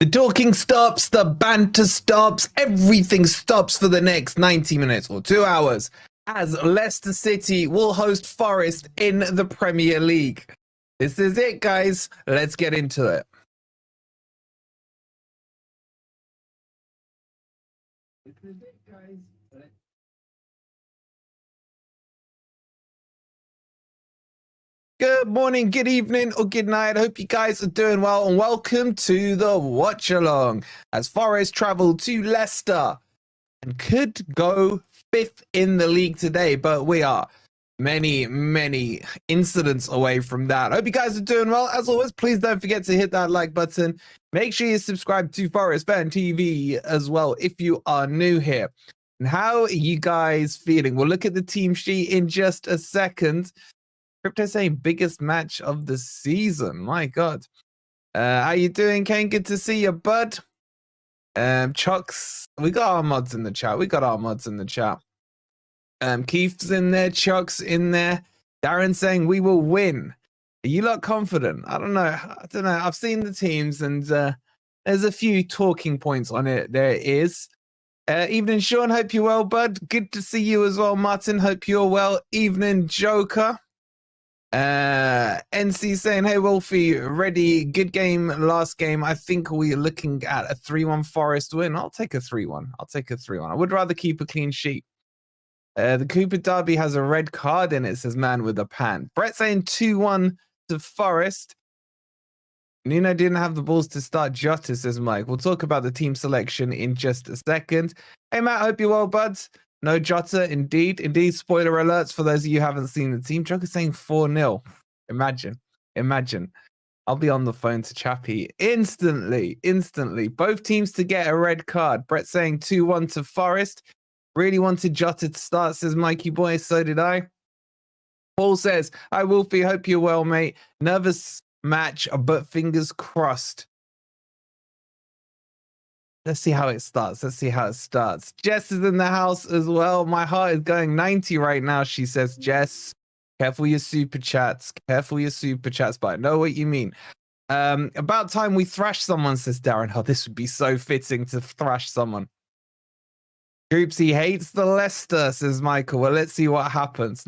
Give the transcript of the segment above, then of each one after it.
The talking stops, the banter stops, everything stops for the next 90 minutes or 2 hours as Leicester City will host Forest in the Premier League. This is it, guys. Let's get into it. Good morning, good evening, or good night. I hope you guys are doing well, and welcome to the watch along as Forest travel to Leicester and could go 5th in the league today, but we are many incidents away from that. I hope you guys are doing well. As always, please don't forget to hit that like button. Make sure you subscribe to Forest Fan TV as well if you are new here. And how are you guys feeling? We'll look at the team sheet in just a second. Crypto saying biggest match of the season. My God. How you doing, Kane? Good to see you, bud. Chucks, we got our mods in the chat. Keith's in there, Chuck's in there. Darren saying we will win. Are you lot confident? I don't know. I've seen the teams and there's a few talking points on it. There is. Evening, Sean. Hope you're well, bud. Good to see you as well, Martin. Hope you're well. Evening, Joker. NC saying, hey, Wolfie, ready. Good game last game. I think we're looking at a 3-1 Forest win. I'll take a 3-1. I would rather keep a clean sheet. The Cooper Derby has a red card in it, says man with a pan. Brett saying 2-1 to Forest. Nuno didn't have the balls to start Jota, says Mike. We'll talk about the team selection in just a second. Hey, Matt, hope you're well, buds. No Jota, indeed. Spoiler alerts for those of you who haven't seen the team. Joker's saying 4-0. Imagine. I'll be on the phone to Chappie instantly. Both teams to get a red card. Brett saying 2-1 to Forest. Really wanted Jota to start, says Mikey boy. So did I. Paul says, hi, Wolfie. Hope you're well, mate. Nervous match, but fingers crossed. Let's see how it starts. Jess is in the house as well. My heart is going 90 right now, she says, Jess. Careful your super chats. But I know what you mean. About time we thrash someone, says Darren. Oh, this would be so fitting to thrash someone. Groups, he hates the Leicester, says Michael. Well, let's see what happens.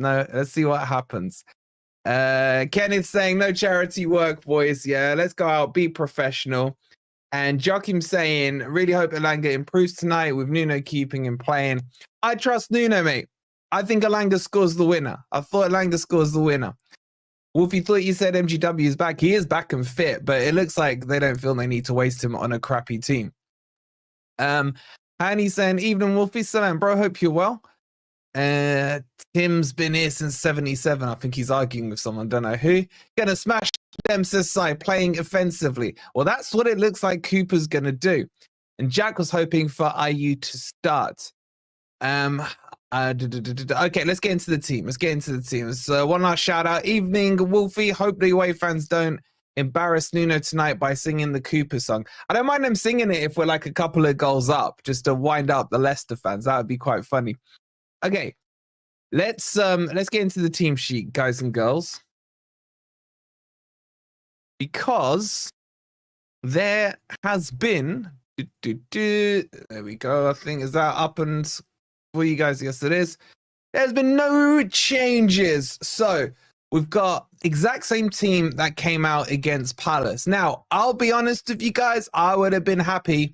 Kenneth saying, no charity work, boys. Yeah, let's go out, be professional. And Joachim saying, really hope Elanga improves tonight with Nuno keeping and playing. I trust Nuno, mate. I think Elanga scores the winner. Wolfie thought you said MGW is back. He is back and fit, but it looks like they don't feel they need to waste him on a crappy team. And he's saying, evening, Wolfie. Salam, bro. Hope you're well. Tim's been here since 77. I think he's arguing with someone. Don't know who. Gonna smash them, says Sai, playing offensively. Well, that's what it looks like Cooper's gonna do. And Jack was hoping for IU to start. Okay, let's get into the team. So one last shout out. Evening, Wolfie. Hope the away fans don't embarrass Nuno tonight by singing the Cooper song. I don't mind them singing it if we're like a couple of goals up, just to wind up the Leicester fans. That would be quite funny. Okay, let's get into the team sheet, guys and girls, because there has been there we go. I think is that up and for you guys? Yes, it is. There's been no changes, so we've got exact same team that came out against Palace. Now, I'll be honest with you guys, I would have been happy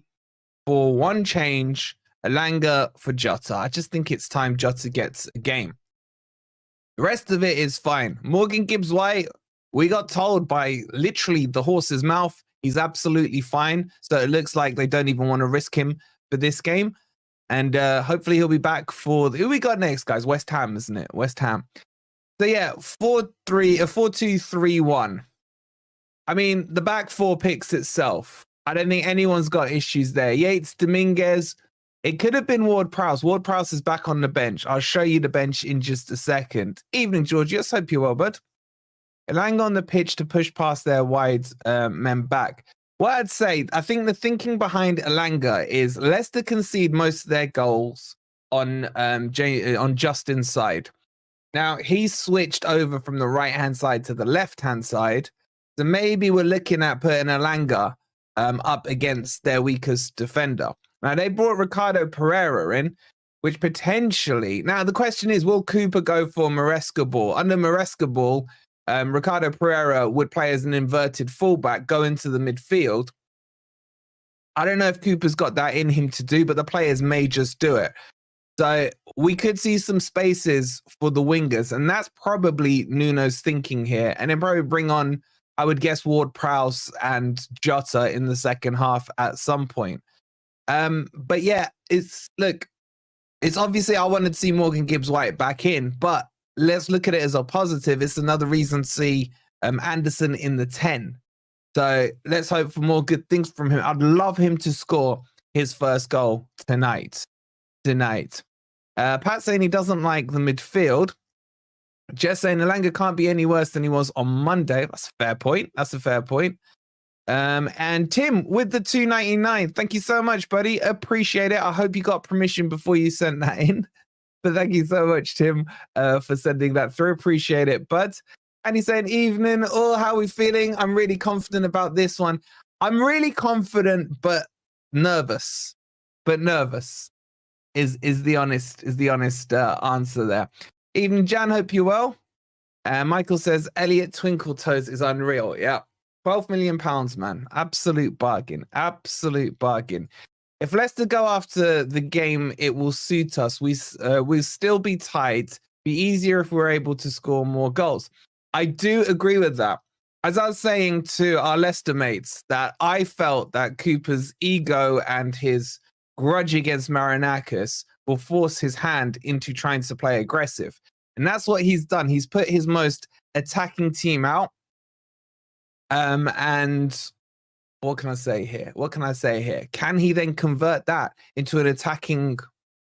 for one change. Elanga for Jota. I just think it's time Jota gets a game. The rest of it is fine. Morgan Gibbs-White, we got told by literally the horse's mouth, he's absolutely fine. So it looks like they don't even want to risk him for this game. And hopefully he'll be back for... Who we got next, guys? West Ham, isn't it? West Ham. So yeah, 4-2-3-1. I mean, the back four picks itself. I don't think anyone's got issues there. Yates, Dominguez... It could have been Ward-Prowse. Ward-Prowse is back on the bench. I'll show you the bench in just a second. Evening, Georgios. Hope you're well, bud. Elanga on the pitch to push past their wide men back. What I'd say, I think the thinking behind Elanga is Leicester concede most of their goals on Justin's side. Now, he's switched over from the right-hand side to the left-hand side. So maybe we're looking at putting Elanga up against their weakest defender. Now, they brought Ricardo Pereira in, which potentially... Now, the question is, will Cooper go for Maresca ball? Under Maresca ball, Ricardo Pereira would play as an inverted fullback, go into the midfield. I don't know if Cooper's got that in him to do, but the players may just do it. So we could see some spaces for the wingers, and that's probably Nuno's thinking here. And then probably bring on, I would guess, Ward-Prowse and Jota in the second half at some point. But yeah, it's obviously I wanted to see Morgan Gibbs-White back in, but let's look at it as a positive. It's another reason to see Anderson in the 10. So let's hope for more good things from him. I'd love him to score his first goal tonight. Pat saying he doesn't like the midfield. Jess saying Elanga can't be any worse than he was on Monday. That's a fair point. And Tim with the $2.99. Thank you so much, buddy. Appreciate it. I hope you got permission before you sent that in. But thank you so much, Tim, for sending that through. Appreciate it, bud. And he's saying, evening, all, how are we feeling? I'm really confident about this one. I'm really confident, but nervous. Is the honest answer there. Even Jan, hope you're well. Michael says Elliot Twinkletoes is unreal. Yeah, £12 million, man. Absolute bargain. If Leicester go after the game, it will suit us. We'll still be tight. Be easier if we're able to score more goals. I do agree with that. As I was saying to our Leicester mates, that I felt that Cooper's ego and his grudge against Marinakis will force his hand into trying to play aggressive. And that's what he's done. He's put his most attacking team out. And what can I say here? Can he then convert that into an attacking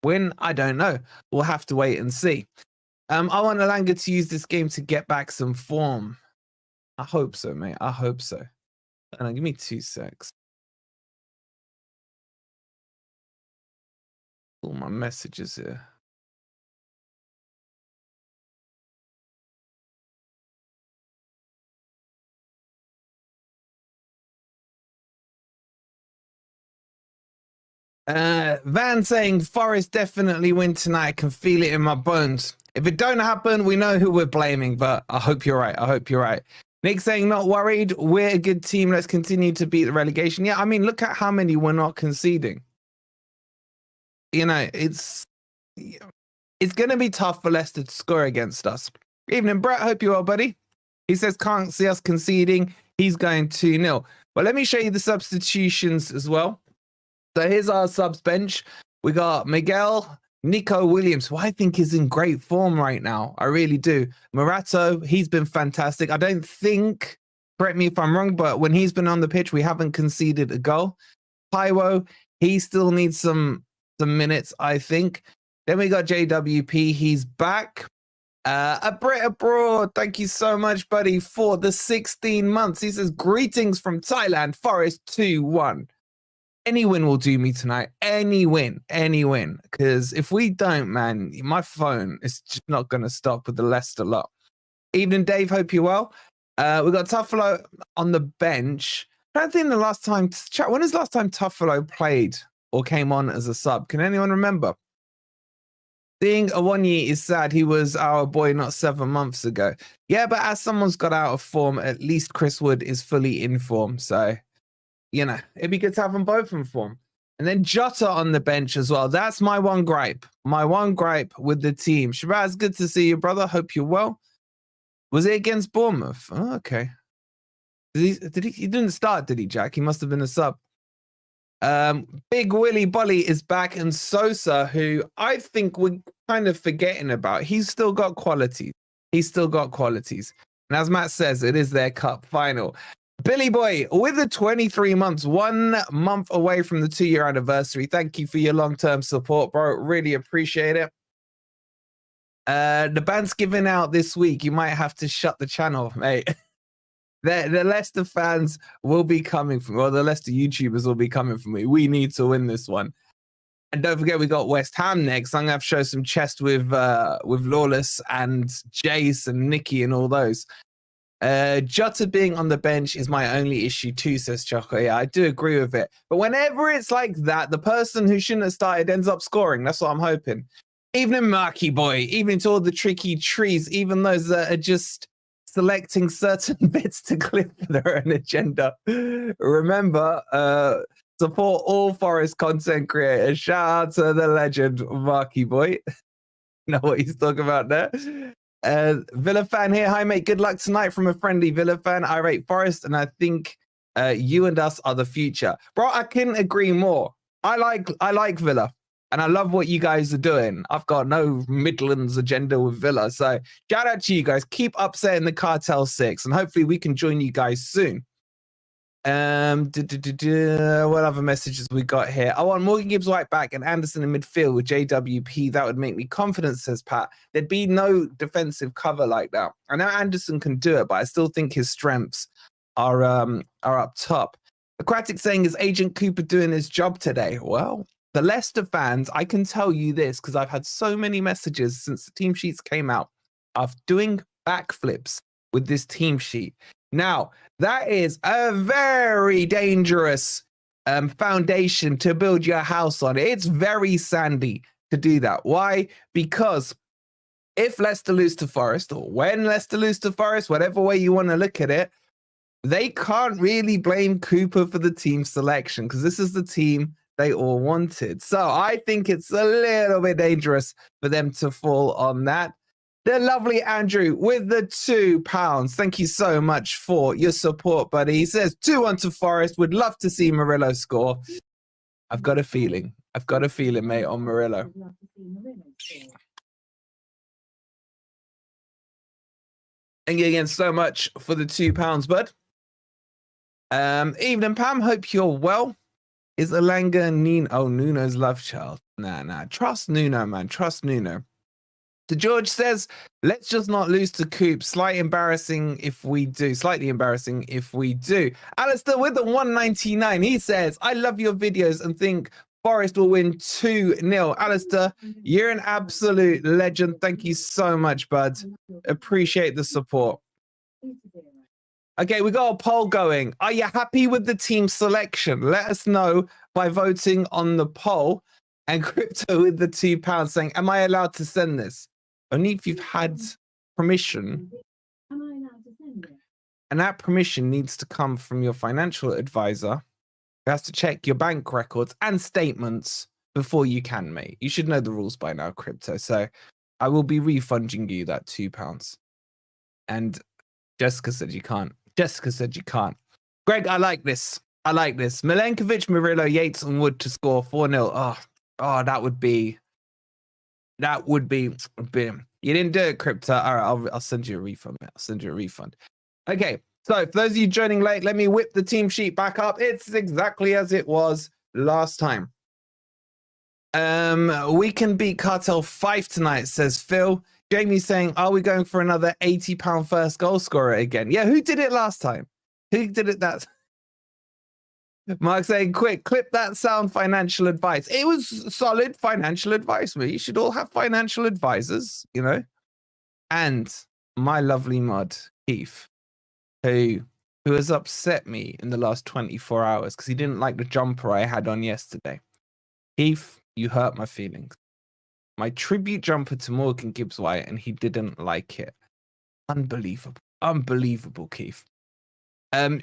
win? I don't know. We'll have to wait and see. I want Elanga to use this game to get back some form. I hope so, mate. I hope so. Give me 2 secs. All my messages here. Van saying Forest definitely win tonight. I can feel it in my bones. If it don't happen, we know who we're blaming, but I hope you're right. Nick saying not worried. We're a good team. Let's continue to beat the relegation. Yeah, I mean, look at how many we're not conceding. You know, it's going to be tough for Leicester to score against us. Evening, Brett. Hope you're well, buddy. He says can't see us conceding. He's going 2-0. Well, let me show you the substitutions as well. So here's our subs bench. We got Miguel, Nico Williams, who I think is in great form right now. I really do. Morato, he's been fantastic. I don't think, correct me if I'm wrong, but when he's been on the pitch, we haven't conceded a goal. Taiwo, he still needs some minutes, I think. Then we got JWP. He's back. A Brit Abroad, thank you so much, buddy, for the 16 months. He says, greetings from Thailand, Forest 2-1. Any win will do me tonight. Any win. Because if we don't, man, my phone is just not going to stop with the Leicester lot. Evening, Dave. Hope you're well. We got Tuffalo on the bench. I don't think the last time, chat, when is the last time Tuffalo played or came on as a sub? Can anyone remember? Seeing Awonyi is sad. He was our boy not 7 months ago. Yeah, but as someone's got out of form, at least Chris Wood is fully in form. So, you know, it'd be good to have them both in form. And then Jota on the bench as well. That's my one gripe. My one gripe with the team. Shabazz, good to see you, brother. Hope you're well. Was it against Bournemouth? Oh, okay. He didn't start, did he, Jack? He must have been a sub. Big Willy Bolly is back, and Sosa, who I think we're kind of forgetting about. He's still got qualities. And as Matt says, it is their cup final. Billy Boy, with the 23 months, 1 month away from the 2-year anniversary. Thank you for your long-term support, bro. Really appreciate it. The band's giving out this week. You might have to shut the channel, mate. The Leicester fans will be coming from, well, the Leicester YouTubers will be coming from me. We need to win this one. And don't forget, we got West Ham next. I'm going to have to show some chest with Lawless and Jace and Nicky and all those. Jota being on the bench is my only issue too, says Choco. Yeah, I do agree with it. But whenever it's like that, the person who shouldn't have started ends up scoring. That's what I'm hoping. Evening, Marky Boy. Evening to all the tricky trees, even those that are just selecting certain bits to clip their own agenda. Remember, support all Forest content creators. Shout out to the legend, Marky Boy. Know what he's talking about there. Villa fan here. Hi, mate. Good luck tonight from a friendly Villa fan. I rate Forest, and I think you and us are the future. Bro, I couldn't agree more. I like Villa, and I love what you guys are doing. I've got no Midlands agenda with Villa. So shout out to you guys. Keep upsetting the Cartel 6, and hopefully we can join you guys soon. What other messages we got here? I want Morgan Gibbs White back and Anderson in midfield with JWP. That would make me confident, says Pat. There'd be no defensive cover like that. I know Anderson can do it, but I still think his strengths are up top. Aquatic saying, is Agent Cooper doing his job today? Well, the Leicester fans, I can tell you this because I've had so many messages since the team sheets came out of doing backflips with this team sheet. Now, that is a very dangerous foundation to build your house on. It's very sandy to do that. Why? Because if Leicester lose to Forest, or when Leicester lose to Forest, whatever way you want to look at it, they can't really blame Cooper for the team selection because this is the team they all wanted. So I think it's a little bit dangerous for them to fall on that. The lovely Andrew with the £2. Thank you so much for your support, buddy. He says 2-1 to Forest. Would love to see Murillo score. I've got a feeling. Mate, on Murillo. Thank you again so much for the £2, bud. Evening, Pam. Hope you're well. Is Alanga Nuno? Oh, Nuno's love child. Nah. Trust Nuno, man. Trust Nuno. So George says, let's just not lose to Coop. Slightly embarrassing if we do. Alistair with the 199. He says, I love your videos and think Forest will win 2-0. Alistair, you're an absolute legend. Thank you so much, bud. Appreciate the support. Okay, we got a poll going. Are you happy with the team selection? Let us know by voting on the poll. And Crypto with the £2 saying, am I allowed to send this? Only if you've had permission. Am I allowed to send it? And that permission needs to come from your financial advisor, who has to check your bank records and statements before you can, mate. You should know the rules by now, Crypto. So I will be refunding you that £2. And Jessica said you can't. Greg, I like this. Milenkovic, Murillo, Yates, and Wood to score 4-0. Oh, that would be. You didn't do it, Crypto. All right, I'll send you a refund, mate. Okay, so for those of you joining late, let me whip the team sheet back up. It's exactly as it was last time. We can beat Cartel 5 tonight, says Phil. Jamie's saying, are we going for another £80 first goal scorer again? Yeah, who did it last time? Who did it that? Mark saying, quick, clip that sound financial advice. It was solid financial advice, mate. You should all have financial advisors, you know. And my lovely mod, Keith, who has upset me in the last 24 hours because he didn't like the jumper I had on yesterday. Keith, you hurt my feelings. My tribute jumper to Morgan Gibbs White, and he didn't like it. Unbelievable, Keith.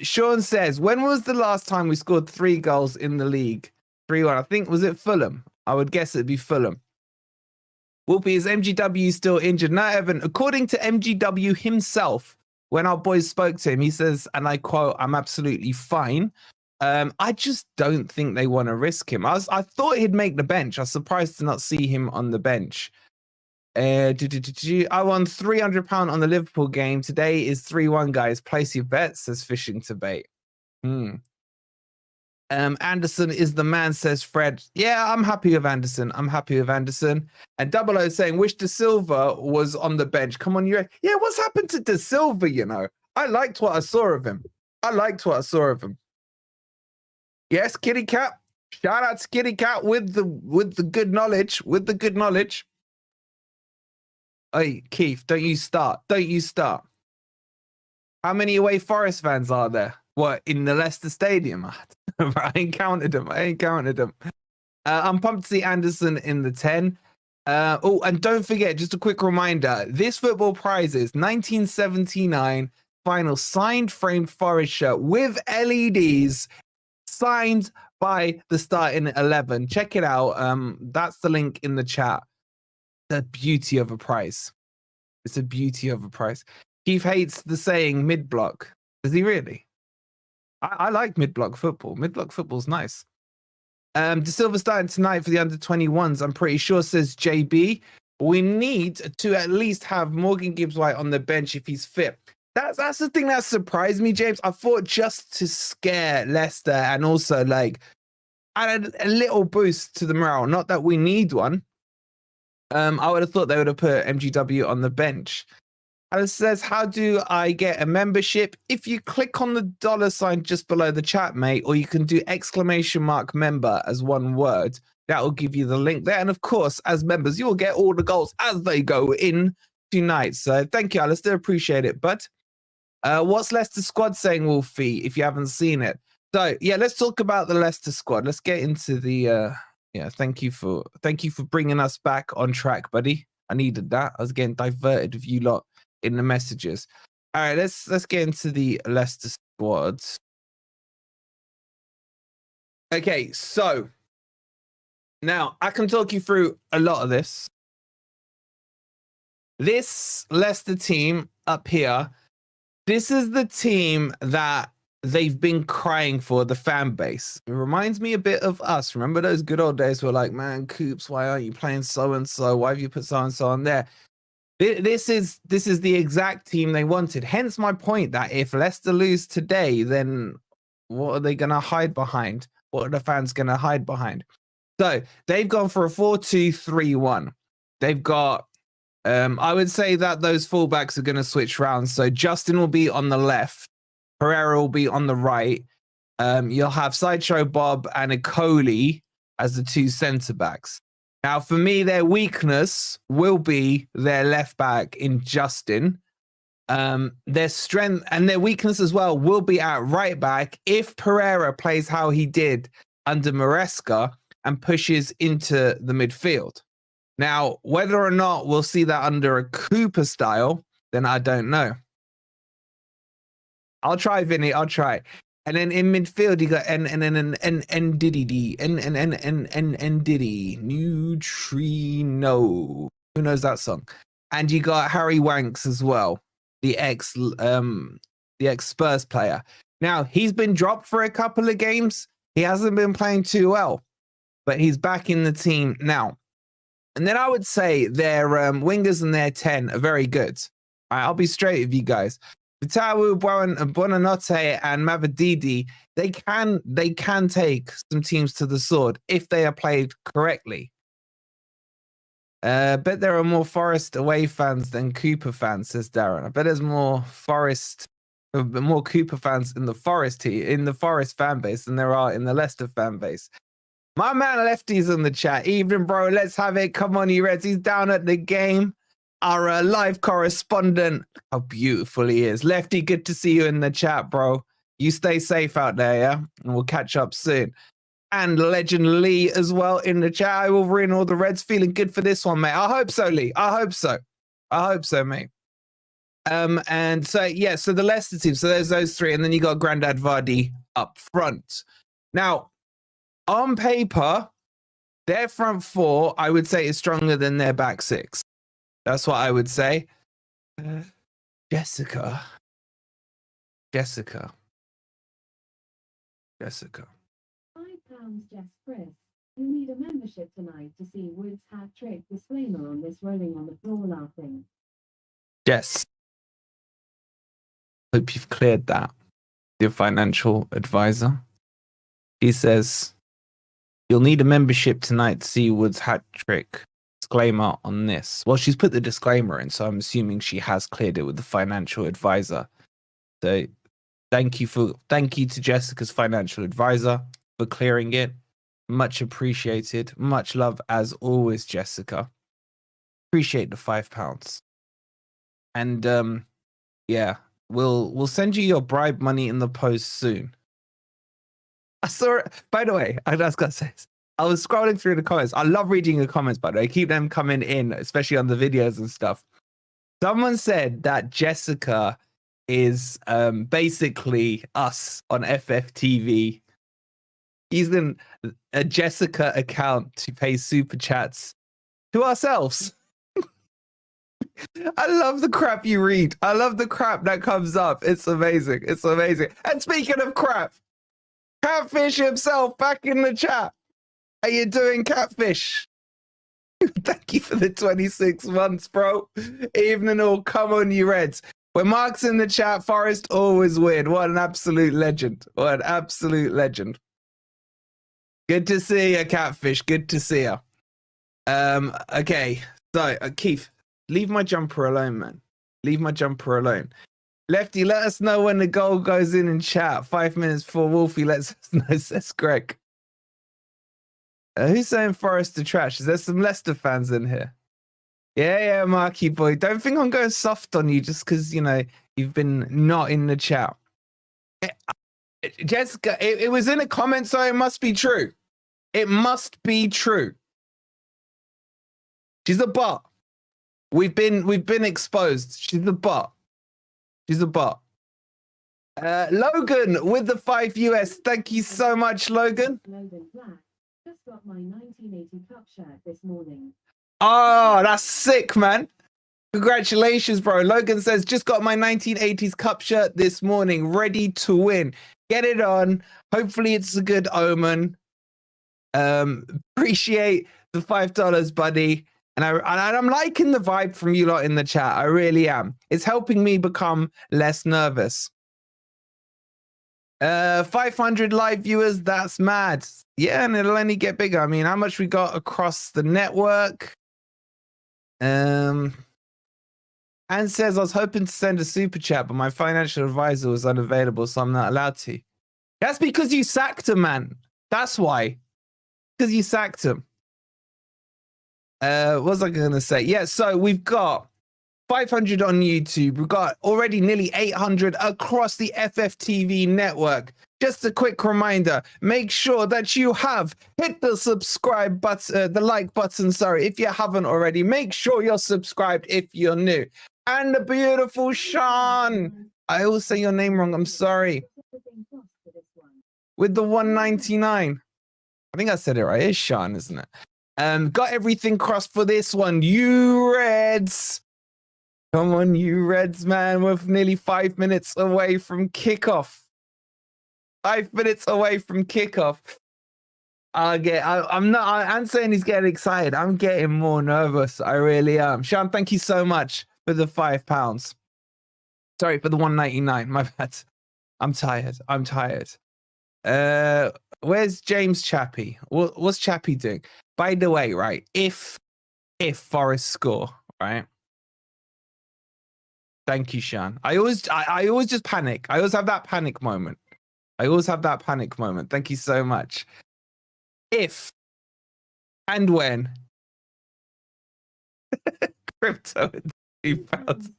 Sean says, when was the last time we scored 3 goals in the league? 3-1. I think, was it Fulham? I would guess it'd be Fulham. Whoopi, is MGW still injured? No, Evan. According to MGW himself, when our boys spoke to him, he says, and I quote, I'm absolutely fine. I just don't think they want to risk him. I thought he'd make the bench. I was surprised to not see him on the bench. I won £300 on the Liverpool game. Today is 3-1, guys. Place your bets, says Fishing to Bait. Anderson is the man, says Fred. Yeah, I'm happy with Anderson. And Double O saying, wish De Silva was on the bench. Come on, you. Yeah, what's happened to De Silva, you know? I liked what I saw of him. Yes, Kitty Cat. Shout out to Kitty Cat with the good knowledge. Hey, Keith, don't you start. How many away Forest fans are there? What, in the Leicester Stadium? I ain't counted them. I'm pumped to see Anderson in the 10. Oh, and don't forget, just a quick reminder, this football prizes 1979 final signed framed Forest shirt with LEDs signed by the starting 11. Check it out. That's the link in the chat. The beauty of a prize. It's a beauty of a prize. Keith hates the saying mid-block. Does he really? I like mid-block football. Mid-block football's nice. De Silva starting tonight for the under-21s, I'm pretty sure, says JB. We need to at least have Morgan Gibbs-White on the bench if he's fit. That's the thing that surprised me, James. I thought just to scare Leicester and also like add a little boost to the morale. Not that we need one. I would have thought they would have put MGW on the bench. And it says, how do I get a membership? If you click on the $sign just below the chat, mate, or you can do !member as one word. That will give you the link there. And of course, as members, you'll get all the goals as they go in tonight. So thank you, Alistair. Appreciate it. But what's Leicester squad saying, Wolfie, if you haven't seen it? So yeah, let's talk about the Leicester squad. Let's get into the yeah, thank you for bringing us back on track, buddy. I needed that. I was getting diverted with you lot in the messages. All right, let's get into the Leicester squad. Okay, so now I can talk you through a lot of this. This Leicester team up here, this is the team that they've been crying for, the fan base. It reminds me a bit of us. Remember those good old days where like, man, Coops, why aren't you playing so-and-so? Why have you put so-and-so on there? This is the exact team they wanted. Hence my point that if Leicester lose today, then what are they going to hide behind? What are the fans going to hide behind? So they've gone for a 4-2-3-1. They've got, I would say that those fullbacks are going to switch rounds. So Justin will be on the left. Pereira will be on the right. You'll have Sideshow Bob and Ecoli as the two centre backs. Now, for me, their weakness will be their left back in Justin. Their strength and their weakness as well will be at right back if Pereira plays how he did under Maresca and pushes into the midfield. Now, whether or not we'll see that under a Cooper style, then I don't know. I'll try, Vinny. I'll try. And then in midfield, you got Diddy, Neutrino. Who knows that song? And you got Harry Wanks as well, the ex Spurs player. Now he's been dropped for a couple of games. He hasn't been playing too well, but he's back in the team now. And then I would say their wingers and their 10 are very good. All right, I'll be straight with you guys. Vitawu, Buonanotte, and Mavadidi, they can take some teams to the sword if they are played correctly. Bet there are more Forest away fans than Cooper fans, says Darren. I bet there's more Cooper fans in the Forest fan base than there are in the Leicester fan base. My man Lefty's in the chat. Evening, bro. Let's have it. Come on, you Reds. He's down at the game. Our live correspondent. How beautiful he is. Lefty, good to see you in the chat, bro. You stay safe out there, yeah? And we'll catch up soon. And Legend Lee as well in the chat. I will ruin all the Reds. Feeling good for this one, mate. I hope so, Lee. I hope so, mate. And so, yeah, so the Leicester team. So there's those three. And then you got Grandad Vardy up front. Now, on paper, their front four, I would say, is stronger than their back six. That's what I would say. Jessica. £5, Jess Chris. You need a membership tonight to see Wood's hat trick. Disclaimer on this, rolling on the floor laughing. Jess. Hope you've cleared that. Your financial advisor. He says, you'll need a membership tonight to see Wood's hat trick. Disclaimer on this. Well, she's put the disclaimer in, so I'm assuming she has cleared it with the financial advisor. So thank you to Jessica's financial advisor for clearing it. Much appreciated. Much love as always, Jessica. Appreciate the £5. And yeah, We'll send you your bribe money in the post soon. I saw it. By the way, I just got to say this. I was scrolling through the comments. I love reading the comments, by the way. Keep them coming in, especially on the videos and stuff. Someone said that Jessica is basically us on FFTV using a Jessica account to pay super chats to ourselves. I love the crap you read. I love the crap that comes up. It's amazing. It's amazing. And speaking of crap, Catfish himself back in the chat. How you doing, Catfish? Thank you for the 26 months, bro. Evening all. Come on, you Reds. When Mark's in the chat, Forest always win. What an absolute legend. What an absolute legend. Good to see you, Catfish. Good to see you. Okay. So, Keith, leave my jumper alone, man. Leave my jumper alone. Lefty, let us know when the goal goes in chat. 5 minutes before Wolfie lets us know, says Greg. Who's saying Forest to trash? Is there some Leicester fans in here? Yeah, Marky boy. Don't think I'm going soft on you just because, you know, you've been not in the chat. Jessica, it was in a comment, so it must be true. It must be true. She's a bot. We've been exposed. She's a bot. She's a bot. Logan with the 5 US. Thank you so much, Logan. Logan Black. Just got my 1980 Cup shirt this morning. Oh, that's sick, man. Congratulations, bro. Logan says, just got my 1980s Cup shirt this morning. Ready to win. Get it on. Hopefully it's a good omen. Appreciate the $5, buddy. And I'm liking the vibe from you lot in the chat. I really am. It's helping me become less nervous. 500 live viewers. That's mad. Yeah, and it'll only get bigger. I mean, how much we got across the network? And says, I was hoping to send a super chat, but my financial advisor was unavailable, so I'm not allowed to. That's because you sacked him, man. That's why. Because you sacked him. What was I going to say? Yeah, so we've got 500 on YouTube. We've got already nearly 800 across the FFTV network. Just a quick reminder, make sure that you have hit the subscribe button, the like button, sorry, if you haven't already. Make sure you're subscribed if you're new. And the beautiful Sean. I always say your name wrong, I'm sorry. With the 199. I think I said it right. It's Sean, isn't it? Got everything crossed for this one. You Reds. Come on, you Reds, man. We're nearly 5 minutes away from kickoff. 5 minutes away from kickoff. I'm saying he's getting excited. I'm getting more nervous. I really am. Sean, thank you so much for the £5. Sorry, for the 199. My bad. I'm tired. Where's James Chappie? What's Chappie doing? By the way, right, if Forest score, right? Thank you, Sean. I always just panic. I always have that panic moment. Thank you so much. If and when crypto in £2.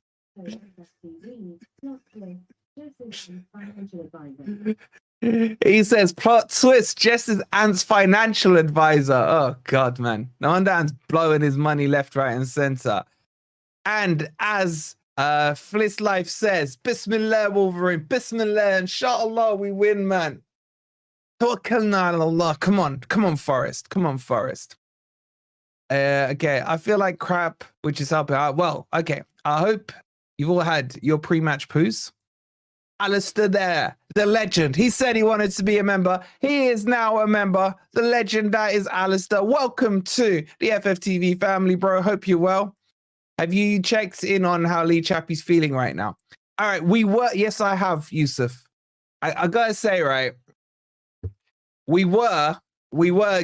He says, plot twist, Jess is Ant's financial advisor. Oh, God, man. No wonder Ant's blowing his money left, right, and center. And as Fliss Life says, Bismillah, Wolverine. Bismillah, inshallah, we win, man. Tawakkalna ala Allah. Come on, Forest. Okay, I feel like crap, which is helping out. Well, okay, I hope you've all had your pre-match poos. Alistair there, the legend. He said he wanted to be a member. He is now a member. The legend that is Alistair. Welcome to the FFTV family, bro. Hope you're well. Have you checked in on how Lee Chappie's feeling right now? All right, yes, I have, Yusuf. I gotta say, right, we were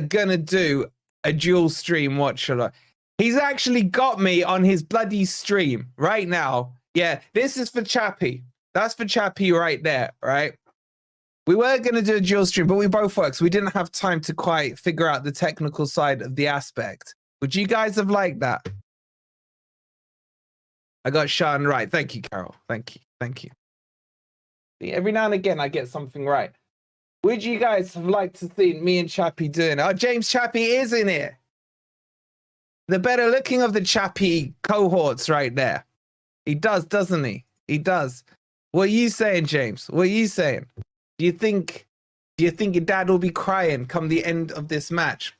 gonna do a dual stream watch along. He's actually got me on his bloody stream right now. Yeah, this is for Chappie. That's for Chappie right there, right? We were going to do a dual stream, but we both worked, so we didn't have time to quite figure out the technical side of the aspect. Would you guys have liked that? I got Sean right. Thank you, Carol. Thank you. Every now and again, I get something right. Would you guys have liked to see me and Chappie doing it? Oh, James Chappie is in it. The better looking of the Chappie cohorts right there. He does, doesn't he? He does. What are you saying, James? What are you saying? Do you think your dad will be crying come the end of this match?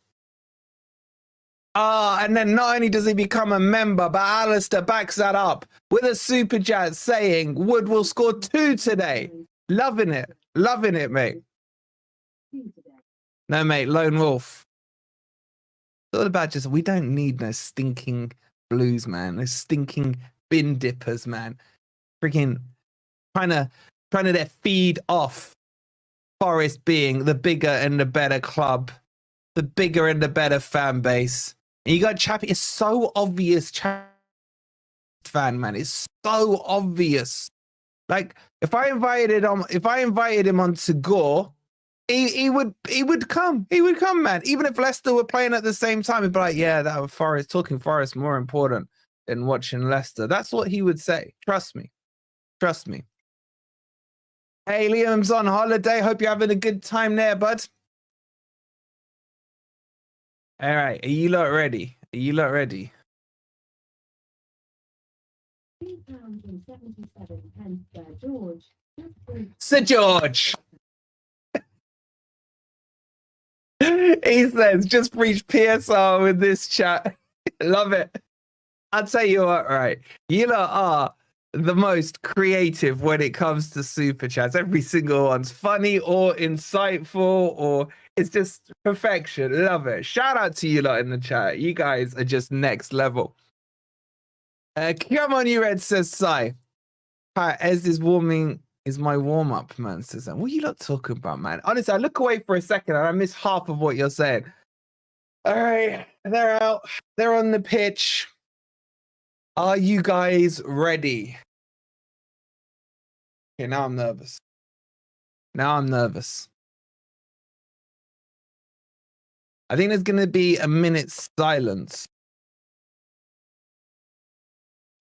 And then not only does he become a member, but Alistair backs that up with a super chat saying Wood will score 2 today. Loving it, mate. No, mate, Lone Wolf. It's all about just, we don't need no stinking blues, man. No stinking bin dippers, man. Freaking trying to feed off Forest being the bigger and the better club, the bigger and the better fan base. And you got Chappie. It's so obvious, Chappie fan, man. It's so obvious. Like if I invited him on to Gore, he would come. He would come, man. Even if Leicester were playing at the same time, he'd be like, yeah, that was Forest. Talking Forest more important than watching Leicester. That's what he would say. Trust me. Trust me. Hey, Liam's on holiday. Hope you're having a good time there, bud. All right. Are you lot ready? Are you lot ready? £3.77, George. Sir George. He says, just preach PSR with this chat. Love it. I'll tell you what, right? You lot are the most creative when it comes to super chats. Every single one's funny or insightful, or it's just perfection. Love it. Shout out to you lot in the chat. You guys are just next level. Come on, you Red, says Sai. Hi, Ez is my warm-up, man, says that. What are you lot talking about, man? Honestly, I look away for a second and I miss half of what you're saying. All right, they're out. They're on the pitch. Are you guys ready? Okay, now I'm nervous. I think there's going to be a minute's silence.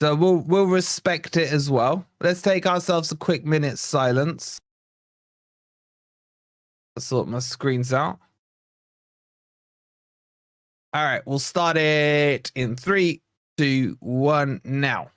So we'll respect it as well. Let's take ourselves a quick minute's silence. I'll sort my screens out. All right, we'll start it in 3, 2, 1, now.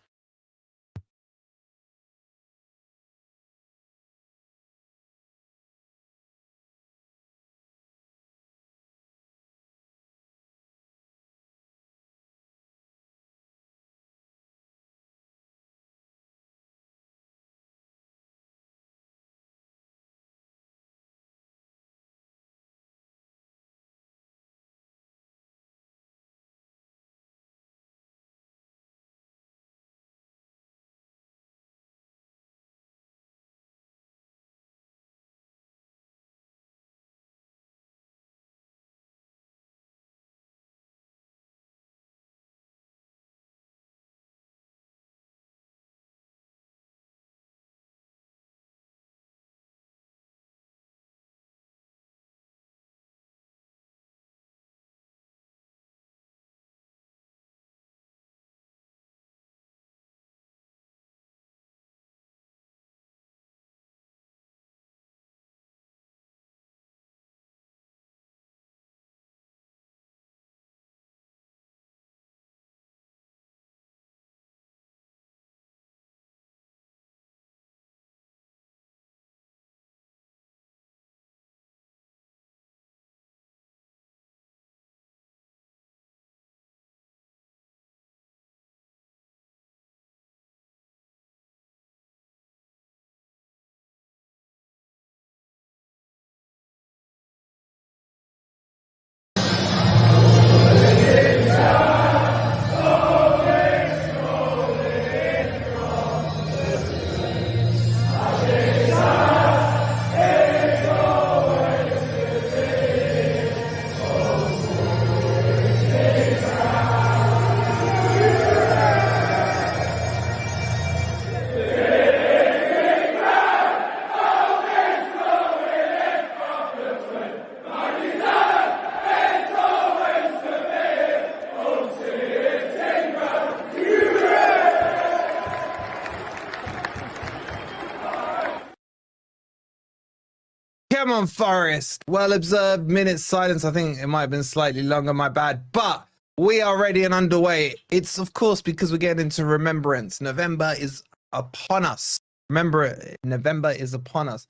Come on, Forest. Well observed. Minutes silence. I think it might have been slightly longer, my bad. But we are ready and underway. It's, of course, because we're getting into remembrance. November is upon us. Remember, November is upon us.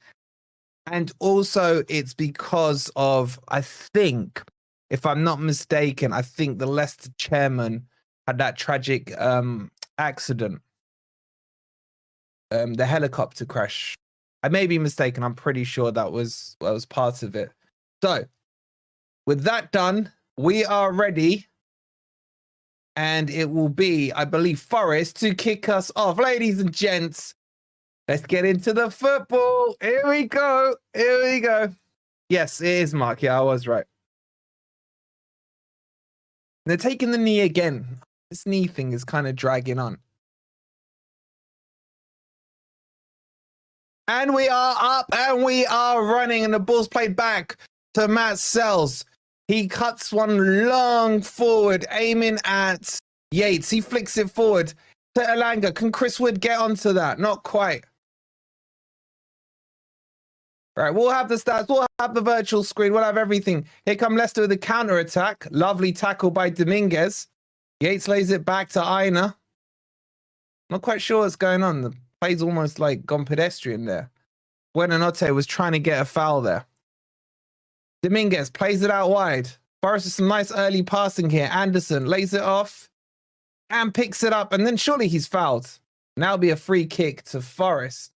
And also, it's because of, I think, if I'm not mistaken, I think the Leicester chairman had that tragic accident. The helicopter crash. I may be mistaken. I'm pretty sure that was part of it. So, with that done, we are ready. And it will be, I believe, Forest to kick us off. Ladies and gents, let's get into the football. Here we go. Here we go. Yes, it is Mark. Yeah, I was right. They're taking the knee again. This knee thing is kind of dragging on. And we are up and we are running, and the ball's played back to Matt Sells. He cuts one long forward, aiming at Yates. He flicks it forward to Elanga. Can Chris Wood get onto that? Not quite. Right, we'll have the stats. We'll have the virtual screen. We'll have everything. Here come Leicester with a counter-attack. Lovely tackle by Dominguez. Yates lays it back to Aina. Not quite sure what's going on. The play's almost like gone pedestrian there. Buonanotte was trying to get a foul there. Dominguez plays it out wide. Forrest with some nice early passing here. Anderson lays it off and picks it up. And then surely he's fouled. Now it'll be a free kick to Forest.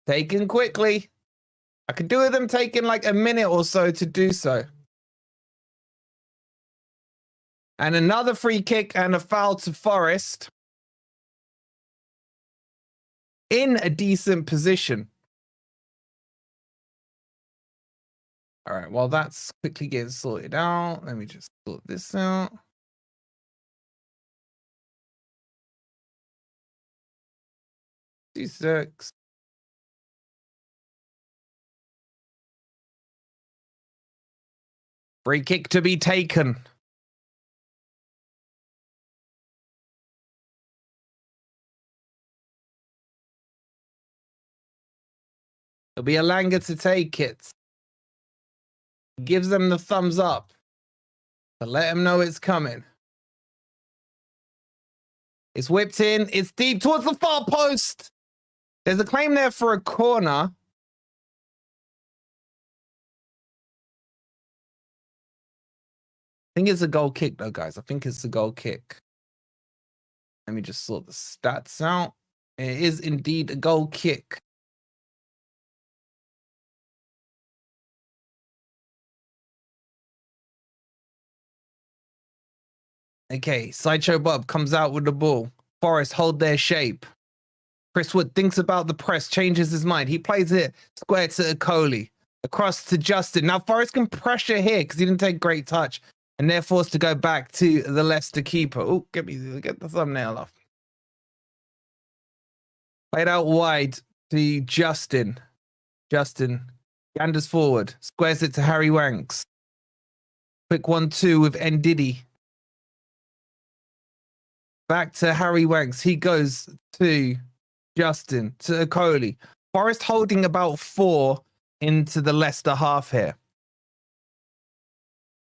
Taken quickly. I could do with them taking like a minute or so to do so. And another free kick and a foul to Forest. In a decent position. All right, well, that's quickly getting sorted out. Let me just sort this out. D6. Free kick to be taken. It'll be Elanga to take it. Gives them the thumbs up to let them know it's coming. It's whipped in. It's deep towards the far post. There's a claim there for a corner. I think it's a goal kick, though, guys. I think it's a goal kick. Let me just sort the stats out. It is indeed a goal kick. Okay, Sideshow Bob comes out with the ball. Forest hold their shape. Chris Wood thinks about the press, changes his mind. He plays it square to Akoli. Across to Justin. Now Forest can pressure here because he didn't take great touch. And they're forced to go back to the Leicester keeper. Oh, get the thumbnail off. Played out wide to Justin. Justin ganders forward. Squares it to Harry Wanks. Quick 1-2 with Ndidi. Back to Harry Wanks. He goes to Justin, to Akoli. Forest holding about 4 into the Leicester half here.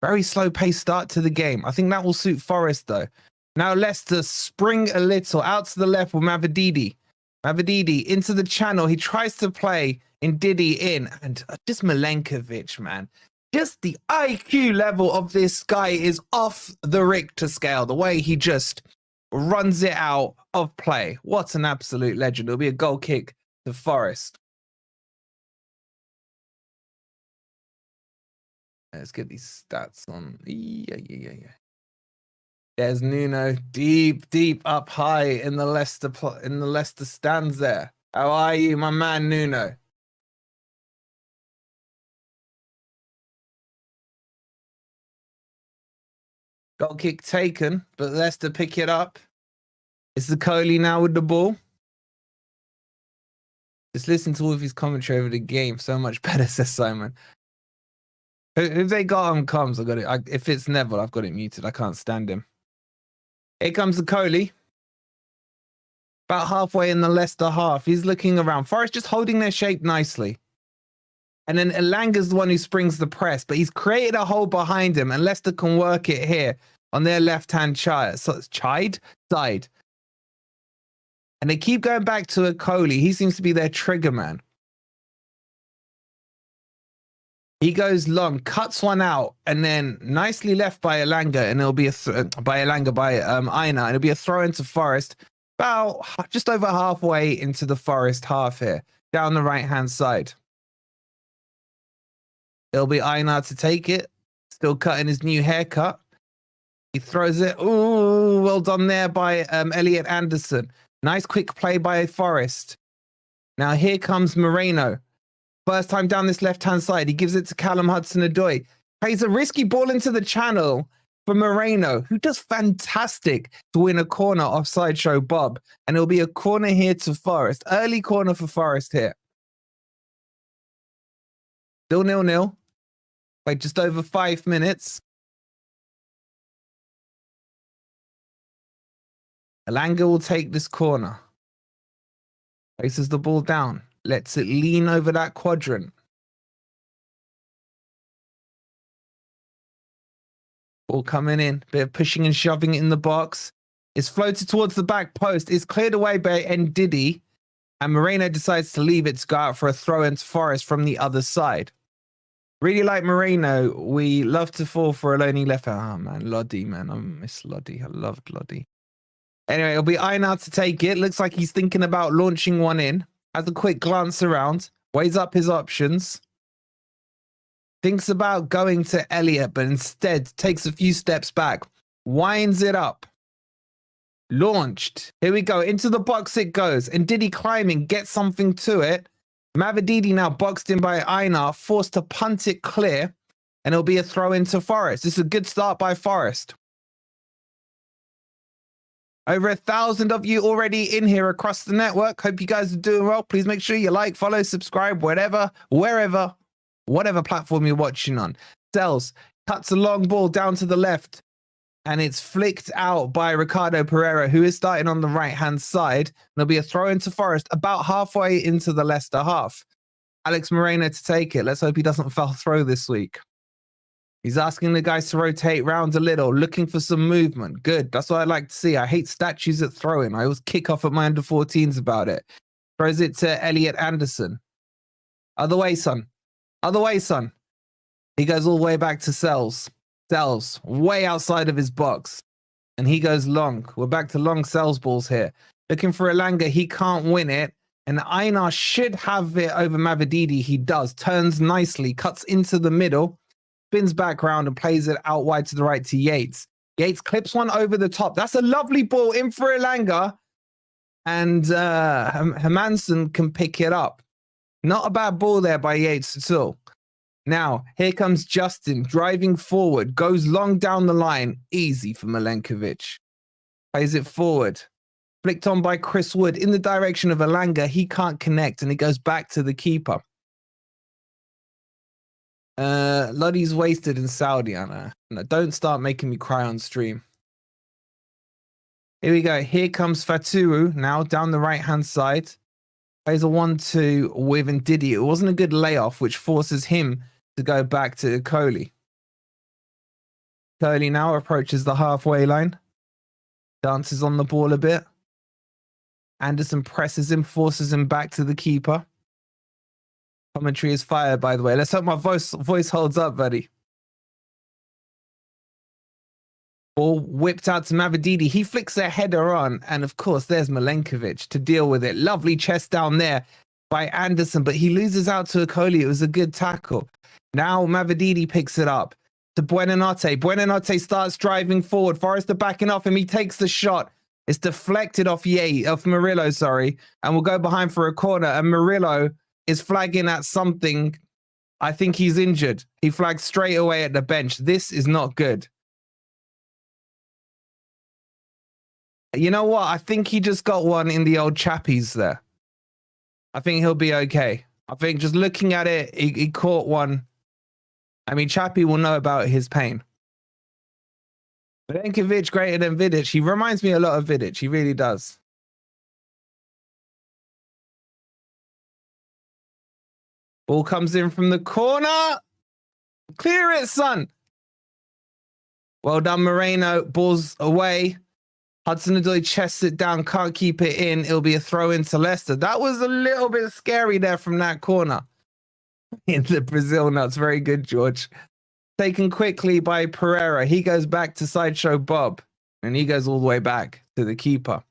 Very slow pace start to the game. I think that will suit Forest though. Now Leicester spring a little out to the left with Mavididi. Mavididi into the channel. He tries to play Ndidi in. And just Milenkovic, man. Just the IQ level of this guy is off the Richter scale. The way he just runs it out of play. What an absolute legend. It'll be a goal kick to Forest. Let's get these stats on. Yeah. There's Nuno deep up high in the Leicester stands there. How are you, my man Nuno? Goal kick taken, but Leicester pick it up. It's the Coley now with the ball. Just listen to all of his commentary over the game. So much better, says Simon. If they got on comms, I got it. If it's Neville, I've got it muted. I can't stand him. Here comes the Coley. About halfway in the Leicester half. He's looking around. Forest just holding their shape nicely. And then Elanga's the one who springs the press, but he's created a hole behind him, and Leicester can work it here on their left-hand side. And they keep going back to Akoli. He seems to be their trigger man. He goes long, cuts one out, and then nicely left by Elanga, and it'll be Aina, and it'll be a throw into Forest, about just over halfway into the Forest half here, down the right-hand side. It'll be Aina to take it, still cutting his new haircut. He throws it. Ooh, well done there by Elliot Anderson. Nice quick play by Forest. Now here comes Moreno. First time down this left-hand side. He gives it to Callum Hudson-Odoi. Plays a risky ball into the channel for Moreno, who does fantastic to win a corner off Sideshow Bob. And it'll be a corner here to Forest. Early corner for Forest here. Still 0-0. Played just over 5 minutes. Elanga will take this corner. Places the ball down. Lets it lean over that quadrant. Ball coming in. Bit of pushing and shoving it in the box. It's floated towards the back post. It's cleared away by Ndidi. And Moreno decides to leave it to go out for a throw into Forest from the other side. Really like Moreno. We love to fall for a lonely left. Oh, man. Lodi, man. I miss Lodi. I loved Lodi. Anyway, it'll be Aina to take it. Looks like he's thinking about launching one in. Has a quick glance around. Weighs up his options. Thinks about going to Elliot, but instead takes a few steps back. Winds it up. Launched. Here we go. Into the box it goes. And Diddy climbing. Gets something to it. Mavididi now boxed in by Aina. Forced to punt it clear. And it'll be a throw into Forest. This is a good start by Forest. Over 1,000 of you already in here across the network. Hope you guys are doing well. Please make sure you like, follow, subscribe, whatever platform you're watching on. Sells, cuts a long ball down to the left, and it's flicked out by Ricardo Pereira, who is starting on the right-hand side. There'll be a throw into Forest about halfway into the Leicester half. Alex Moreno to take it. Let's hope he doesn't foul throw this week. He's asking the guys to rotate round a little, looking for some movement. Good. That's what I like to see. I hate statues at throwing. I always kick off at my under-14s about it. Throws it to Elliot Anderson. Other way, son. Other way, son. He goes all the way back to Sells. Sells, way outside of his box. And he goes long. We're back to long Sells balls here. Looking for Elanga. He can't win it. And Einar should have it over Mavididi. He does. Turns nicely. Cuts into the middle. Spins back round and plays it out wide to the right to Yates. Yates clips one over the top. That's a lovely ball in for Elanga. And Hermansen can pick it up. Not a bad ball there by Yates at all. Now, here comes Justin driving forward. Goes long down the line. Easy for Milenkovic. Plays it forward. Flicked on by Chris Wood in the direction of Elanga. He can't connect and it goes back to the keeper. Lodi's wasted in Saudi, Anna. No, don't start making me cry on stream. Here we go. Here comes Faturu now down the right-hand side. Plays a 1-2 with Ndidi. It wasn't a good layoff, which forces him to go back to Coley. Coley now approaches the halfway line. Dances on the ball a bit. Anderson presses him, forces him back to the keeper. Commentary is fired, by the way. Let's hope my voice holds up, buddy. Ball whipped out to Mavididi. He flicks a header on. And of course, there's Milenkovic to deal with it. Lovely chest down there by Anderson, but he loses out to Akoli. It was a good tackle. Now Mavididi picks it up to Buonanotte. Buonanotte starts driving forward. Forrester backing off him. He takes the shot. It's deflected off Murillo, sorry. And we'll go behind for a corner. And Murillo is flagging at something. I think he's injured. He flags straight away at the bench. This is not good. You know what? I think he just got one in the old chappies there. I think he'll be okay. I think just looking at it, he caught one. I mean, Chappie will know about his pain. Milenkovic greater than Vidic. He reminds me a lot of Vidic. He really does. Ball comes in from the corner. Clear it, son. Well done, Moreno. Ball's away. Hudson-Odoi chests it down, can't keep it in. It'll be a throw into Leicester. That was a little bit scary there from that corner. In the Brazil nuts. Very good, George. Taken quickly by Pereira. He goes back to Sideshow Bob. And he goes all the way back to the keeper.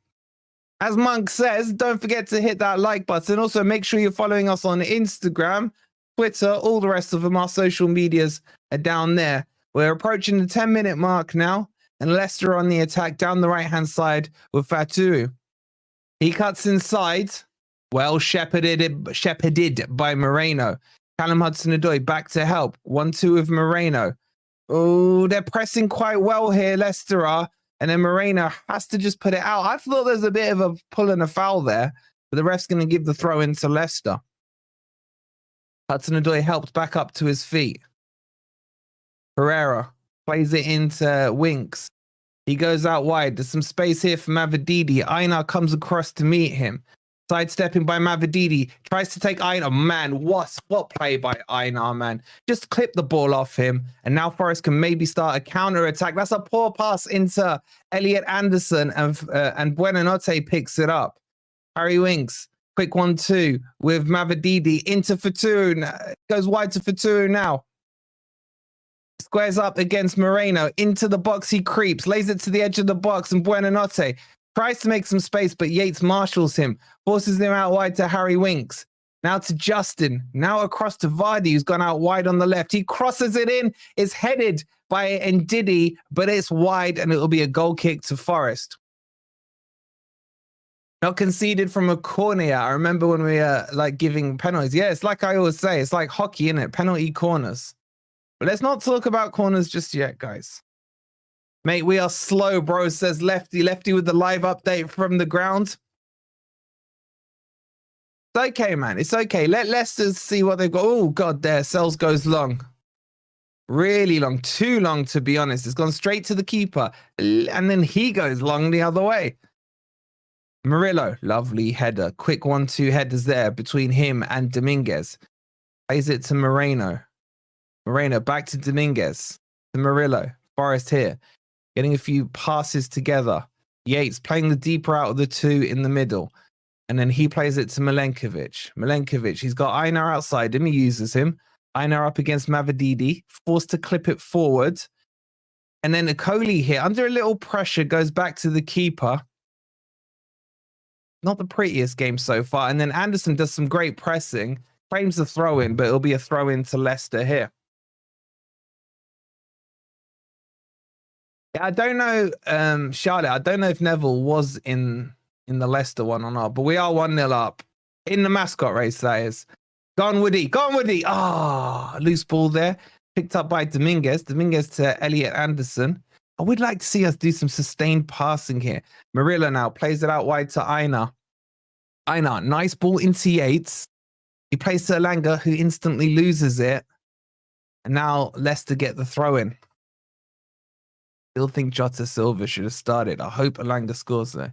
As Monk says, don't forget to hit that like button. Also, make sure you're following us on Instagram, Twitter, all the rest of them. Our social medias are down there. We're approaching the 10-minute mark now. And Leicester on the attack down the right-hand side with Fatu. He cuts inside. Well shepherded by Moreno. Callum Hudson-Odoi back to help. 1-2 with Moreno. Oh, they're pressing quite well here, Leicester are. And then Moreno has to just put it out. I thought there's a bit of a pull and a foul there. But the ref's going to give the throw in to Leicester. Hudson-Odoi helped back up to his feet. Pereira plays it into Winks. He goes out wide. There's some space here for Mavididi. Einar comes across to meet him. Sidestepping by Mavididi. Tries to take Einar. Man, what play by Einar, man. Just clip the ball off him. And now Forest can maybe start a counter-attack. That's a poor pass into Elliot Anderson. And Buonanotte picks it up. Harry Winks. Quick 1-2 with Mavididi into Fatu. Goes wide to Fatu now. Squares up against Moreno. Into the box he creeps. Lays it to the edge of the box. And Buonanotte tries to make some space, but Yates marshals him. Forces him out wide to Harry Winks. Now to Justin. Now across to Vardy, who's gone out wide on the left. He crosses it in. It's headed by Ndidi, but it's wide, and it'll be a goal kick to Forest. Not conceded from a corner yet. I remember when we were like giving penalties. Yeah, it's like I always say. It's like hockey, isn't it? Penalty corners. But let's not talk about corners just yet, guys. Mate, we are slow, bro, says Lefty. Lefty with the live update from the ground. It's okay, man. It's okay. Let Leicester see what they've got. Oh, God, there. Sells goes long. Really long. Too long, to be honest. It's gone straight to the keeper. And then he goes long the other way. Murillo, lovely header. Quick 1-2 headers there between him and Dominguez. Plays it to Moreno. Moreno back to Dominguez. To Murillo. Forest here. Getting a few passes together. Yates playing the deeper out of the two in the middle. And then he plays it to Milenkovic. Milenkovic, he's got Einar outside him. He uses him. Einar up against Mavididi. Forced to clip it forward. And then Okoli here, under a little pressure, goes back to the keeper. Not the prettiest game so far. And then Anderson does some great pressing. Claims the throw in, but it'll be a throw in to Leicester here. Yeah, I don't know, Charlotte. I don't know if Neville was in the Leicester one or not, but we are 1-0 up in the mascot race. That is. Gone Woody. Gone Woody. Ah, loose ball there. Picked up by Dominguez. Dominguez to Elliot Anderson. I would like to see us do some sustained passing here. Murillo now plays it out wide to Einar. Einar, nice ball into Yates. He plays to Elanga, who instantly loses it. And now Leicester get the throw in. Still think Jota Silva should have started. I hope Elanga scores though.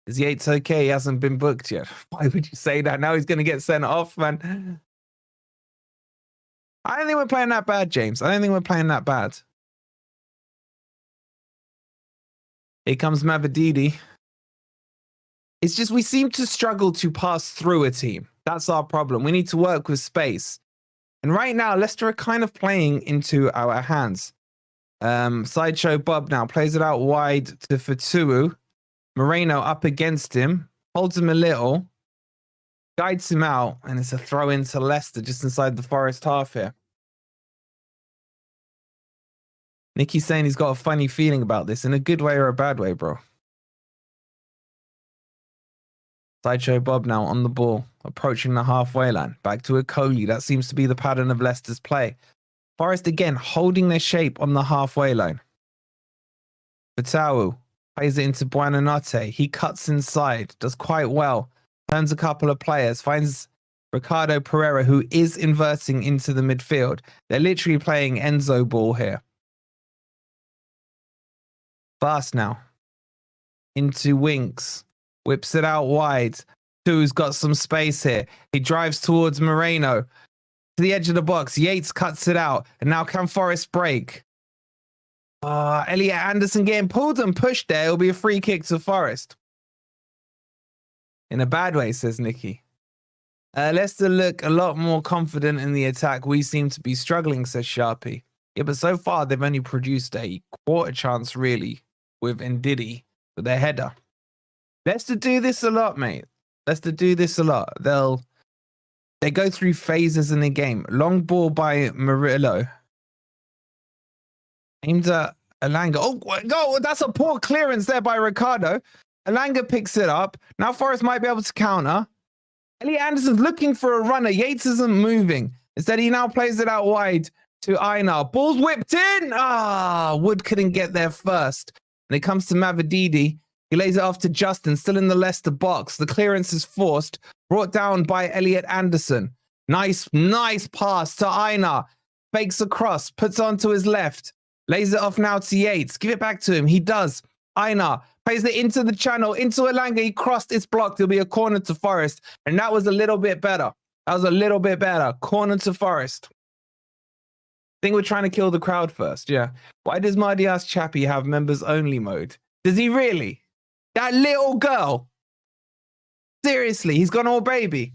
Is Yates okay? He hasn't been booked yet. Why would you say that? Now he's going to get sent off, man. I don't think we're playing that bad, James. I don't think we're playing that bad. Here comes Mavididi. It's just we seem to struggle to pass through a team. That's our problem. We need to work with space. And right now, Leicester are kind of playing into our hands. Sideshow Bob now plays it out wide to Fatu. Moreno up against him. Holds him a little. Guides him out. And it's a throw into Leicester just inside the Forest half here. Nicky's saying he's got a funny feeling about this. In a good way or a bad way, bro. Sideshow Bob now on the ball, approaching the halfway line. Back to Okoli. That seems to be the pattern of Leicester's play. Forest again holding their shape on the halfway line. Fatawu plays it into Buonanotte. He cuts inside, does quite well. Turns a couple of players, finds Ricardo Pereira, who is inverting into the midfield. They're literally playing Enzo ball here. Fast now. Into Winks. Whips it out wide. Who's got some space here. He drives towards Moreno. To the edge of the box. Yates cuts it out. And now can Forest break? Elliot Anderson getting pulled and pushed there. It'll be a free kick to Forest. In a bad way, says Nicky. Leicester look a lot more confident in the attack. We seem to be struggling, says Sharpie. Yeah, but so far they've only produced a quarter chance, really, with Ndidi with their header. Leicester do this a lot, mate. Leicester do this a lot. They go through phases in the game. Long ball by Murillo. Aimed at Alanga. Oh, that's a poor clearance there by Ricardo. Alanga picks it up. Now Forest might be able to counter. Elliot Anderson's looking for a runner. Yates isn't moving. Instead, he now plays it out wide to Einar. Ball's whipped in. Wood couldn't get there first. And it comes to Mavididi. He lays it off to Justin, still in the Leicester box. The clearance is forced. Brought down by Elliot Anderson. Nice pass to Einar. Fakes across. Puts onto his left. Lays it off now to Yates. Give it back to him. He does. Einar plays it into the channel, into Alanga. He crossed. It's blocked. It'll be a corner to Forest. And that was a little bit better. Corner to Forest. I think we're trying to kill the crowd first. Yeah. Why does Mardias Chappie have members only mode? Does he really? That little girl. Seriously, he's gone all baby.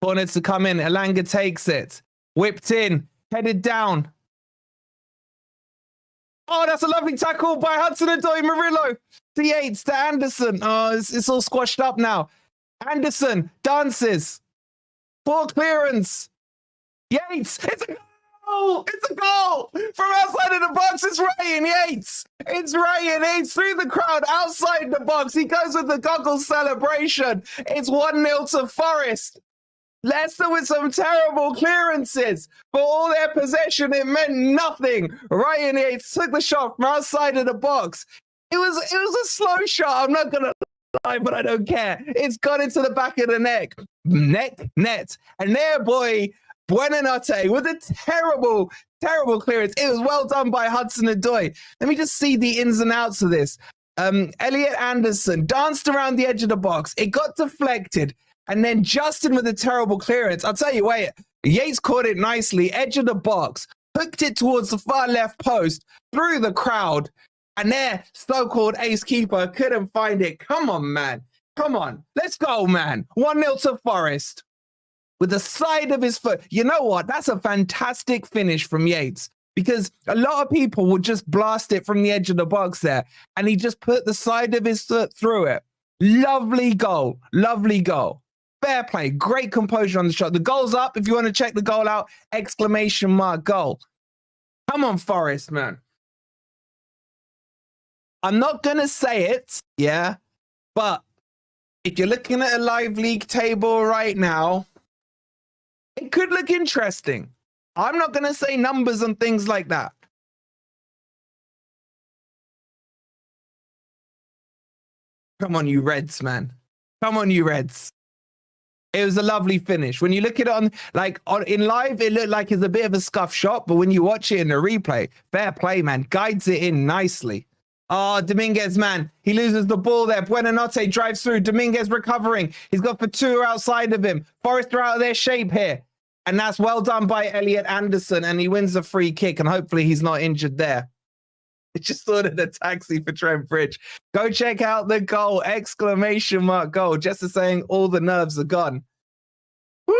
Corner to come in. Alanga takes it. Whipped in. Headed down. Oh, that's a lovely tackle by Hudson-Odoi. Murillo to Yates to Anderson. Oh, it's all squashed up now. Anderson dances. Poor clearance. Yates. It's a goal. It's a goal from outside of the box. It's Ryan Yates. It's Ryan Yates through the crowd outside the box. He goes with the goggles celebration. It's 1-0 to Forest. Leicester with some terrible clearances. For all their possession, it meant nothing. Ryan Yates took the shot from outside of the box. It was a slow shot. I'm not gonna lie, but I don't care. It's gone into the back of the net. And there, boy, Buonanotte with a terrible clearance. It was well done by Hudson-Odoi. Let me just see the ins and outs of this. Elliot Anderson danced around the edge of the box. It got deflected. And then Justin with a terrible clearance. I'll tell you, wait, Yates caught it nicely, edge of the box, hooked it towards the far left post, through the crowd, and their so-called ace keeper couldn't find it. Come on, man. Come on. Let's go, man. 1-0 to Forest with the side of his foot. You know what? That's a fantastic finish from Yates because a lot of people would just blast it from the edge of the box there, and he just put the side of his foot through it. Lovely goal. Fair play, great composure on the shot. The goal's up. If you want to check the goal out, ! Goal. Come on, Forest, man. I'm not going to say it, yeah, but if you're looking at a live league table right now, it could look interesting. I'm not going to say numbers and things like that. Come on, you Reds, man. Come on, you Reds. It was a lovely finish. When you look at it in live, it looked like it's a bit of a scuff shot, but when you watch it in the replay, fair play, man. Guides it in nicely. Oh, Dominguez, man. He loses the ball there. Buonanotte drives through. Dominguez recovering. He's got Fatua outside of him. Forest are out of their shape here. And that's well done by Elliot Anderson, and he wins a free kick, and hopefully he's not injured there. It just ordered a taxi for Trent Bridge. Go check out the goal! ! Goal. Just as saying all the nerves are gone. Woo!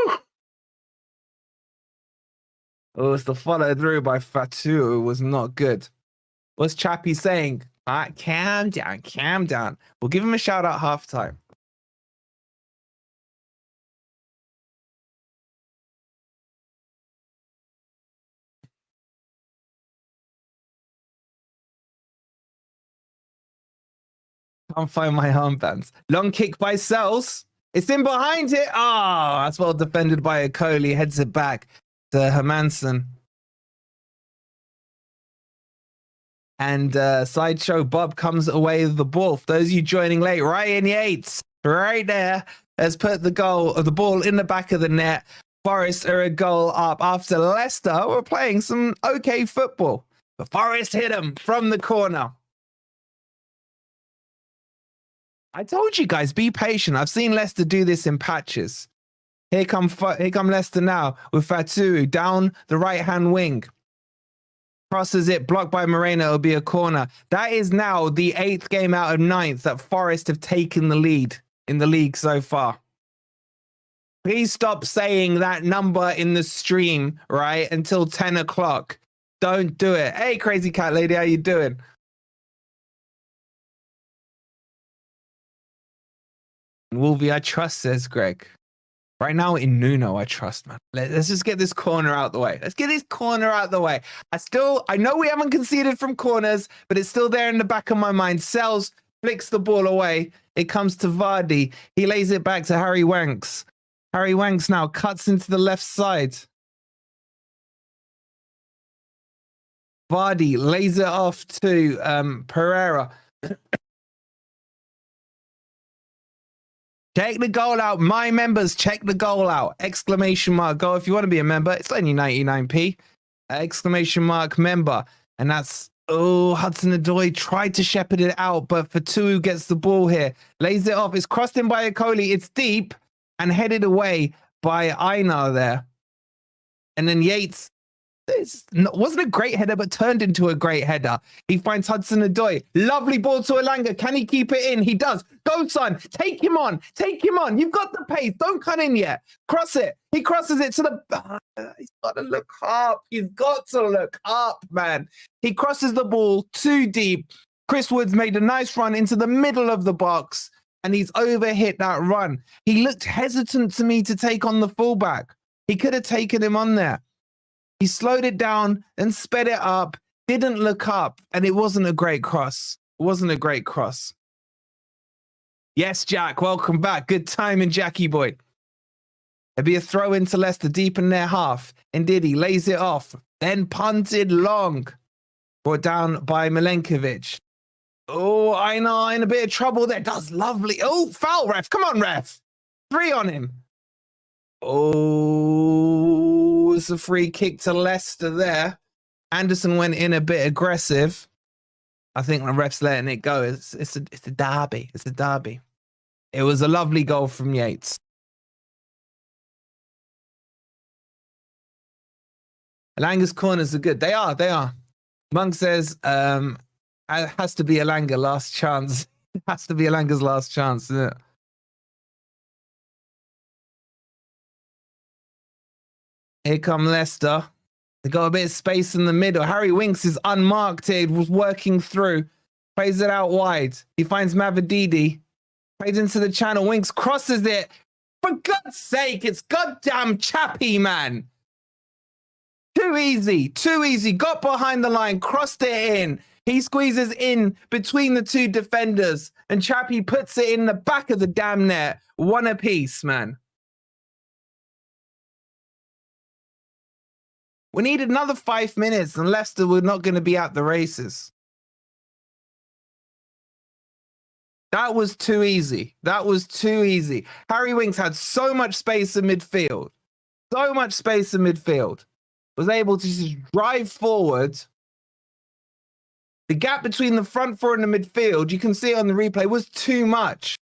Oh, it's the follow through by Fatu. It was not good. What's Chappie saying? All right, calm down. We'll give him a shout out halftime. Can't find my armbands. Long kick by Sells. It's in behind it. That's well defended by Okoli. Heads it back to Hermanson. And Sideshow Bob comes away with the ball. For those of you joining late, Ryan Yates, right there, has put the ball in the back of the net. Forest are a goal up after Leicester were playing some okay football. But Forest hit him from the corner. I told you guys, be patient. I've seen Leicester do this in patches. Here come Leicester now with Fatu down the right-hand wing. Crosses it, blocked by Moreno. It'll be a corner. That is now the 8th game out of 9th that Forest have taken the lead in the league so far. Please stop saying that number in the stream, right, until 10 o'clock. Don't do it. Hey, Crazy Cat Lady, how you doing? Wolvie, I trust, says Greg. Right now in Nuno, I trust, man. Let's just get this corner out the way. Let's get this corner out the way. I know we haven't conceded from corners, but it's still there in the back of my mind. Sells, flicks the ball away. It comes to Vardy. He lays it back to Harry Wanks. Harry Wanks now cuts into the left side. Vardy lays it off to Pereira. Check the goal out. My members, check the goal out. Exclamation mark goal. If you want to be a member, it's only 99p. Exclamation mark member. And that's, Hudson-Odoi tried to shepherd it out, but Fatu gets the ball here. Lays it off. It's crossed in by Akoli. It's deep and headed away by Einar there. And then Yates, wasn't a great header, but turned into a great header. He finds Hudson-Odoi. Lovely ball to Elanga. Can he keep it in? He does. Go, son. Take him on. Take him on. You've got the pace. Don't cut in yet. Cross it. He crosses it to the... he's got to look up. He's got to look up, man. He crosses the ball too deep. Chris Woods made a nice run into the middle of the box, and he's overhit that run. He looked hesitant to me to take on the fullback. He could have taken him on there. He slowed it down and sped it up, didn't look up, and it wasn't a great cross. It wasn't a great cross. Yes, Jack, welcome back. Good timing, Jackie boy. It'd be a throw into Leicester deep in their half. Indeed, he lays it off, then punted long. Brought down by Milenkovic. Oh, Einar in a bit of trouble there. Does lovely. Oh, foul, ref. Come on, ref. 3 on him. Oh, it's a free kick to Leicester there. Anderson went in a bit aggressive. I think the ref's letting it go. It's a derby. It's a derby. It was a lovely goal from Yates. Elanga's corners are good. They are. They are. Monk says, it has to be Elanga last chance. It has to be Elanga's last chance, isn't it? Here come Leicester. They got a bit of space in the middle. Harry Winks is unmarked here. Was working through. Plays it out wide. He finds Mavididi. Plays into the channel. Winks crosses it. For God's sake, it's goddamn Chappie, man. Too easy. Too easy. Got behind the line. Crossed it in. He squeezes in between the two defenders. And Chappie puts it in the back of the damn net. One apiece, man. We needed another 5 minutes and Leicester were not going to be at the races. That was too easy. That was too easy. Harry Winks had so much space in midfield. So much space in midfield. Was able to just drive forward. The gap between the front four and the midfield, you can see it on the replay, was too much.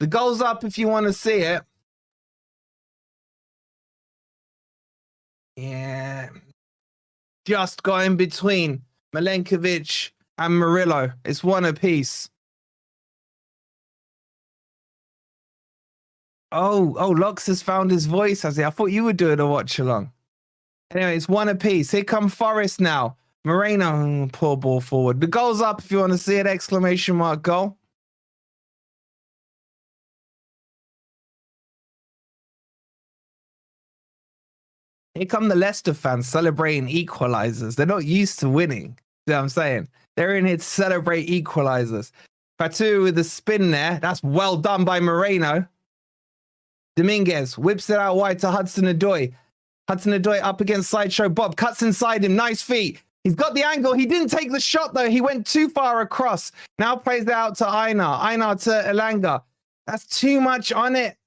The goal's up if you want to see it. Yeah, just got in between Milenkovic and Murillo. It's one apiece. Oh, Locks has found his voice, has he? I thought you were doing a watch along. Anyway, it's one apiece. Here come Forest now. Moreno, poor ball forward. The goal's up if you want to see it. Exclamation mark goal. Here come the Leicester fans celebrating equalizers. They're not used to winning. You know what I'm saying? They're in here to celebrate equalizers. Fatu with the spin there. That's well done by Moreno. Dominguez whips it out wide to Hudson-Odoi. Hudson-Odoi up against Sideshow Bob. Cuts inside him. Nice feet. He's got the angle. He didn't take the shot, though. He went too far across. Now plays it out to Einar. Einar to Elanga. That's too much on it.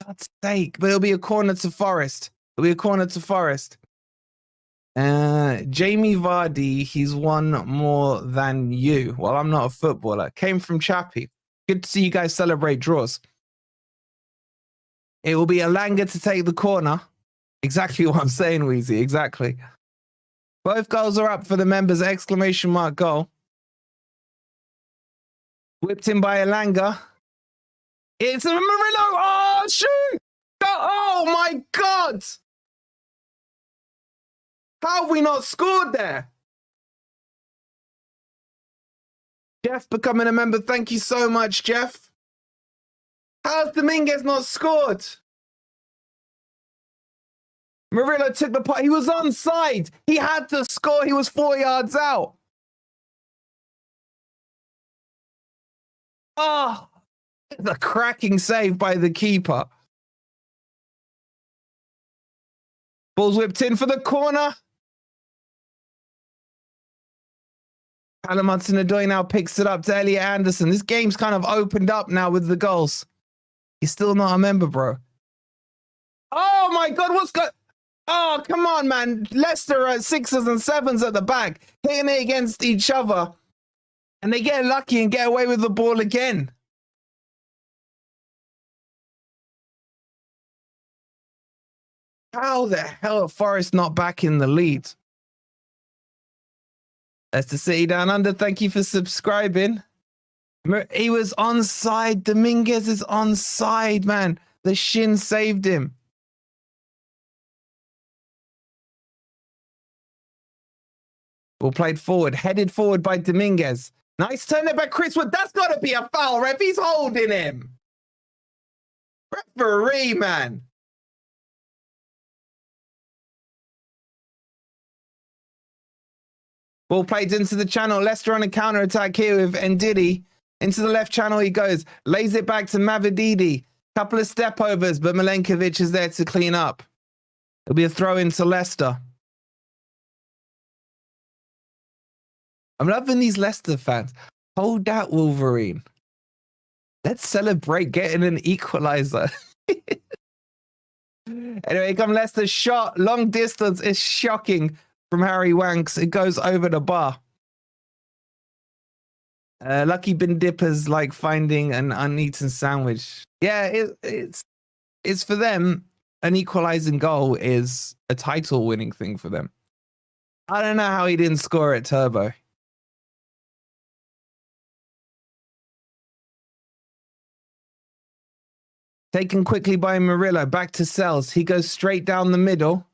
God's sake. But it'll be a corner to Forest. It'll be a corner to Forest. Jamie Vardy, he's won more than you. Well, I'm not a footballer. Came from Chappie. Good to see you guys celebrate draws. It will be Elanga to take the corner. Exactly what I'm saying, Weezy. Exactly. Both goals are up for the members. Exclamation mark goal. Whipped in by Elanga. It's a Murillo. Oh, shoot. Oh, my God. How have we not scored there? Jeff becoming a member. Thank you so much, Jeff. How's Dominguez not scored? Murillo took the part. He was onside. He had to score. He was 4 yards out. Oh, the cracking save by the keeper. Ball's whipped in for the corner. Callum Hudson-Odoi now picks it up to Elliot Anderson. This game's kind of opened up now with the goals. He's still not a member, bro. Oh, my God. What's going... Oh, come on, man. Leicester at 6s and 7s at the back, hitting it against each other. And they get lucky and get away with the ball again. How the hell are Forest not back in the lead? Leicester City down under. Thank you for subscribing. He was onside. Dominguez is onside, man. The shin saved him. Ball played forward, headed forward by Dominguez. Nice turn there by Chris Wood. That's got to be a foul, ref. He's holding him. Referee, man. Ball played into the channel. Leicester on a counter-attack here with Ndidi. Into the left channel he goes. Lays it back to Mavididi. Couple of step-overs, but Milenkovic is there to clean up. It'll be a throw into Leicester. I'm loving these Leicester fans. Hold that, Wolverine. Let's celebrate getting an equalizer. Anyway, come Leicester's shot. Long distance is shocking from Harry Wanks. It goes over the bar. Lucky Bin Dippers like finding an uneaten sandwich. Yeah, it's for them. An equalizing goal is a title winning thing for them. I don't know how he didn't score at Turbo. Taken quickly by Murillo. Back to Sells. He goes straight down the middle.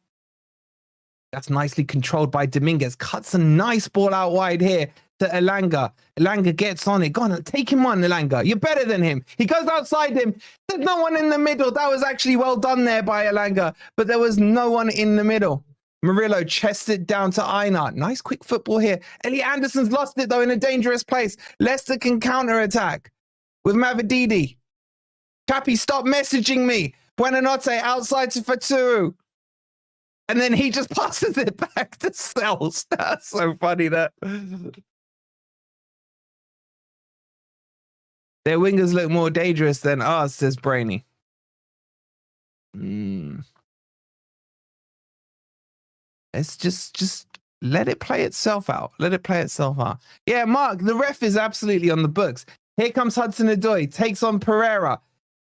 That's nicely controlled by Dominguez. Cuts a nice ball out wide here to Elanga. Elanga gets on it. Go on, take him on, Elanga. You're better than him. He goes outside him. There's no one in the middle. That was actually well done there by Elanga, but there was no one in the middle. Murillo chests it down to Einar. Nice quick football here. Elliot Anderson's lost it, though, in a dangerous place. Leicester can counter-attack with Mavididi. Chappie, stop messaging me. Buonanotte outside to Faturu. And then he just passes it back to Sells. That's so funny, that. Their wingers look more dangerous than ours, says Brainy. Let's just let it play itself out. Let it play itself out. Yeah, Mark, the ref is absolutely on the books. Here comes Hudson-Odoi, takes on Pereira.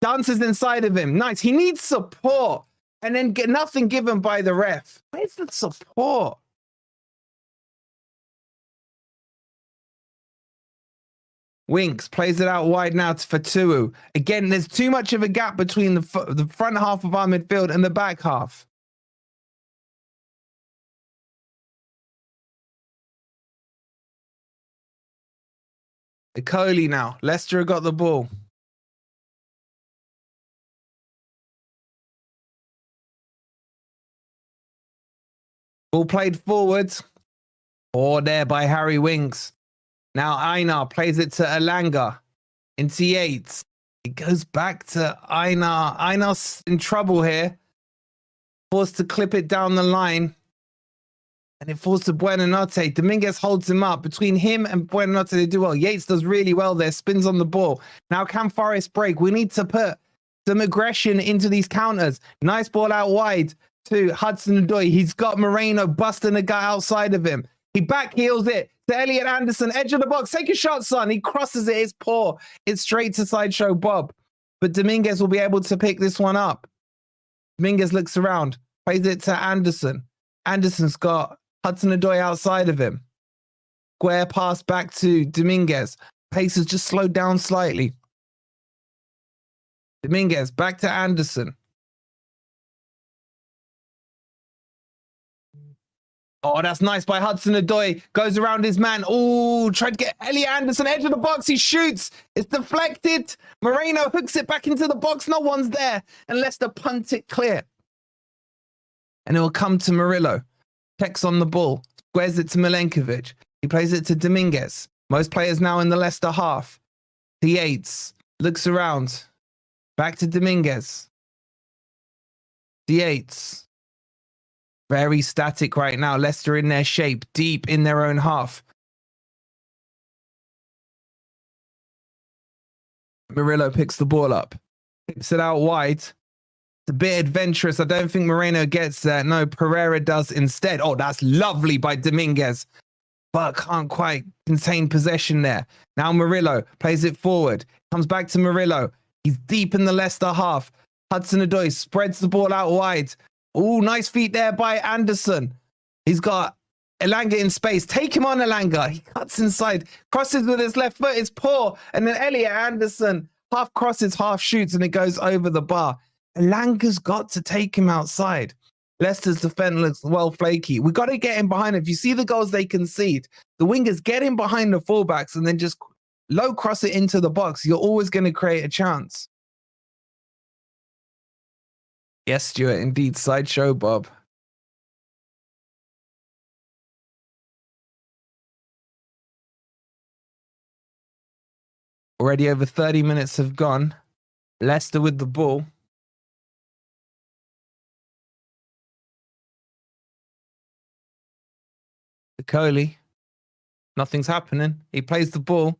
Dances inside of him. Nice. He needs support. And then get nothing given by the ref. Where's the support? Winks plays it out wide now to Fatu. Again, there's too much of a gap between the front half of our midfield and the back half. Ecoli now. Leicester got the ball. Ball played forwards. Or there by Harry Winks. Now Einar plays it to Elanga into Yates. It goes back to Einar. Einar's in trouble here. Forced to clip it down the line. And it falls to Buonanotte. Dominguez holds him up. Between him and Buonanotte, they do well. Yates does really well there. Spins on the ball. Now can Forest break? We need to put some aggression into these counters. Nice ball out wide to Hudson-Odoi. He's got Moreno busting a guy outside of him. He back heels it to Elliot Anderson, edge of the box. Take a shot, son. He crosses it. It's poor. It's straight to Sideshow Bob. But Dominguez will be able to pick this one up. Dominguez looks around, plays it to Anderson. Anderson's got Hudson-Odoi outside of him. Square pass back to Dominguez. Pace has just slowed down slightly. Dominguez back to Anderson. Oh, that's nice by Hudson-Odoi. Goes around his man. Oh, tried to get Elliot Anderson, edge of the box. He shoots. It's deflected. Moreno hooks it back into the box. No one's there. And Leicester punt it clear. And it will come to Murillo. Checks on the ball. Squares it to Milenkovic. He plays it to Dominguez. Most players now in the Leicester half. To Yates. Looks around. Back to Dominguez. To Yates. Very static right now. Leicester in their shape, deep in their own half. Murillo picks the ball up. Tips it out wide. It's a bit adventurous. I don't think Moreno gets there. No, Pereira does instead. Oh, that's lovely by Dominguez. But can't quite contain possession there. Now Murillo plays it forward. Comes back to Murillo. He's deep in the Leicester half. Hudson-Odoi spreads the ball out wide. Oh, nice feet there by Anderson. He's got Elanga in space. Take him on, Elanga. He cuts inside. Crosses with his left foot. It's poor. And then Elliot Anderson half crosses, half shoots, and it goes over the bar. Elanga's got to take him outside. Leicester's defense looks well flaky. We got to get him behind. If you see the goals they concede, the wingers get in behind the fullbacks and then just low cross it into the box. You're always going to create a chance. Yes, Stuart, indeed. Sideshow Bob. Already over 30 minutes have gone. Leicester with the ball. Coley. Nothing's happening. He plays the ball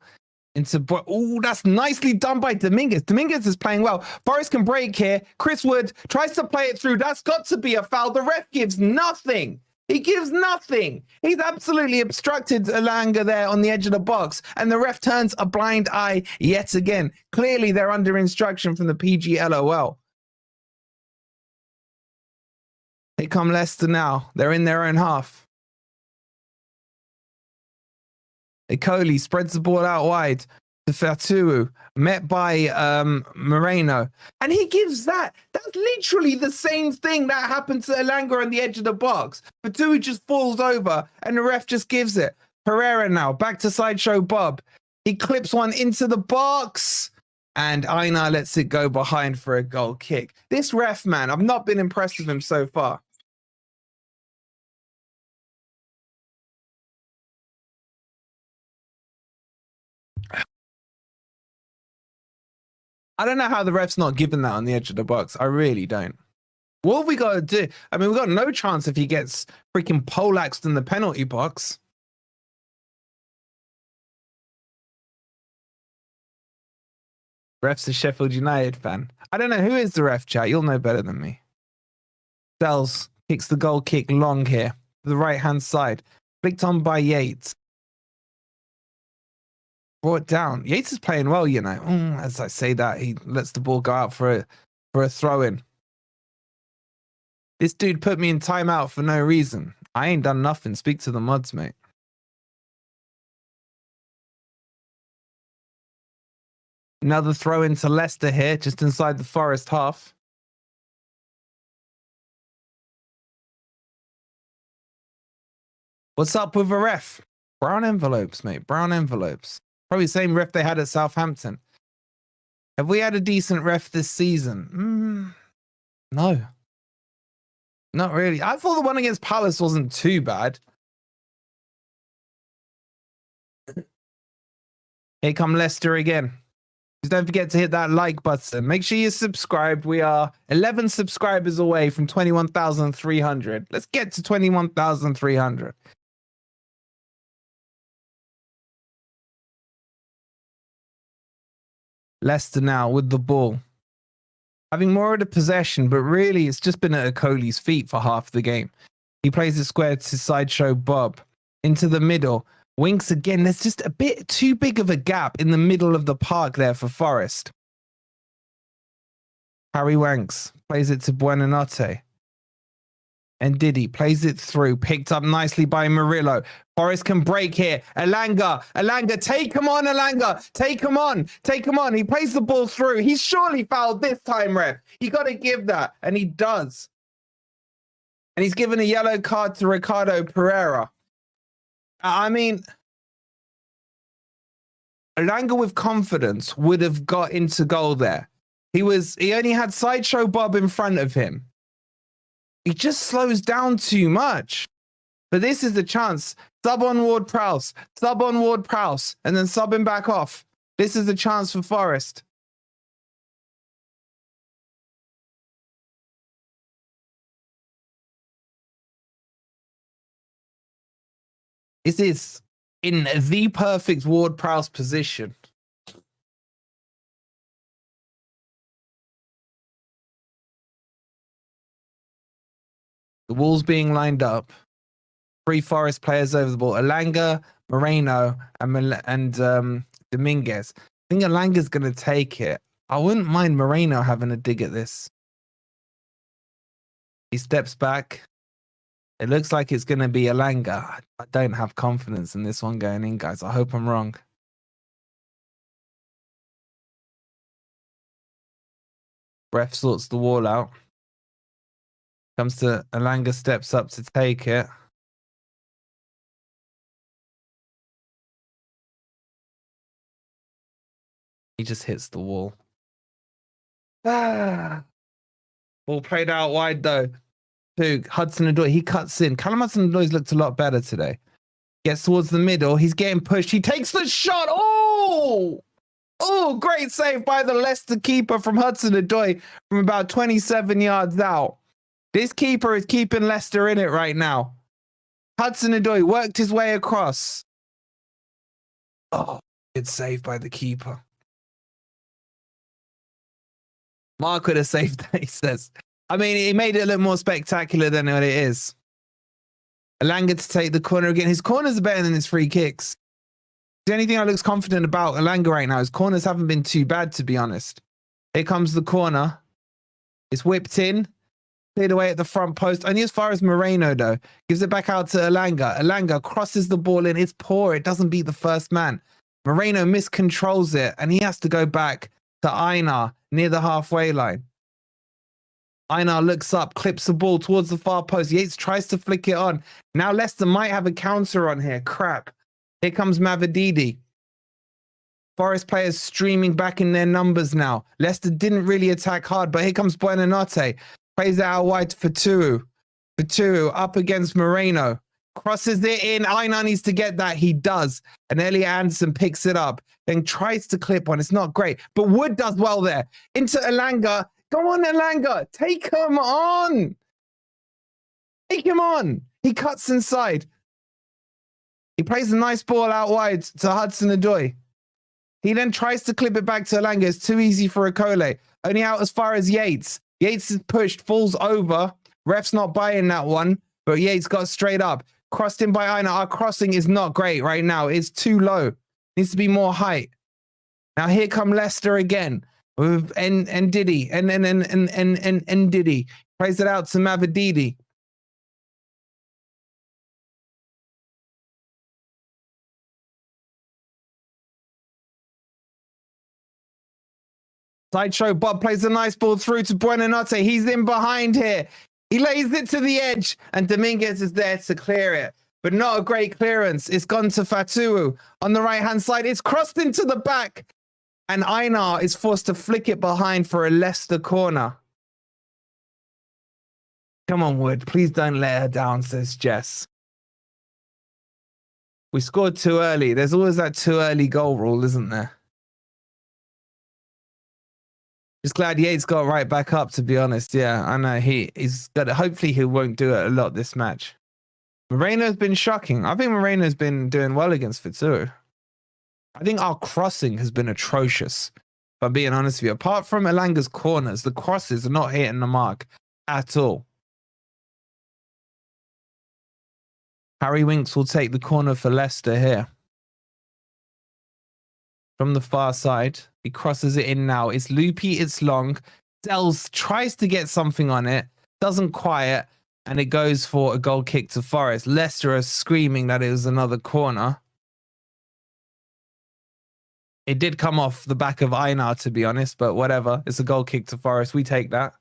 into... Oh, that's nicely done by Dominguez. Dominguez is playing well. Forest can break here. Chris Wood tries to play it through. That's got to be a foul. The ref gives nothing. He gives nothing. He's absolutely obstructed Elanga there on the edge of the box, and the ref turns a blind eye yet again. Clearly, they're under instruction from the PGLOL. Here come Leicester now. They're in their own half. Ecoli spreads the ball out wide to Fatu, met by Moreno. And he gives that. That's literally the same thing that happened to Elanga on the edge of the box. Fatu just falls over and the ref just gives it. Pereira now, back to Sideshow Bob. He clips one into the box. And Einar lets it go behind for a goal kick. This ref, man, I've not been impressed with him so far. I don't know how the ref's not given that on the edge of the box. I really don't. What have we got to do? I mean, we've got no chance if he gets freaking poleaxed in the penalty box. Ref's a Sheffield United fan. I don't know. Who is the ref, chat? You'll know better than me. Sells kicks the goal kick long here. To the right-hand side. Flicked on by Yates. Brought down. Yates is playing well, you know. As I say that, he lets the ball go out for a throw-in. This dude put me in timeout for no reason. I ain't done nothing. Speak to the mods, mate. Another throw into Leicester here, just inside the Forest half. What's up with the ref? Brown envelopes, mate. Brown envelopes. Probably the same ref they had at Southampton. Have we had a decent ref this season? No. Not really. I thought the one against Palace wasn't too bad. Here come Leicester again. Just don't forget to hit that like button. Make sure you're subscribed. We are 11 subscribers away from 21,300. Let's get to 21,300. Leicester now with the ball. having more of the possession, but really it's just been at Okoli's feet for half the game. He plays it square to Sideshow Bob into the middle. Winks again. There's just a bit too big of a gap in the middle of the park there for Forest. Harry Wanks plays it to Buonanotte. And Diddy plays it through, picked up nicely by Murillo. Forest can break here. Elanga, take him on, Elanga. Take him on. He plays the ball through. He's surely fouled this time, ref. You got to give that. And he does. And he's given a yellow card to Ricardo Pereira. I mean, Elanga with confidence would have got into goal there. He only had Sideshow Bob in front of him. He just slows down too much. But this is the chance. Sub on Ward-Prowse, and then sub him back off. This is the chance for Forest. This is in the perfect Ward-Prowse position. The wall's being lined up. 3 Forest players over the ball. Elanga, Moreno, and Dominguez. I think Elanga's going to take it. I wouldn't mind Moreno having a dig at this. He steps back. It looks like it's going to be Elanga. I don't have confidence in this one going in, guys. I hope I'm wrong. Ref sorts the wall out. Comes to Elanga, steps up to take it. He just hits the wall. Ball played out wide though. To Hudson-Odoi. He cuts in. Callum Hudson-Odoi's looked a lot better today. Gets towards the middle. He's getting pushed. He takes the shot. Oh! Oh, great save by the Leicester keeper from Hudson-Odoi from about 27 yards out. This keeper is keeping Leicester in it right now. Hudson-Odoi worked his way across. Oh, it's saved by the keeper. Mark would have saved that, he says. I mean, he made it look more spectacular than what it is. Elanga to take the corner again. His corners are better than his free kicks. The only thing I looks confident about Elanga right now is corners haven't been too bad, to be honest. Here comes the corner. It's whipped in. Cleared away at the front post. Only as far as Moreno, though. Gives it back out to Elanga. Elanga crosses the ball in. It's poor. It doesn't beat the first man. Moreno miscontrols it, and he has to go back to Einar near the halfway line. Einar looks up, clips the ball towards the far post. Yates tries to flick it on. Now Leicester might have a counter on here. Crap. Here comes Mavididi. Forest players streaming back in their numbers now. Leicester didn't really attack hard, but here comes Buonanotte. Plays it out wide for Fatuo. Fatuo up against Moreno. Crosses it in. Einar needs to get that. He does. And Elliot Anderson picks it up. Then tries to clip one. It's not great. But Wood does well there. Into Elanga. Go on, Elanga. Take him on. Take him on. He cuts inside. He plays a nice ball out wide to Hudson-Odoi. He then tries to clip it back to Elanga. It's too easy for Okole. Only out as far as Yates. Yates is pushed, falls over. Ref's not buying that one, but Yates got straight up. Crossed in by Einar. Our crossing is not great right now. It's too low. Needs to be more height. Now here come Leicester again with Diddy and Diddy plays it out to Mavididi. Sideshow Bob plays a nice ball through to Buonanotte. He's in behind here. He lays it to the edge, and Dominguez is there to clear it. But not a great clearance. It's gone to Fatuo on the right-hand side. It's crossed into the back. And Einar is forced to flick it behind for a Leicester corner. Come on, Wood. Please don't let her down, says Jess. We scored too early. There's always that too early goal rule, isn't there? Just glad Yates got right back up, to be honest. Yeah, I know. He's got. Hopefully he won't do it a lot this match. Moreno's been shocking. I think Moreno's been doing well against Fatuo. I think our crossing has been atrocious. If I'm being honest with you. Apart from Elanga's corners, the crosses are not hitting the mark at all. Harry Winks will take the corner for Leicester here. From the far side, he crosses it in now. It's loopy, it's long. Dells tries to get something on it, doesn't quite, and it goes for a goal kick to Forest. Leicester are screaming that it was another corner. It did come off the back of Einar, to be honest, but whatever. It's a goal kick to Forest. We take that.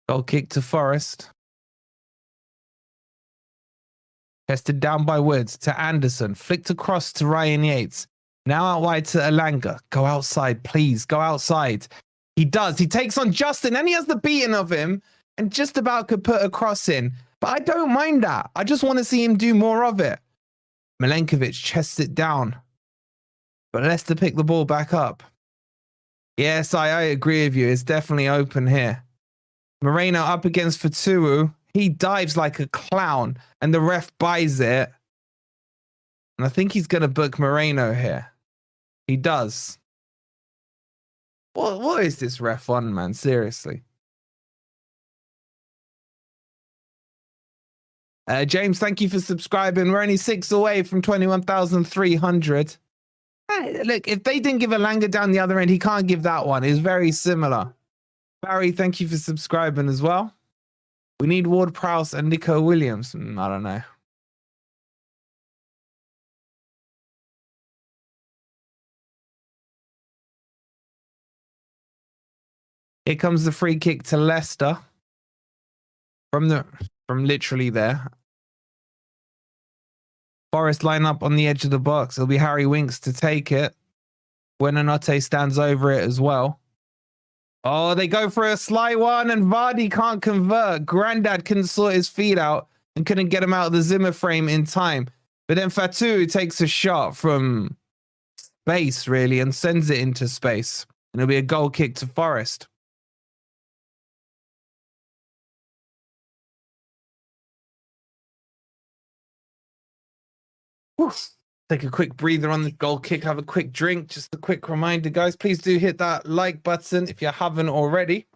Goal kick to Forest. Tested down by Woods to Anderson. Flicked across to Ryan Yates. Now out wide to Elanga. Go outside, please. Go outside. He does. He takes on Justin and he has the beating of him and just about could put a cross in. But I don't mind that. I just want to see him do more of it. Milenkovic chests it down. But Leicester pick the ball back up. Yes, I agree with you. It's definitely open here. Moreno up against Fatu. He dives like a clown and the ref buys it. And I think he's going to book Moreno here. He does. What is this ref on, man? Seriously. James, thank you for subscribing. We're only 6 away from 21,300. Hey, look, if they didn't give Elanga down the other end, he can't give that one. It's very similar. Barry, thank you for subscribing as well. We need Ward Prowse and Nico Williams. I don't know. Here comes the free kick to Leicester. From literally there. Forest line up on the edge of the box. It'll be Harry Winks to take it. Buonanotte stands over it as well. Oh, they go for a sly one and Vardy can't convert. Grandad couldn't sort his feet out and couldn't get him out of the Zimmer frame in time. But then Fatu takes a shot from space, really, and sends it into space. And it'll be a goal kick to Forest. Oof. Take a quick breather on the goal kick, have a quick drink. Just a quick reminder, guys, please do hit that like button if you haven't already.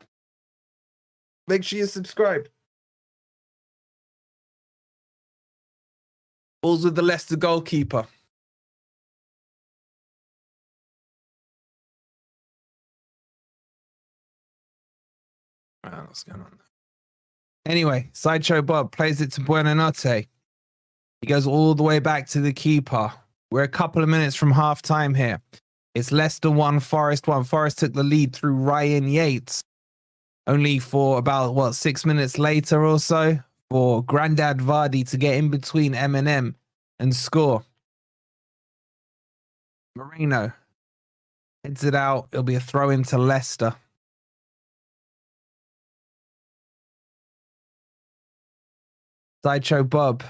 Make sure you're subscribed. Balls with the Leicester goalkeeper. What's going on? Anyway, Sideshow Bob plays it to Buonanotte. He goes all the way back to the keeper. We're a couple of minutes from half time here. It's Leicester 1, Forest 1. Forest took the lead through Ryan Yates. Only for about, 6 minutes later or so for Grandad Vardy to get in between M and score. Moreno heads it out. It'll be a throw into Leicester. Sideshow Bob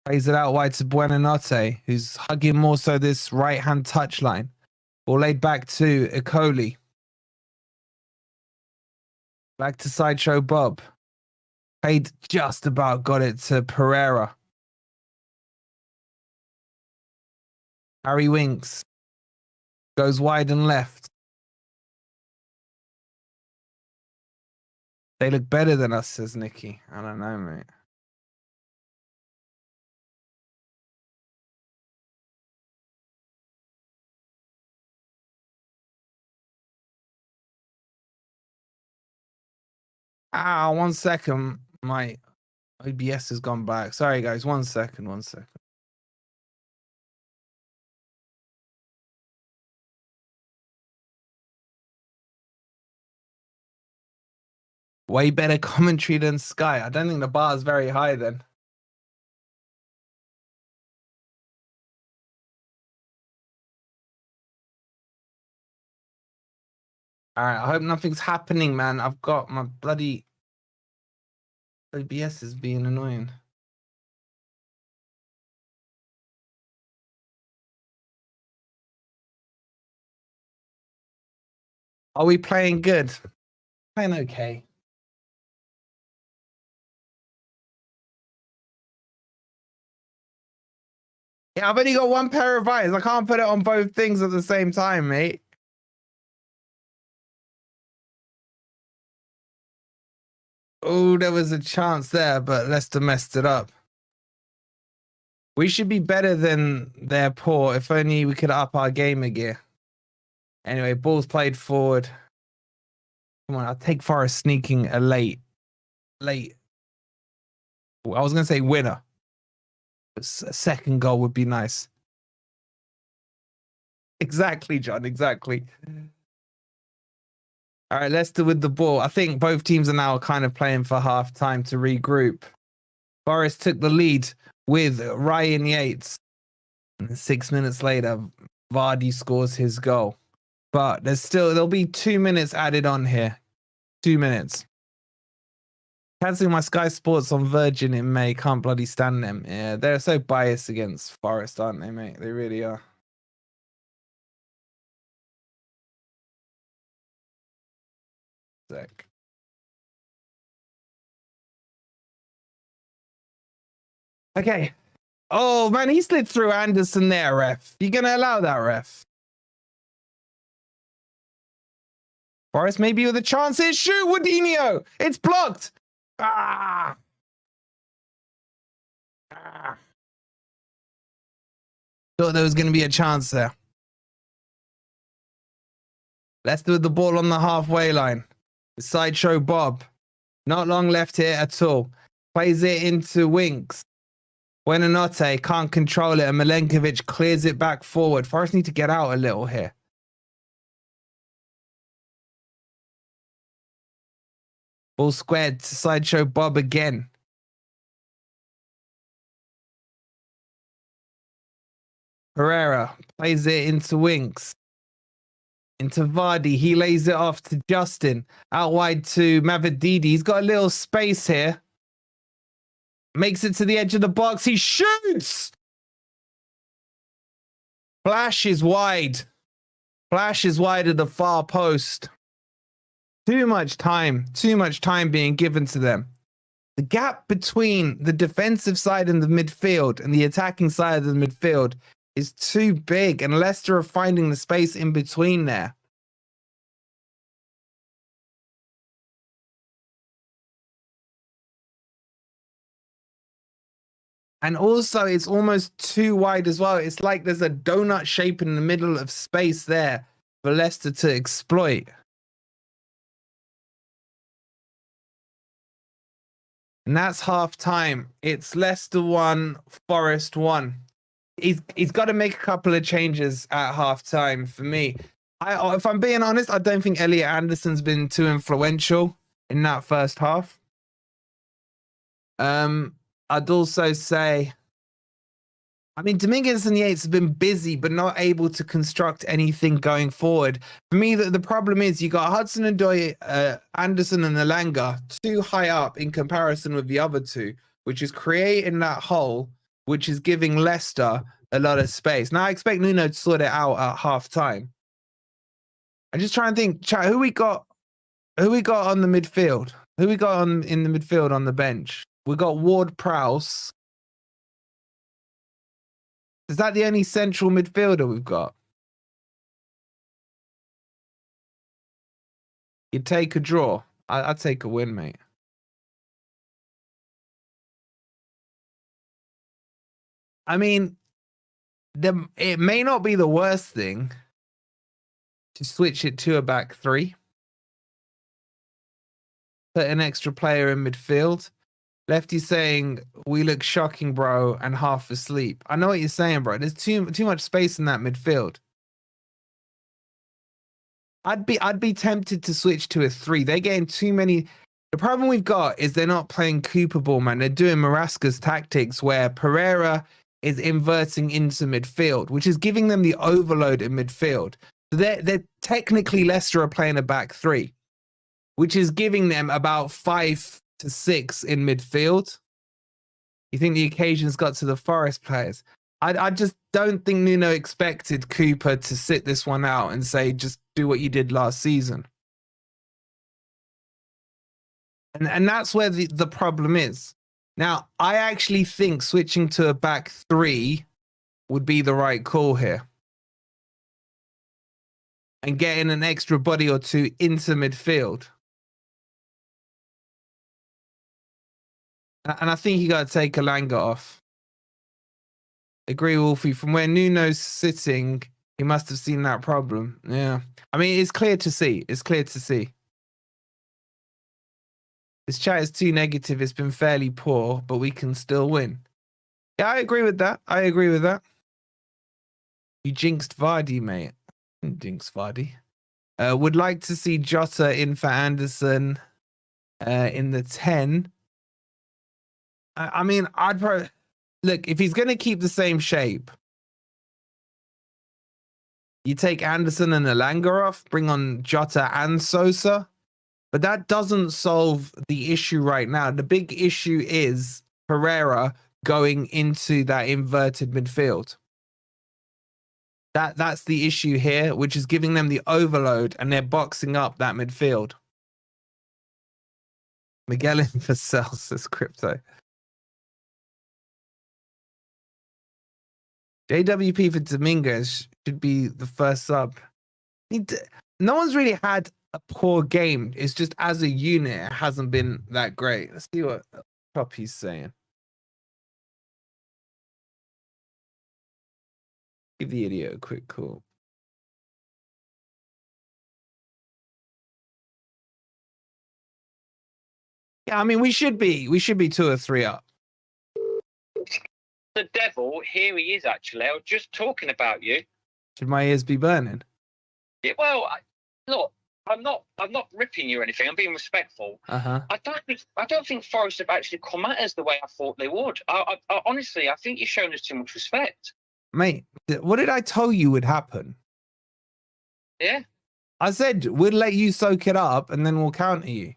plays it out wide to Buonanotte, who's hugging more so this right-hand touchline. Ball laid back to Ecoli. Back to Sideshow Bob. Played just about got it to Pereira. Harry Winks goes wide and left. They look better than us, says Nicky. I don't know, mate. Ah, 1 second. My OBS has gone back. Sorry, guys. 1 second. 1 second. Way better commentary than Sky. I don't think the bar is very high then. All right. I hope nothing's happening, man. I've got my bloody OBS is being annoying. Are we playing good? Playing okay. Yeah, I've only got one pair of eyes. I can't put it on both things at the same time, mate. Oh, there was a chance there, but Leicester messed it up. We should be better than their poor. If only we could up our game again. Anyway, ball's played forward. Come on, I'll take Forest sneaking a late. I was going to say winner. A second goal would be nice. Exactly, John. Exactly. All right, Leicester with the ball. I think both teams are now kind of playing for half time to regroup. Forest took the lead with Ryan Yates. And 6 minutes later, Vardy scores his goal. But there'll be 2 minutes added on here. 2 minutes. Cancelling my Sky Sports on Virgin in May. Can't bloody stand them. Yeah, they're so biased against Forest, aren't they, mate? They really are. Sick. Okay. Oh, man, he slid through Anderson there, ref. You going to allow that, ref? Forest maybe with a chance here. Shoot, Woodinho. It's blocked. Ah. Thought there was going to be a chance there. Leicester with the ball on the halfway line. Sideshow Bob. Not long left here at all. Plays it into Winks. Buonanotte can't control it, and Milenkovic clears it back forward. Forest need to get out a little here. Ball squared to Sideshow Bob again. Herrera plays it into Winks. Into Vardy. He lays it off to Justin. Out wide to Mavididi. He's got a little space here. Makes it to the edge of the box. He shoots! Flash is wide. Flash is wide of the far post. Too much time being given to them. The gap between the defensive side and the midfield and the attacking side of the midfield is too big, and Leicester are finding the space in between there. And also, it's almost too wide as well. It's like there's a donut shape in the middle of space there for Leicester to exploit. And that's half time. It's Leicester 1, Forest 1. He's got to make a couple of changes at half time for me. If I'm being honest, I don't think Elliot Anderson's been too influential in that first half. I'd also say, I mean, Dominguez and Yates have been busy, but not able to construct anything going forward. For me, the problem is you got Hudson-Odoi, Anderson and Elanga too high up in comparison with the other two, which is creating that hole, which is giving Leicester a lot of space. Now, I expect Nuno to sort it out at half time. I'm just trying to think, who we got on the midfield? Who we got in the midfield on the bench? We got Ward-Prowse. Is that the only central midfielder we've got? You'd take a draw. I'd take a win, mate. I mean, it may not be the worst thing to switch it to a back three. Put an extra player in midfield. Lefty saying, we look shocking, bro, and half asleep. I know what you're saying, bro. There's too much space in that midfield. I'd be tempted to switch to a 3. They're getting too many. The problem we've got is they're not playing Cooper ball, man. They're doing Marasca's tactics where Pereira is inverting into midfield, which is giving them the overload in midfield. They're technically Leicester are playing a back 3, which is giving them about 5 to 6 in midfield. You think the occasion's got to the Forest players? I just don't think Nuno expected Cooper to sit this one out and say, just do what you did last season. And that's where the problem is. Now, I actually think switching to a back three would be the right call here. And getting an extra body or two into midfield. And I think you got to take Alanga off. Agree, Wolfie. From where Nuno's sitting, he must have seen that problem. Yeah. I mean, it's clear to see. It's clear to see. This chat is too negative. It's been fairly poor, but we can still win. Yeah, I agree with that. I agree with that. You jinxed Vardy, mate. Jinxed Vardy. Would like to see Jota in for Anderson in the 10. I mean, I'd probably... Look, if he's going to keep the same shape, you take Anderson and Alanga off, bring on Jota and Sosa. But that doesn't solve the issue right now. The big issue is Pereira going into that inverted midfield. That's the issue here, which is giving them the overload, and they're boxing up that midfield. Miguel in for Celsius Crypto. JWP for Dominguez should be the first sub. No one's really had a poor game. It's just as a unit, it hasn't been that great. Let's see what Poppy's saying. Give the idiot a quick call. Yeah, I mean, we should be 2 or 3 up. The devil, here he is. Actually, I was just talking about you. Should my ears be burning? Yeah, well, look, I'm not ripping you or anything. I'm being respectful. Uh-huh. I don't think Forest have actually come at us the way I thought they would. I honestly, I think you've shown us too much respect. Mate, what did I tell you would happen? Yeah. I said we'll let you soak it up and then we'll counter you.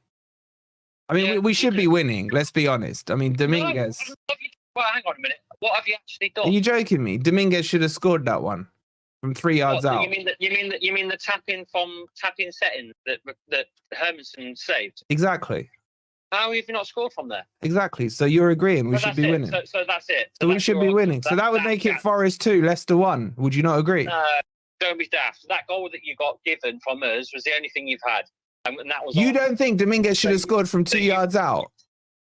I mean, we should be winning. Let's be honest. I mean, Dominguez. Well, hang on a minute. What have you actually done? Are you joking me? Dominguez should have scored that one from 3 yards out. You mean the tapping setting that Hermanson saved? Exactly. How have you not scored from there? Exactly. So you're agreeing we should be winning. So that's it. So we should be winning. So that would make it Forest 2, Leicester 1. Would you not agree? Don't be daft. That goal that you got given from us was the only thing you've had. And that was you don't think Dominguez should have scored from 2 yards out?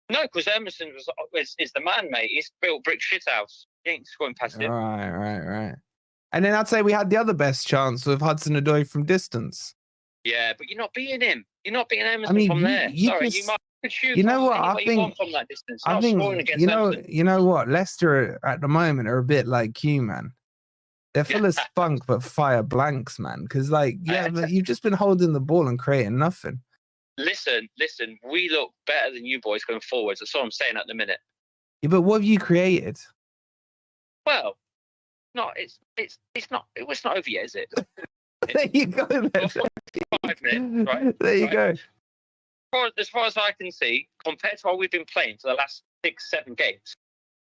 No, because Emerson is the man, mate. He's built brick shithouse. He ain't scoring past him. Right. And then I'd say we had the other best chance with Hudson-Odoi from distance. Yeah, but you're not beating him. You're not beating Emerson from there. Sorry, you might shoot. You know what? I think from that distance. I think you know what? Leicester at the moment are a bit like you, man. They're full of spunk but fire blanks, man. Because but you've just been holding the ball and creating nothing. Listen. We look better than you boys going forwards. That's all I'm saying at the minute. Yeah, but what have you created? Well, it's not over yet, is it? There you go. Then. 5 minutes, right? There you go. As far as I can see, compared to how we've been playing for the last 6-7 games,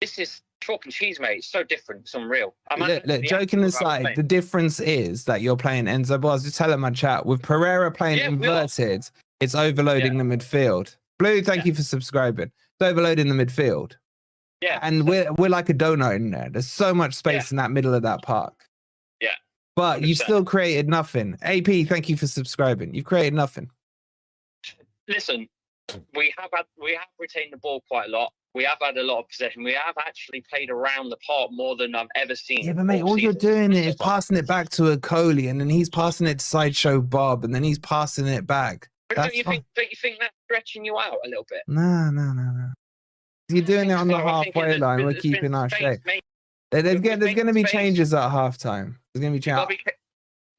this is chalk and cheese, mate. It's so different. It's unreal. Look, joking aside, the difference is that you're playing Enzo. But I was just telling my chat with Pereira playing inverted. It's overloading the midfield. Blue, thank you for subscribing. It's overloading the midfield. Yeah. And we're like a donut in there. There's so much space in that middle of that park. Yeah. But 100%. You still created nothing. AP, thank you for subscribing. You've created nothing. Listen, we have retained the ball quite a lot. We have had a lot of possession. We have actually played around the park more than I've ever seen. Yeah, but mate, all you're doing is passing it back to a Coley, and then he's passing it to Sideshow Bob, and then he's passing it back. Don't you think that's stretching you out a little bit? No. You're doing it on the halfway line. We're keeping our shape. There's going to be changes at halftime. There's going to be changes.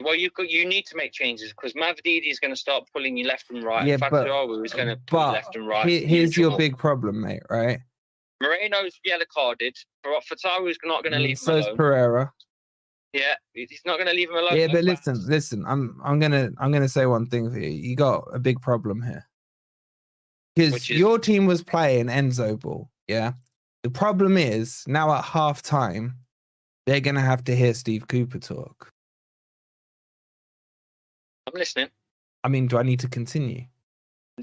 Well, you need to make changes because Mavdidi is going to start pulling you left and right. Yeah, Facundo is going to pull you left and right. Here's your big problem, mate, right? Moreno's yellow carded. Fataru's not going to leave him alone. So's Pereira. Yeah, he's not going to leave him alone. Yeah, but listen. I'm gonna say one thing for you. You got a big problem here because your team was playing Enzo ball. Yeah. The problem is now at halftime, they're gonna have to hear Steve Cooper talk. I'm listening. I mean, do I need to continue?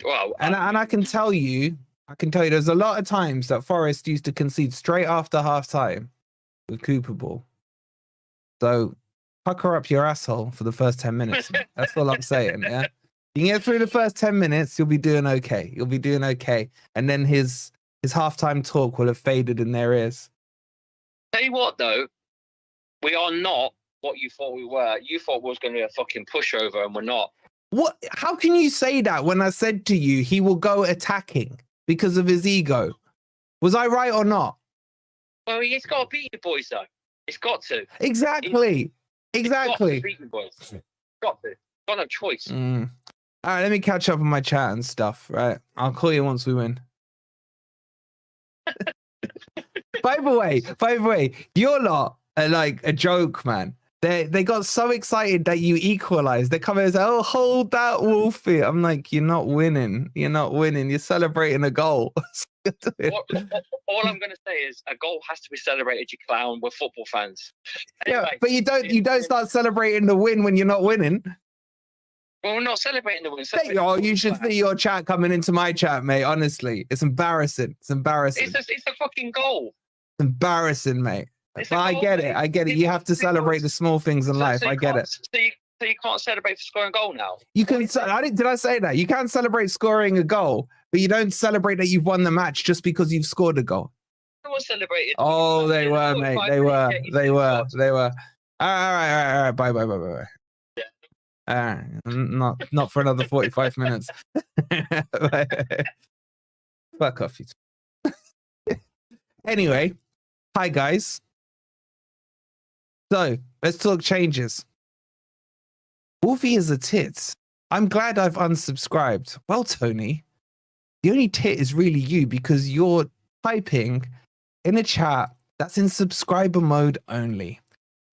Well, And I can tell you, there's a lot of times that Forest used to concede straight after half time with Cooper ball. So pucker up your asshole for the first 10 minutes. That's all I'm saying. Yeah. You can get through the first 10 minutes, you'll be doing okay. You'll be doing okay. And then his halftime talk will have faded in their ears. tell you what, though, we are not what you thought we were. You thought we was going to be a fucking pushover, and we're not. What? How can you say that when I said to you he will go attacking because of his ego? Was I right or not? Well, he's got to beat you boys, though. He's got to. Exactly. He's got to beat you boys. Got to. Got no choice. All right, let me catch up on my chat and stuff. Right, I'll call you once we win. By the way, your lot are like a joke, man. They got so excited that you equalized. They come in and say, "Oh, hold that, Wolfie." I'm like, "You're not winning. You're not winning. You're celebrating a goal." All I'm going to say is a goal has to be celebrated, you clown. We're football fans. Anyway, Yeah, but you don't start celebrating the win when you're not winning. Well, we're not celebrating the win. You should see your chat coming into my chat, mate. Honestly, it's embarrassing. It's embarrassing. It's a fucking goal. It's embarrassing, mate. It's But a I goal, get mate. it. I get it. You have to celebrate the small things in life. I get it. So you can't celebrate for scoring a goal now? You can. Did I say that? You can't celebrate scoring a goal, but you don't celebrate that you've won the match just because you've scored a goal. No one celebrated. Oh, they were, mate. They were. All right. Bye. Not for another 45 minutes. Fuck off, you. Anyway, hi guys. So let's talk changes. Wolfie is a tit. I'm glad I've unsubscribed. Well, Tony, the only tit is really you because you're typing in a chat that's in subscriber mode only.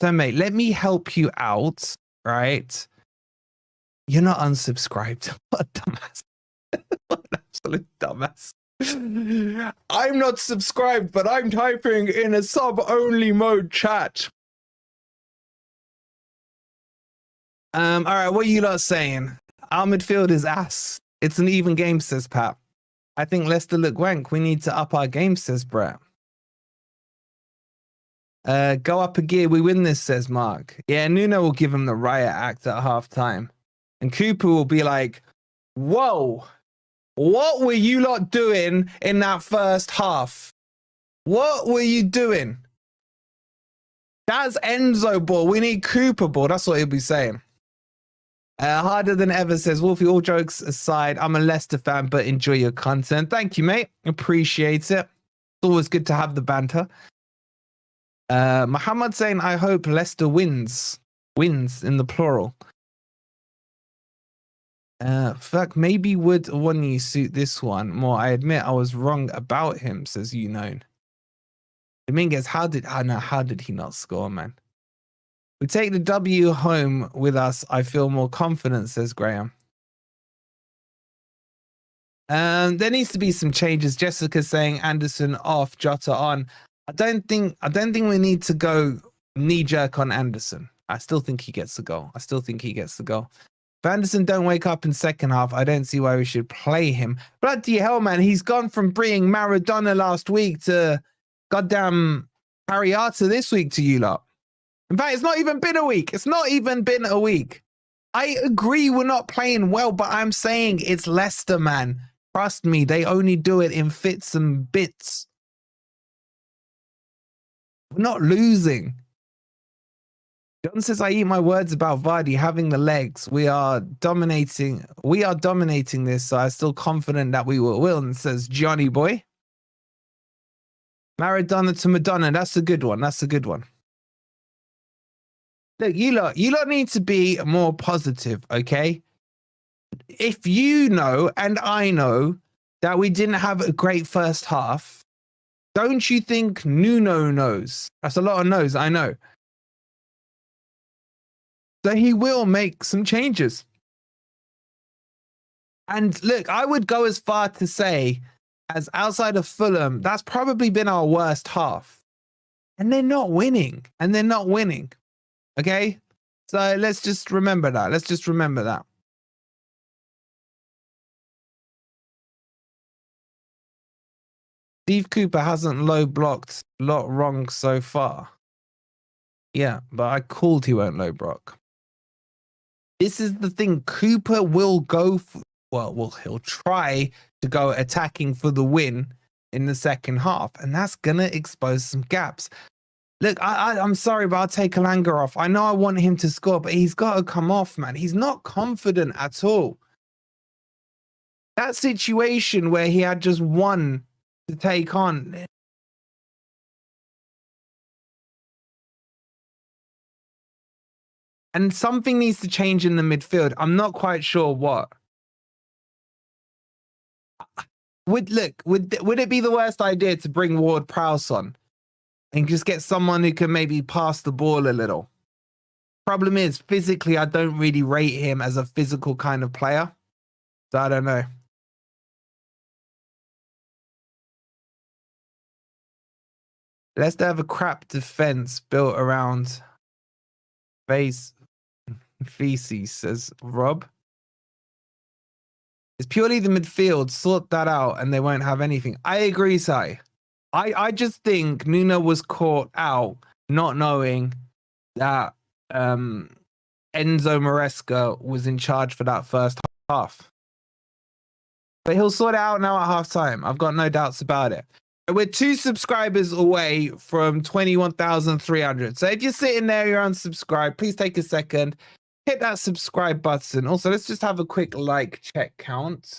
So, mate, let me help you out, right? You're not unsubscribed. What a dumbass. What an absolute dumbass. I'm not subscribed, but I'm typing in a sub-only mode chat. All right, what are you lot saying? Our midfield is ass. It's an even game, says Pat. I think Leicester look wank. We need to up our game, says Brett. Go up a gear. We win this, says Mark. Yeah, Nuno will give him the riot act at half time. And Cooper will be like, whoa, what were you lot doing in that first half? What were you doing? That's Enzo ball. We need Cooper ball. That's what he'll be saying. Harder than ever, says Wolfie. All jokes aside, I'm a Leicester fan, but enjoy your content. Thank you, mate. Appreciate it. It's always good to have the banter. Muhammad saying, I hope Leicester wins. Wins in the plural. Fuck, maybe would one you suit this one more. I admit I was wrong about him, says you known. Dominguez, how did he not score, man? We take the W home with us. I feel more confident, says Graham. There needs to be some changes. Jessica saying Anderson off, Jota on. I don't think we need to go knee jerk on Anderson. I still think he gets the goal. If Anderson don't wake up in second half, I don't see why we should play him. Bloody hell, man. He's gone from being Maradona last week to goddamn Ariata this week to you lot. In fact, it's not even been a week. I agree we're not playing well, but I'm saying it's Leicester, man. Trust me, they only do it in fits and bits. We're not losing. John says, I eat my words about Vardy having the legs. We are dominating this, so I'm still confident that we will win, says Johnny boy. Maradona to Madonna. That's a good one. Look, you lot need to be more positive, okay? If you know and I know that we didn't have a great first half, don't you think Nuno knows? That's a lot of no's, I know. So he will make some changes. And look, I would go as far to say, as outside of Fulham, that's probably been our worst half. And they're not winning. Okay? So let's just remember that. Let's just remember that. Steve Cooper hasn't low blocked a lot wrong so far. Yeah, but I called he won't low block. This is the thing. Cooper will go for, well, he'll try to go attacking for the win in the second half, and that's gonna expose some gaps. Look, I'm sorry, but I'll take Elanga off. I know I want him to score, but he's got to come off, man. He's not confident at all. That situation where he had just one to take on. And something needs to change in the midfield. I'm not quite sure what. Would it be the worst idea to bring Ward-Prowse on and just get someone who can maybe pass the ball a little? Problem is, physically, I don't really rate him as a physical kind of player. So I don't know. Leicester have a crap defense built around feces, says Rob. It's purely the midfield. Sort that out and they won't have anything. I agree, Sai. I just think Nuno was caught out not knowing that Enzo Maresca was in charge for that first half. But he'll sort it out now at half time. I've got no doubts about it. We're 2 subscribers away from 21,300. So if you're sitting there, you're unsubscribed, please take a second, hit that subscribe button. Also, let's just have a quick like check count.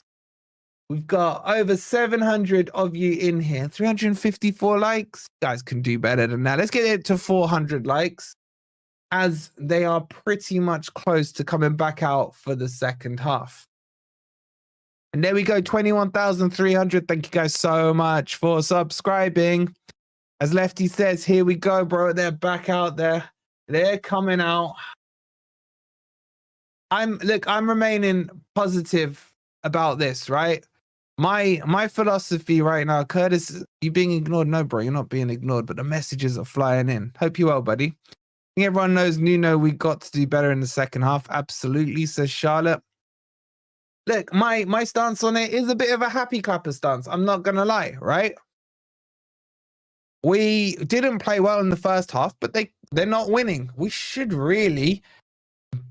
We've got over 700 of you in here, 354 likes. You guys can do better than that. Let's get it to 400 likes, as they are pretty much close to coming back out for the second half. And there we go, 21,300. Thank you guys so much for subscribing. As Lefty says, here we go, bro. They're back out there. They're coming out. I'm remaining positive about this, right? My philosophy right now, Curtis, you being ignored? No, bro, you're not being ignored, but the messages are flying in. Hope you well, buddy. I think everyone knows Nuno, we got to do better in the second half. Absolutely, says Charlotte. Look, my stance on it is a bit of a happy clapper stance. I'm not going to lie, right? We didn't play well in the first half, but they're not winning. We should really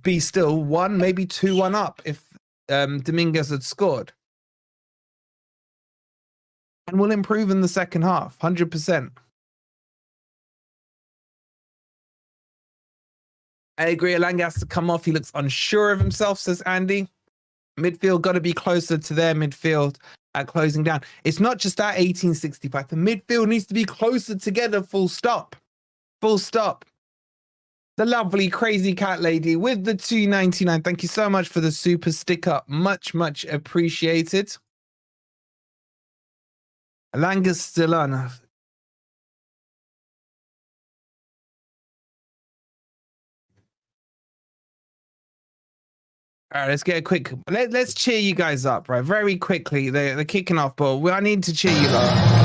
be still 1, maybe 2-1 up if Dominguez had scored. And we'll improve in the second half, 100%. I agree, Elanga has to come off. He looks unsure of himself, says Andy. Midfield got to be closer to their midfield at closing down. It's not just that 1865. The midfield needs to be closer together, full stop. Full stop. The lovely crazy cat lady with the 2.99. Thank you so much for the super sticker. Much, much appreciated. Elanga's still on. All right, let's get a quick. Let's cheer you guys up, right? Very quickly. They're kicking off, but I need to cheer you up.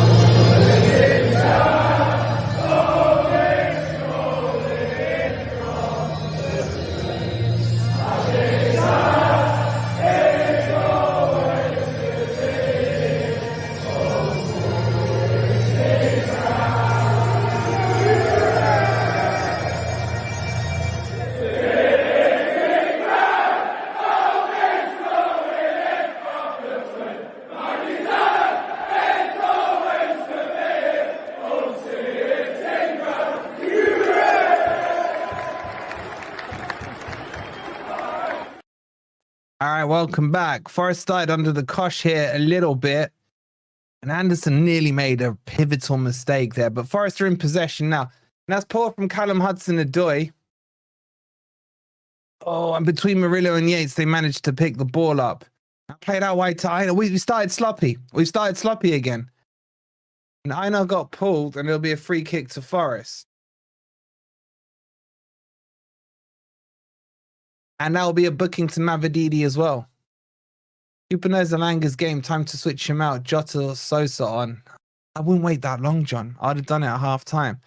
All right, welcome back. Forest started under the cosh here a little bit, and Anderson nearly made a pivotal mistake there, but Forest are in possession now. And that's poor from Callum Hudson-Odoi. Oh, and between Murillo and Yates, they managed to pick the ball up. I played out wide to Aina. We started sloppy. We started sloppy again. And Aina got pulled, and it'll be a free kick to Forest. And that'll be a booking to Mavididi as well. Cooper knows Elanga's game. Time to switch him out. Jota or Sosa on. I wouldn't wait that long, John. I'd have done it at half time.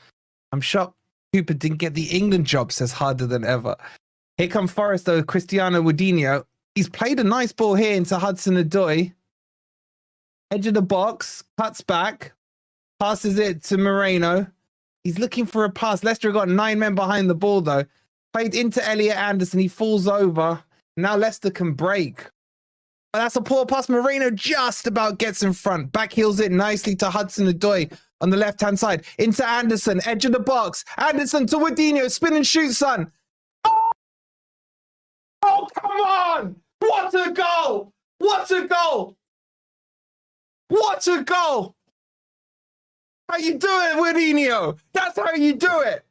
I'm shocked Cooper didn't get the England job, says Harder Than Ever. Here come Forest though, Cristiano Woodinho. He's played a nice ball here into Hudson-Odoi. Edge of the box, cuts back, passes it to Moreno. He's looking for a pass. Leicester got 9 men behind the ball though. Played into Elliot Anderson. He falls over. Now Leicester can break. But that's a poor pass. Moreno just about gets in front. Back heels it nicely to Hudson-Odoi on the left-hand side. Into Anderson, edge of the box. Anderson to Woodinho, spin and shoot, son. Oh, come on! What a goal! What a goal! What a goal! How you do it, Woodinho? That's how you do it.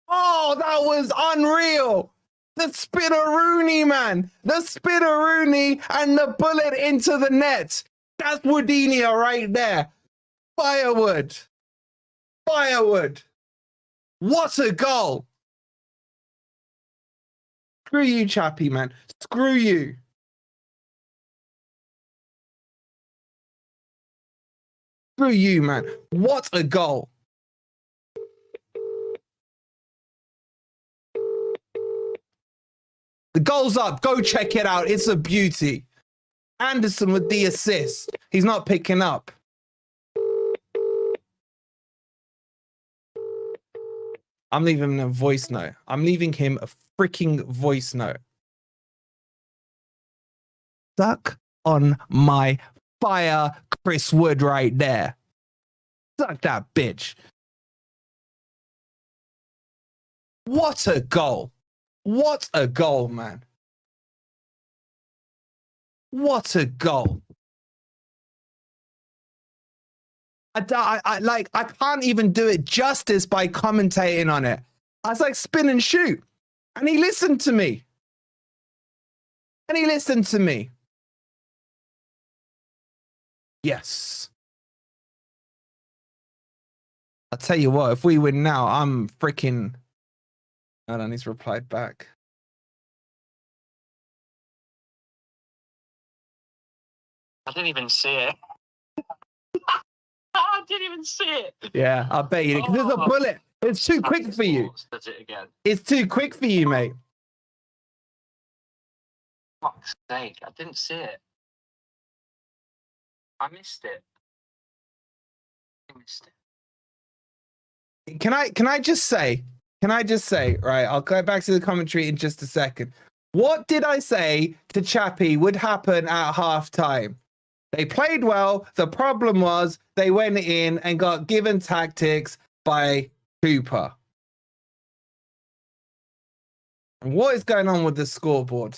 Oh, that was unreal. The spinneroonie, man. The spinneroonie and the bullet into the net. That's Woodinho right there. Firewood. Firewood. What a goal. Screw you, Chappie, man. Screw you. Screw you, man. What a goal. The goal's up. Go check it out. It's a beauty. Anderson with the assist. He's not picking up. I'm leaving him a voice note. I'm leaving him a freaking voice note. Suck on my fire, Chris Wood, right there. Suck that bitch. What a goal. What a goal, man. What a goal. I can't even do it justice by commentating on it. I was like, spin and shoot. And he listened to me. And he listened to me. Yes. I'll tell you what, if we win now, I'm freaking... Hold on, he's replied back. I didn't even see it. I didn't even see it. Yeah, I bet you. Because there's a bullet. It's too quick for you. Does it again? It's too quick for you, mate. Fuck's sake, I didn't see it. I missed it. I missed it. Can I just say, right, I'll go back to the commentary in just a second. What did I say to Chappie would happen at halftime? They played well. The problem was they went in and got given tactics by Cooper. And what is going on with the scoreboard?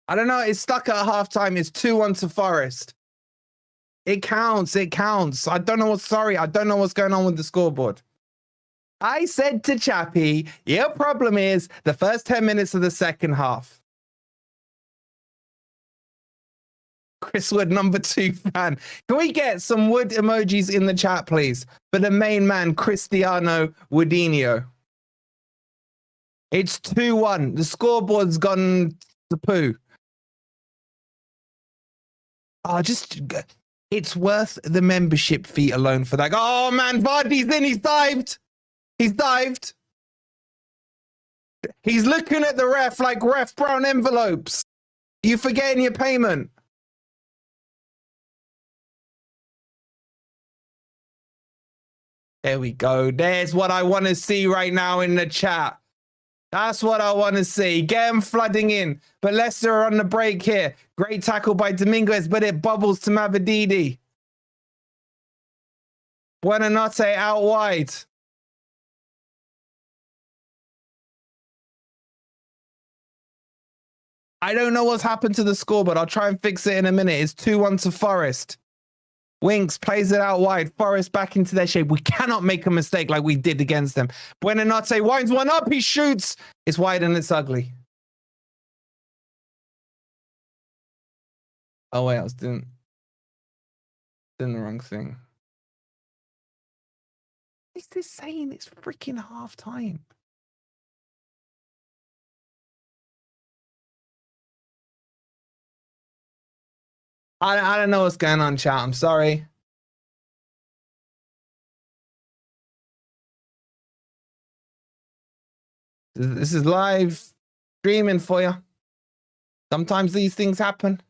I don't know. It's stuck at halftime. It's 2-1 to Forest. It counts. It counts. I don't know what's going on with the scoreboard. I said to Chappie, your problem is the first 10 minutes of the second half. Chris Wood, number 2 fan. Can we get some wood emojis in the chat, please? For the main man, Cristiano Woodinho. It's 2-1. The scoreboard's gone to poo. Oh, it's worth the membership fee alone for that. Oh, man, Vardy's in. He's dived. He's dived. He's looking at the ref like, ref, brown envelopes. You forgetting your payment. There we go. There's what I want to see right now in the chat. That's what I want to see. Get them flooding in. But Leicester are on the break here. Great tackle by Dominguez, but it bubbles to Mavididi. Buonanotte out wide. I don't know what's happened to the score, but I'll try and fix it in a minute. It's 2-1 to Forest. Winks plays it out wide. Forest back into their shape. We cannot make a mistake like we did against them. Buonanotte winds one up. He shoots. It's wide and it's ugly. Oh, wait. I was doing the wrong thing. What is this saying? It's freaking half time. I don't know what's going on, chat. I'm sorry. This is live streaming for you. Sometimes these things happen.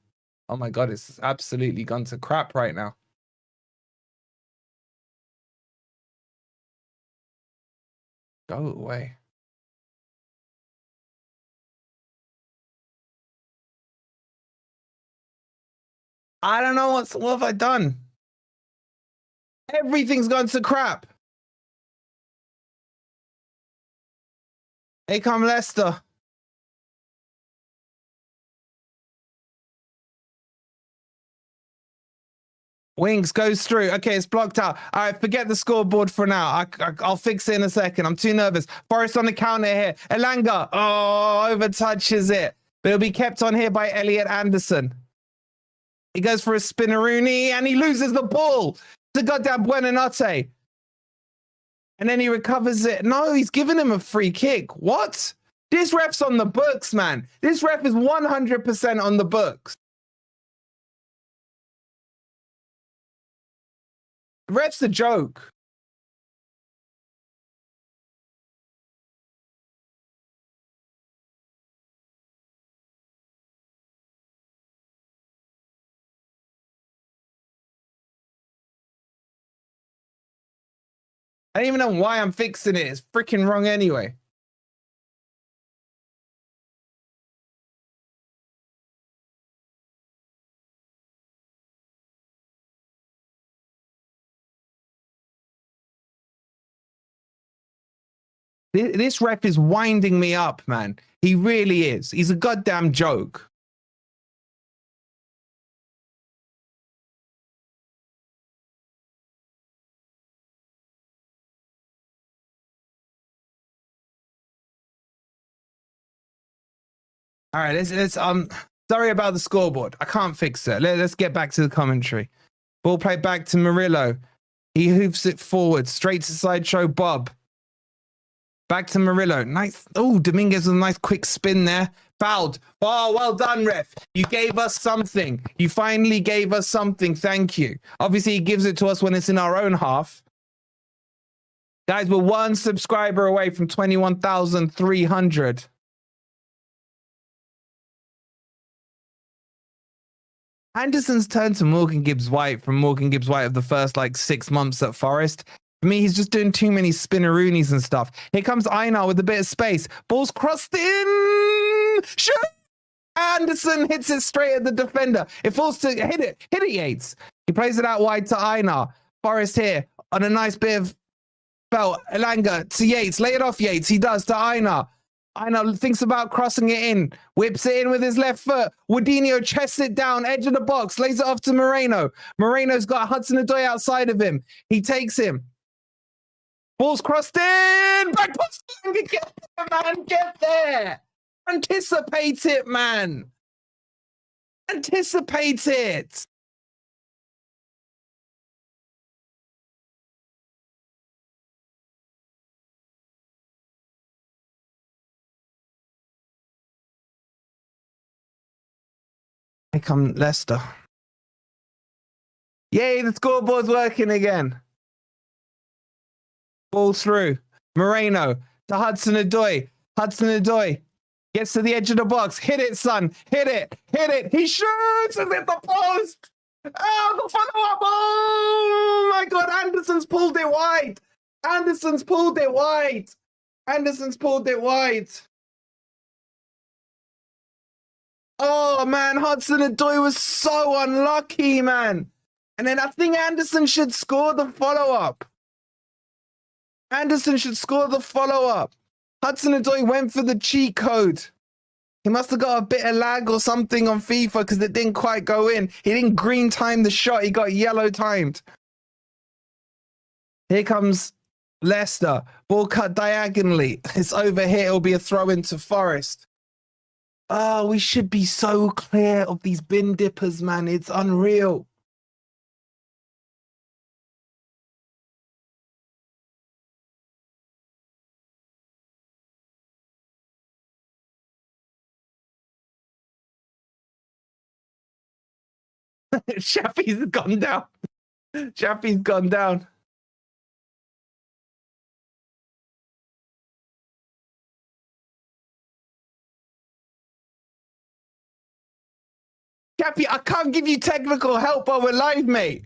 Oh my God, it's absolutely gone to crap right now. Go away. I don't know what have I done? Everything's gone to crap. Here come Leicester. Wings goes through. Okay, it's blocked out. All right, forget the scoreboard for now. I'll fix it in a second. I'm too nervous. Forest on the counter here. Elanga. Oh, overtouches it. But it'll be kept on here by Elliot Anderson. He goes for a spinneroonie and he loses the ball to goddamn Buonanotte. And then he recovers it. No, he's giving him a free kick. What? This ref's on the books, man. This ref is 100% on the books. The ref's a joke. I don't even know why I'm fixing it. It's freaking wrong anyway. This ref is winding me up, man. He really is. He's a goddamn joke. All right, let's sorry about the scoreboard. I can't fix it. Let's get back to the commentary. Ball played back to Murillo. He hoofs it forward, straight to Sideshow Bob. Back to Murillo. Nice. Oh, Dominguez with a nice quick spin there. Fouled. Oh, well done, ref. You gave us something. You finally gave us something. Thank you. Obviously, he gives it to us when it's in our own half. Guys, we're 1 subscriber away from 21,300. Anderson's turned to Morgan Gibbs-White from Morgan Gibbs-White of the first 6 months at Forest. For me, he's just doing too many spinneroonies and stuff. Here comes Einar with a bit of space. Ball's crossed in. Shoot! Anderson hits it straight at the defender. It falls to hit it. Hit it, Yates. He plays it out wide to Einar. Forest here on a nice bit of belt. Elanga to Yates. Lay it off, Yates. He does to Einar. Einar thinks about crossing it in. Whips it in with his left foot. Woodinho chests it down, edge of the box. Lays it off to Moreno. Moreno's got Hudson-Odoi outside of him. He takes him. Ball's crossed in. Back post. Get there, man. Get there. Anticipate it, man. Anticipate it. Here come Leicester. Yay, the scoreboard's working again. Ball through. Moreno to Hudson-Odoi. Hudson-Odoi gets to the edge of the box. Hit it, son. Hit it. Hit it. He shoots and hit the post. Oh, the follow-up. Oh, my God. Anderson's pulled it wide. Anderson's pulled it wide. Anderson's pulled it wide. Oh, man. Hudson-Odoi was so unlucky, man. And then I think Anderson should score the follow-up. Anderson should score the follow-up. Hudson-Odoi went for the cheat code. He must have got a bit of lag or something on FIFA because it didn't quite go in. He didn't green time the shot. He got yellow timed. Here comes Leicester. Ball cut diagonally. It's over here. It'll be a throw into Forest. Oh, we should be so clear of these bin dippers, man. It's unreal. Shafi's gone down. Shafi's gone down. Cappy, I can't give you technical help while we're live, mate.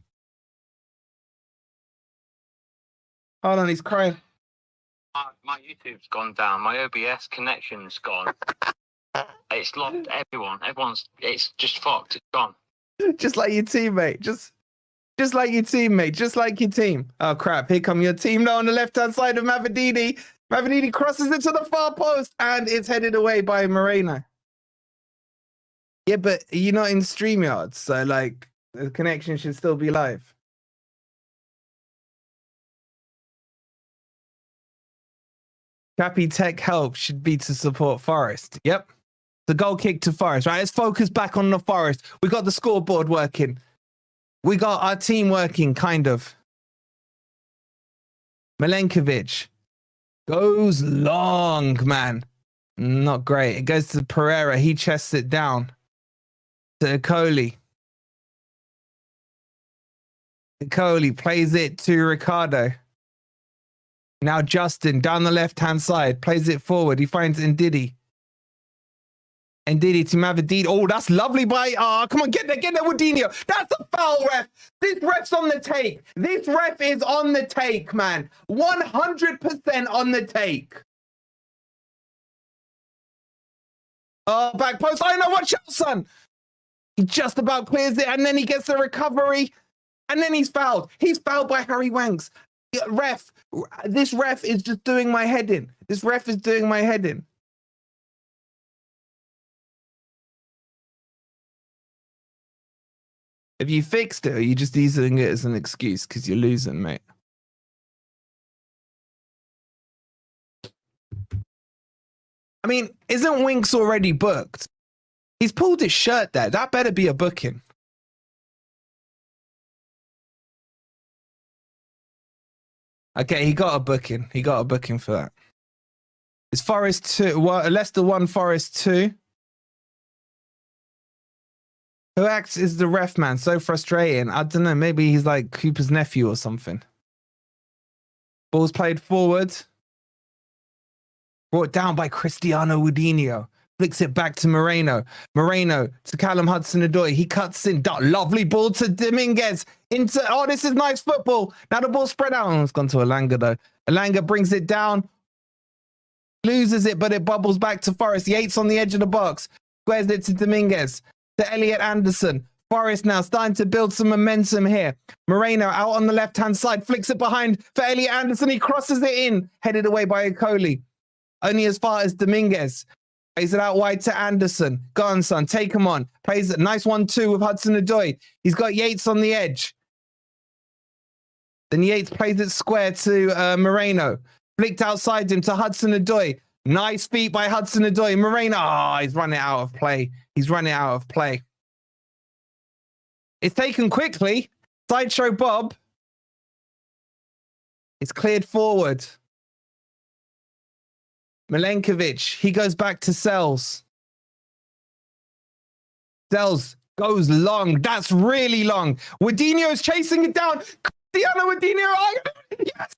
Hold on, he's crying. My YouTube's gone down. My OBS connection's gone. It's locked everyone. It's just fucked. It's gone. Just like your teammate. Just like your teammate. Just like your team. Oh, crap. Here come your team now on the left-hand side of Mavadini. Mavadini crosses it to the far post, and it's headed away by Moreno. Yeah, but you're not in StreamYard, so, like, the connection should still be live. Cappy tech help should be to support Forest. Yep. The goal kick to Forest, right? Let's focus back on the Forest. We got the scoreboard working. We got our team working, kind of. Milenkovic goes long, man. Not great. It goes to Pereira. He chests it down to Ecoli. Ecoli plays it to Ricardo. Now Justin down the left-hand side, plays it forward. He finds Ndidi. Ndidi to Mavadini. Oh, that's lovely by... come on, get there, Woodinho. That's a foul, ref. This ref's on the take. This ref is on the take, man. 100% on the take. Oh, back post. Oh, no, watch out, son. He just about clears it, and then he gets the recovery, and then he's fouled. He's fouled by Harry Wangs. Ref, this ref is just doing my head in. This ref is doing my head in. Have you fixed it, or are you just using it as an excuse because you're losing, mate? I mean, isn't Winks already booked? He's pulled his shirt there. That better be a booking. Okay, he got a booking. He got a booking for that. It's Forest 2. Leicester 1, Forest 2. Who acts is the ref, man? So frustrating. I don't know. Maybe he's like Cooper's nephew or something. Ball's played forward. Brought down by Cristiano Woodinho. Flicks it back to Moreno. Moreno to Callum Hudson-Odoi. He cuts in. Lovely ball to Dominguez. Oh, this is nice football. Now the ball spread out. Oh, it's gone to Elanga, though. Elanga brings it down. Loses it, but it bubbles back to Forest. Yates on the edge of the box. Squares it to Dominguez. To Elliot Anderson. Forest now starting to build some momentum here. Moreno out on the left-hand side. Flicks it behind for Elliot Anderson. He crosses it in. Headed away by Ecoli. Only as far as Dominguez. Plays it out wide to Anderson. Go on, son. Take him on. Plays it. Nice 1-2 with Hudson-Odoi. He's got Yates on the edge. Then Yates plays it square to Moreno. Flicked outside him to Hudson-Odoi. Nice feet by Hudson-Odoi. Moreno. Oh, he's running out of play. He's running out of play. It's taken quickly. Sideshow Bob. It's cleared forward. Milenkovic, he goes back to Sells. Sells goes long. That's really long. Woodinho's chasing it down. Cristiano Woodinho. Yes!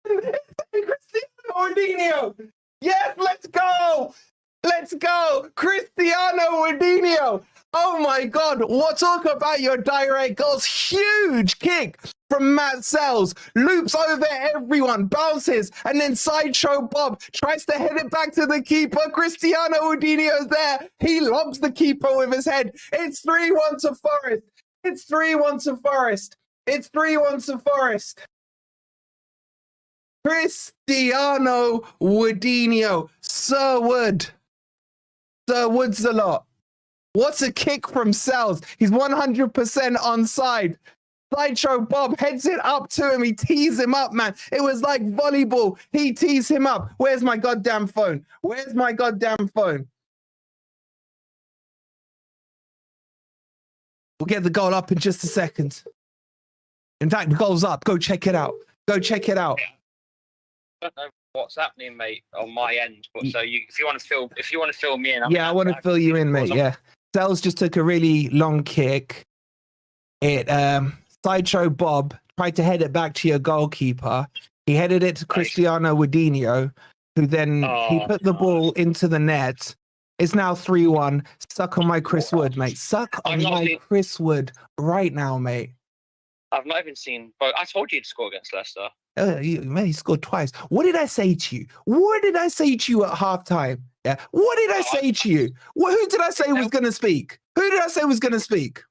Cristiano Woodinho. Yes, let's go. Let's go. Cristiano Woodinho. Oh my God. What talk about your direct goals? Huge kick from Matt Sells. Loops over everyone. Bounces. And then Sideshow Bob tries to head it back to the keeper. Cristiano Woodinho's there. He lobs the keeper with his head. It's 3-1 to Forest. It's 3-1 to Forest. It's 3-1 to Forest. Cristiano Woodinho. Sir Wood. Sir Wood's a lot. What's a kick from Sells? He's 100% onside. Sideshow Bob heads it up to him. He tees him up, man. It was like volleyball. He tees him up. Where's my goddamn phone? Where's my goddamn phone? We'll get the goal up in just a second. In fact, the goal's up. Go check it out. Go check it out. I don't know what's happening, mate, on my end. But so if you want to fill me in, I want to fill you in, mate. Yeah. Sells just took a really long kick. It Sideshow Bob tried to head it back to your goalkeeper. He headed it to Cristiano Woodinho, who then he put the ball into the net. It's now 3-1. Suck on my Chris Wood, mate. Suck on my Chris Wood right now, mate. I've not even seen, but I told you to score against Leicester. Man, he scored twice. What did I say to you? What did I say to you at halftime? Yeah. What did I say to you? Who did I say was going to speak? Who did I say was going to speak?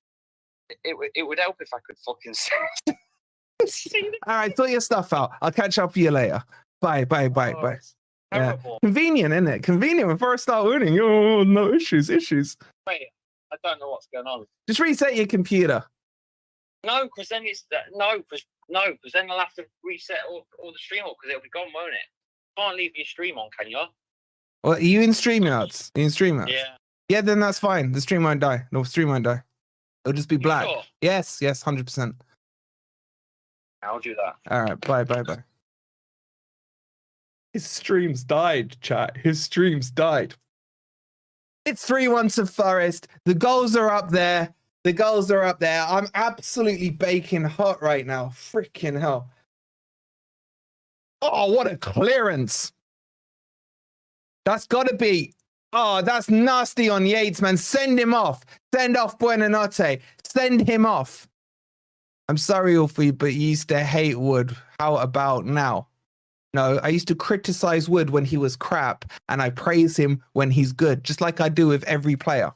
It would help if I could fucking say. All right, sort your stuff out. I'll catch up with you later. Bye. Yeah. Convenient, isn't it? Convenient when Forest start winning. Oh, no issues. Wait, I don't know what's going on. Just reset your computer. No, because then because then I'll have to reset all the stream up because it'll be gone, won't it? Can't leave your stream on, can you? Well, are you in StreamYards? Yeah. Yeah, then that's fine. The stream won't die. No, stream won't die. It'll just be black. Sure? Yes, 100%. I'll do that. All right, bye. His streams died, chat. His streams died. It's 3-1 to Forest. The goals are up there. I'm absolutely baking hot right now. Freaking hell. Oh, what a clearance. That's got to be. Oh, that's nasty on Yates, man. Send him off. Send off Buonanotte. Send him off. I'm sorry, Ulfie, but you used to hate Wood. How about now? No, I used to criticize Wood when he was crap, and I praise him when he's good, just like I do with every player.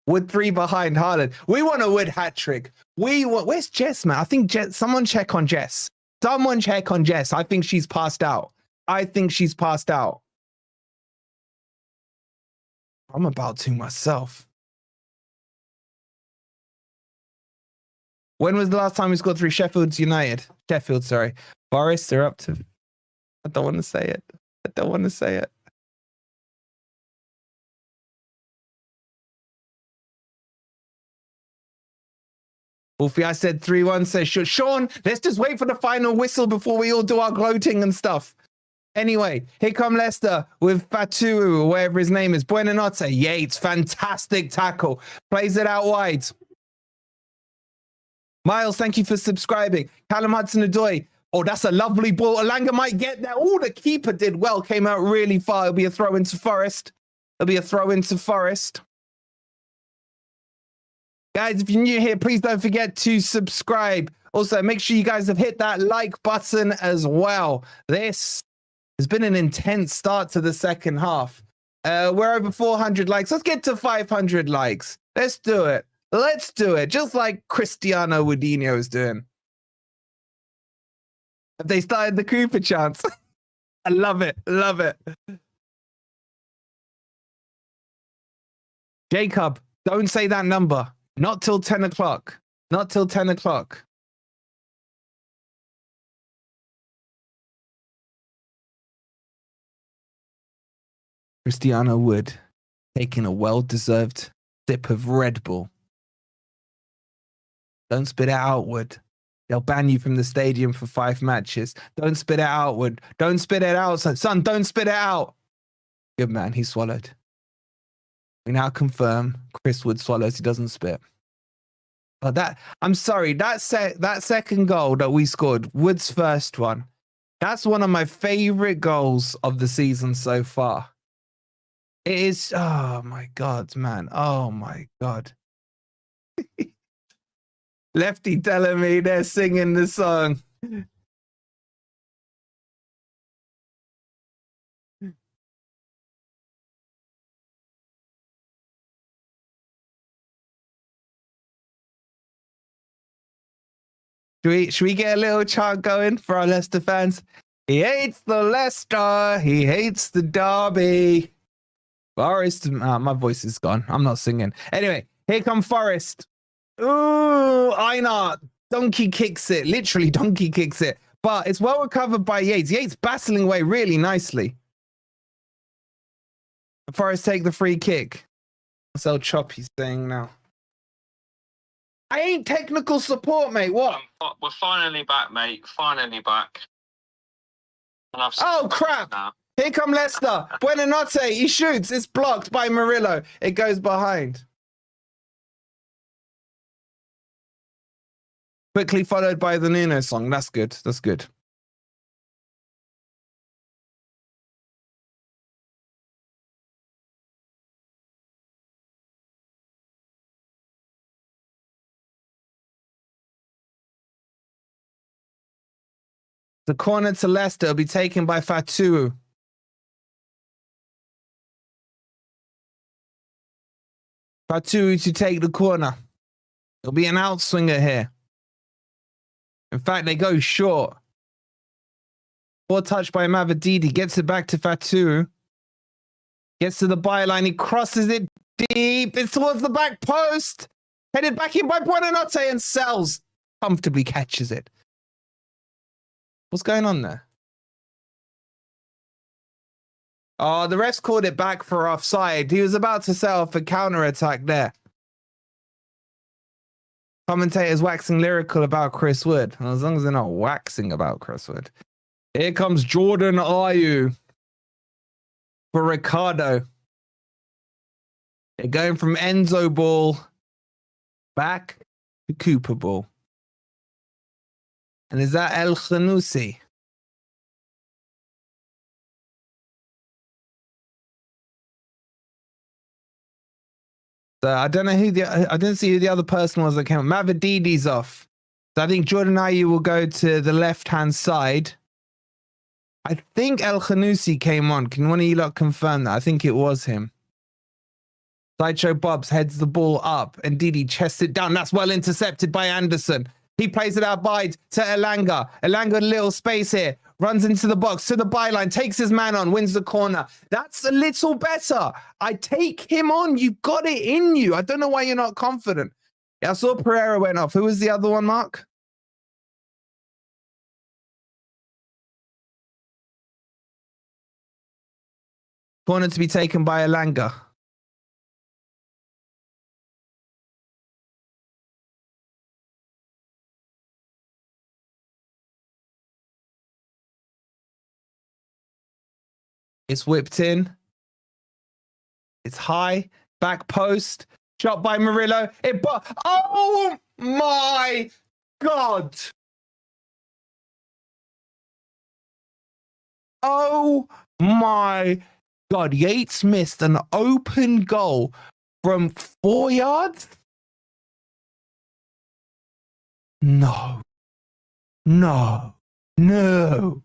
Wood 3 behind Haaland. We want a Wood hat trick. Where's Jess, man? I think someone check on Jess. I think she's passed out. I'm about to myself. When was the last time we scored 3? Sheffield, sorry. Forest, they're up to... I don't want to say it. Wolfie, I said 3-1, says Sean, let's just wait for the final whistle before we all do our gloating and stuff. Anyway, here come Leicester with Fatu, or whatever his name is. Buonanotte. Yates, fantastic tackle. Plays it out wide. Miles, thank you for subscribing. Callum Hudson-Odoi. Oh, that's a lovely ball. Alanga might get there. Oh, the keeper did well. Came out really far. It'll be a throw into Forest. Guys, if you're new here, please don't forget to subscribe. Also, make sure you guys have hit that like button as well. This has been an intense start to the second half. We're over 400 likes. Let's get to 500 likes. Let's do it. Just like Cristiano Woodinho is doing. Have they started the Cooper chants? I love it. Jacob, don't say that number. Not till 10 o'clock. Cristiano Wood taking a well-deserved sip of Red Bull. Don't spit it out, Wood. They'll ban you from the stadium for 5 matches. Don't spit it out, Wood. Don't spit it out, son. Don't spit it out. Good man, he swallowed. We now confirm Chris Wood swallows, he doesn't spit. But I'm sorry, that second goal that we scored, Wood's first one, that's one of my favorite goals of the season so far. It is, oh my God, man. Oh my God. Lefty telling me they're singing the song. Should we get a little chant going for our Leicester fans? He hates the Leicester. He hates the Derby. Forest. My voice is gone. I'm not singing. Anyway, here come Forest. Ooh, Einar. Donkey kicks it. Literally donkey kicks it. But it's well recovered by Yates. Yates battling away really nicely. Forest take the free kick. That's how choppy's saying now. I ain't technical support, mate. What? We're finally back, mate. Finally back. And oh, crap. Now. Here come Leicester. Buonanotte. He shoots. It's blocked by Murillo. It goes behind. Quickly followed by the Nuno song. That's good. That's good. The corner to Leicester will be taken by Fatu. Fatu to take the corner. It'll be an outswinger here. In fact, they go short. Poor touch by Mavadidi. Gets it back to Fatu. Gets to the byline. He crosses it deep. It's towards the back post. Headed back in by Bounanotte and Sells. Comfortably catches it. What's going on there? Oh, the refs called it back for offside. He was about to set off a counter-attack there. Commentators waxing lyrical about Chris Wood. Well, as long as they're not waxing about Chris Wood. Here comes Jordan Ayew for Ricardo. They're going from Enzo ball back to Cooper ball. And is that El Khanousi? So I don't know I didn't see who the other person was that came. Mavadidi's off. So I think Jordan Ayew will go to the left-hand side. I think El Khanousi came on. Can one of you lot confirm that? I think it was him. Sideshow Bobs heads the ball up and Didi chests it down. That's well intercepted by Anderson. He plays it out wide to Elanga. Elanga, a little space here. Runs into the box, to the byline, takes his man on, wins the corner. That's a little better. I take him on. You've got it in you. I don't know why you're not confident. Yeah, I saw Pereira went off. Who was the other one, Mark? Corner to be taken by Elanga. It's whipped in. It's high. Back post. Shot by Murillo. Oh my God. Oh my God. Yates missed an open goal from 4 yards. No. No. No.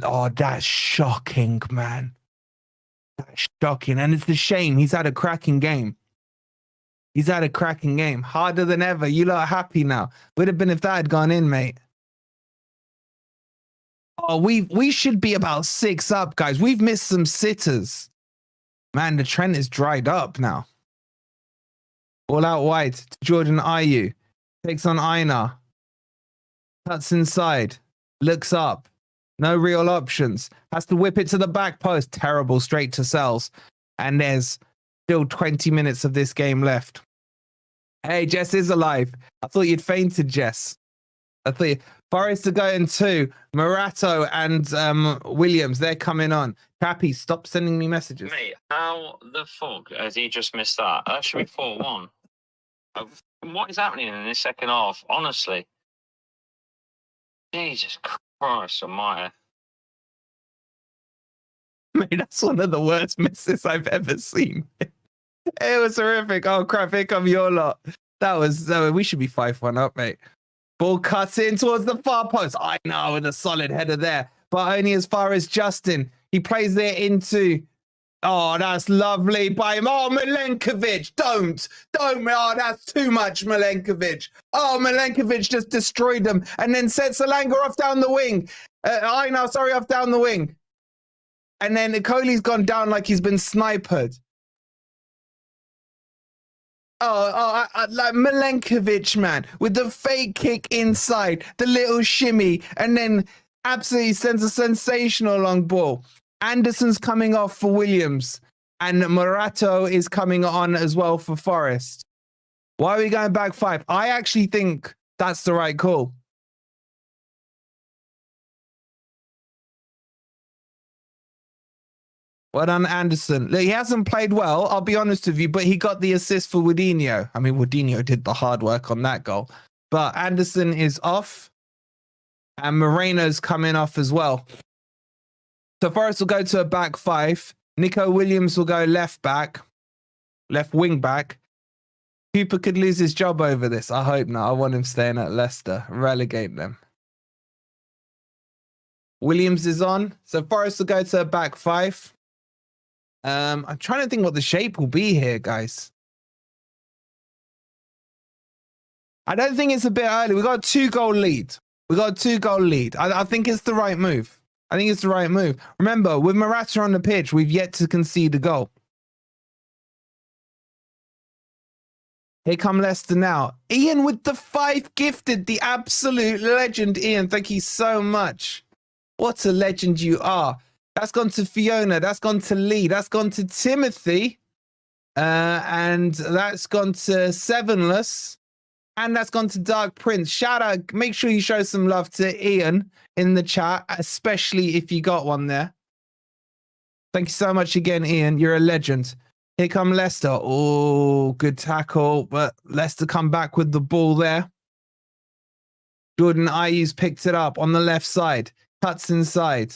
Oh, that's shocking, man. That's shocking. And it's a shame. He's had a cracking game. He's had a cracking game. Harder than ever. You lot are happy now. Would have been if that had gone in, mate. Oh, we should be about 6 up, guys. We've missed some sitters. Man, the trend is dried up now. All out wide to Jordan Ayew. Takes on Einar. Cuts inside. Looks up. No real options. Has to whip it to the back post. Terrible. Straight to Sells. And there's still 20 minutes of this game left. Hey, Jess is alive. I thought you'd fainted, Jess. I thought Forest to go in 2. Morato and Williams, they're coming on. Cappy, stop sending me messages. Mate, how the fuck has he just missed that? That should be 4-1. What is happening in this second half? Honestly. Jesus Christ almighty. Mate, that's one of the worst misses I've ever seen. It was horrific. Oh crap, here come your lot. That was we should be 5-1 up, mate. Ball cuts in towards the far post. I know, with a solid header there, but only as far as Justin. He plays it into. Oh, that's lovely by him. Oh, Milenkovic, don't. Oh, that's too much, Milenkovic. Oh, Milenkovic just destroyed them and then sets Elanga off down the wing. Off down the wing. And then Coley's gone down like he's been sniped. Like Milenkovic, man, with the fake kick inside, the little shimmy, and then absolutely sends a sensational long ball. Anderson's coming off for Williams, and Morato is coming on as well for Forest. Why are we going back 5? I actually think that's the right call. Well done, Anderson. Look, he hasn't played well, I'll be honest with you, but he got the assist for Woodinho. I mean, Woodinho did the hard work on that goal. But Anderson is off, and Moreno's coming off as well. So Forest will go to a back 5. Nico Williams will go left wing back. Cooper could lose his job over this. I hope not. I want him staying at Leicester. Relegate them. Williams is on. So Forest will go to a back five. I'm trying to think what the shape will be here, guys. I don't think it's a bit early. We got a 2-goal lead. I think it's the right move. Remember, with Morata on the pitch, we've yet to concede a goal. Here come Leicester now. Ian with the 5 gifted, the absolute legend. Ian, thank you so much. What a legend you are. That's gone to Fiona. That's gone to Lee. That's gone to Timothy. And that's gone to Sevenless. And that's gone to Dark Prince. Shout out. Make sure you show some love to Ian in the chat, especially if you got one there. Thank you so much again, Ian. You're a legend. Here come Leicester. Oh, good tackle. But Leicester come back with the ball there. Jordan Ayew's picked it up on the left side. Cuts inside.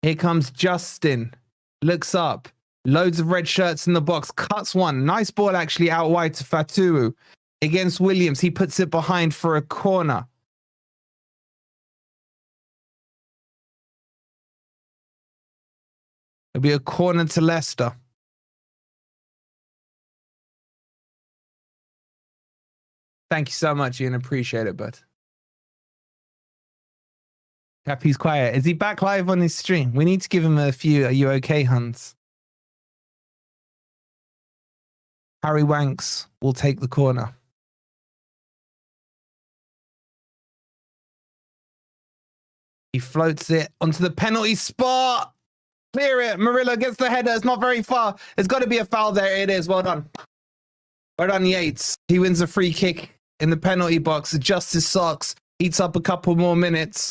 Here comes Justin. Looks up. Loads of red shirts in the box. Cuts one. Nice ball actually out wide to Fatu. Against Williams. He puts it behind for a corner. It'll be a corner to Leicester. Thank you so much, Ian. Appreciate it, bud. Cappy's quiet. Is he back live on his stream? We need to give him a few "Are you okay" Hans. Harry Wanks will take the corner. He floats it onto the penalty spot. Clear it. Murillo gets the header. It's not very far. There's got to be a foul there. It is. Well done. Well done, Yates. He wins a free kick in the penalty box. Adjusts his socks. Eats up a couple more minutes.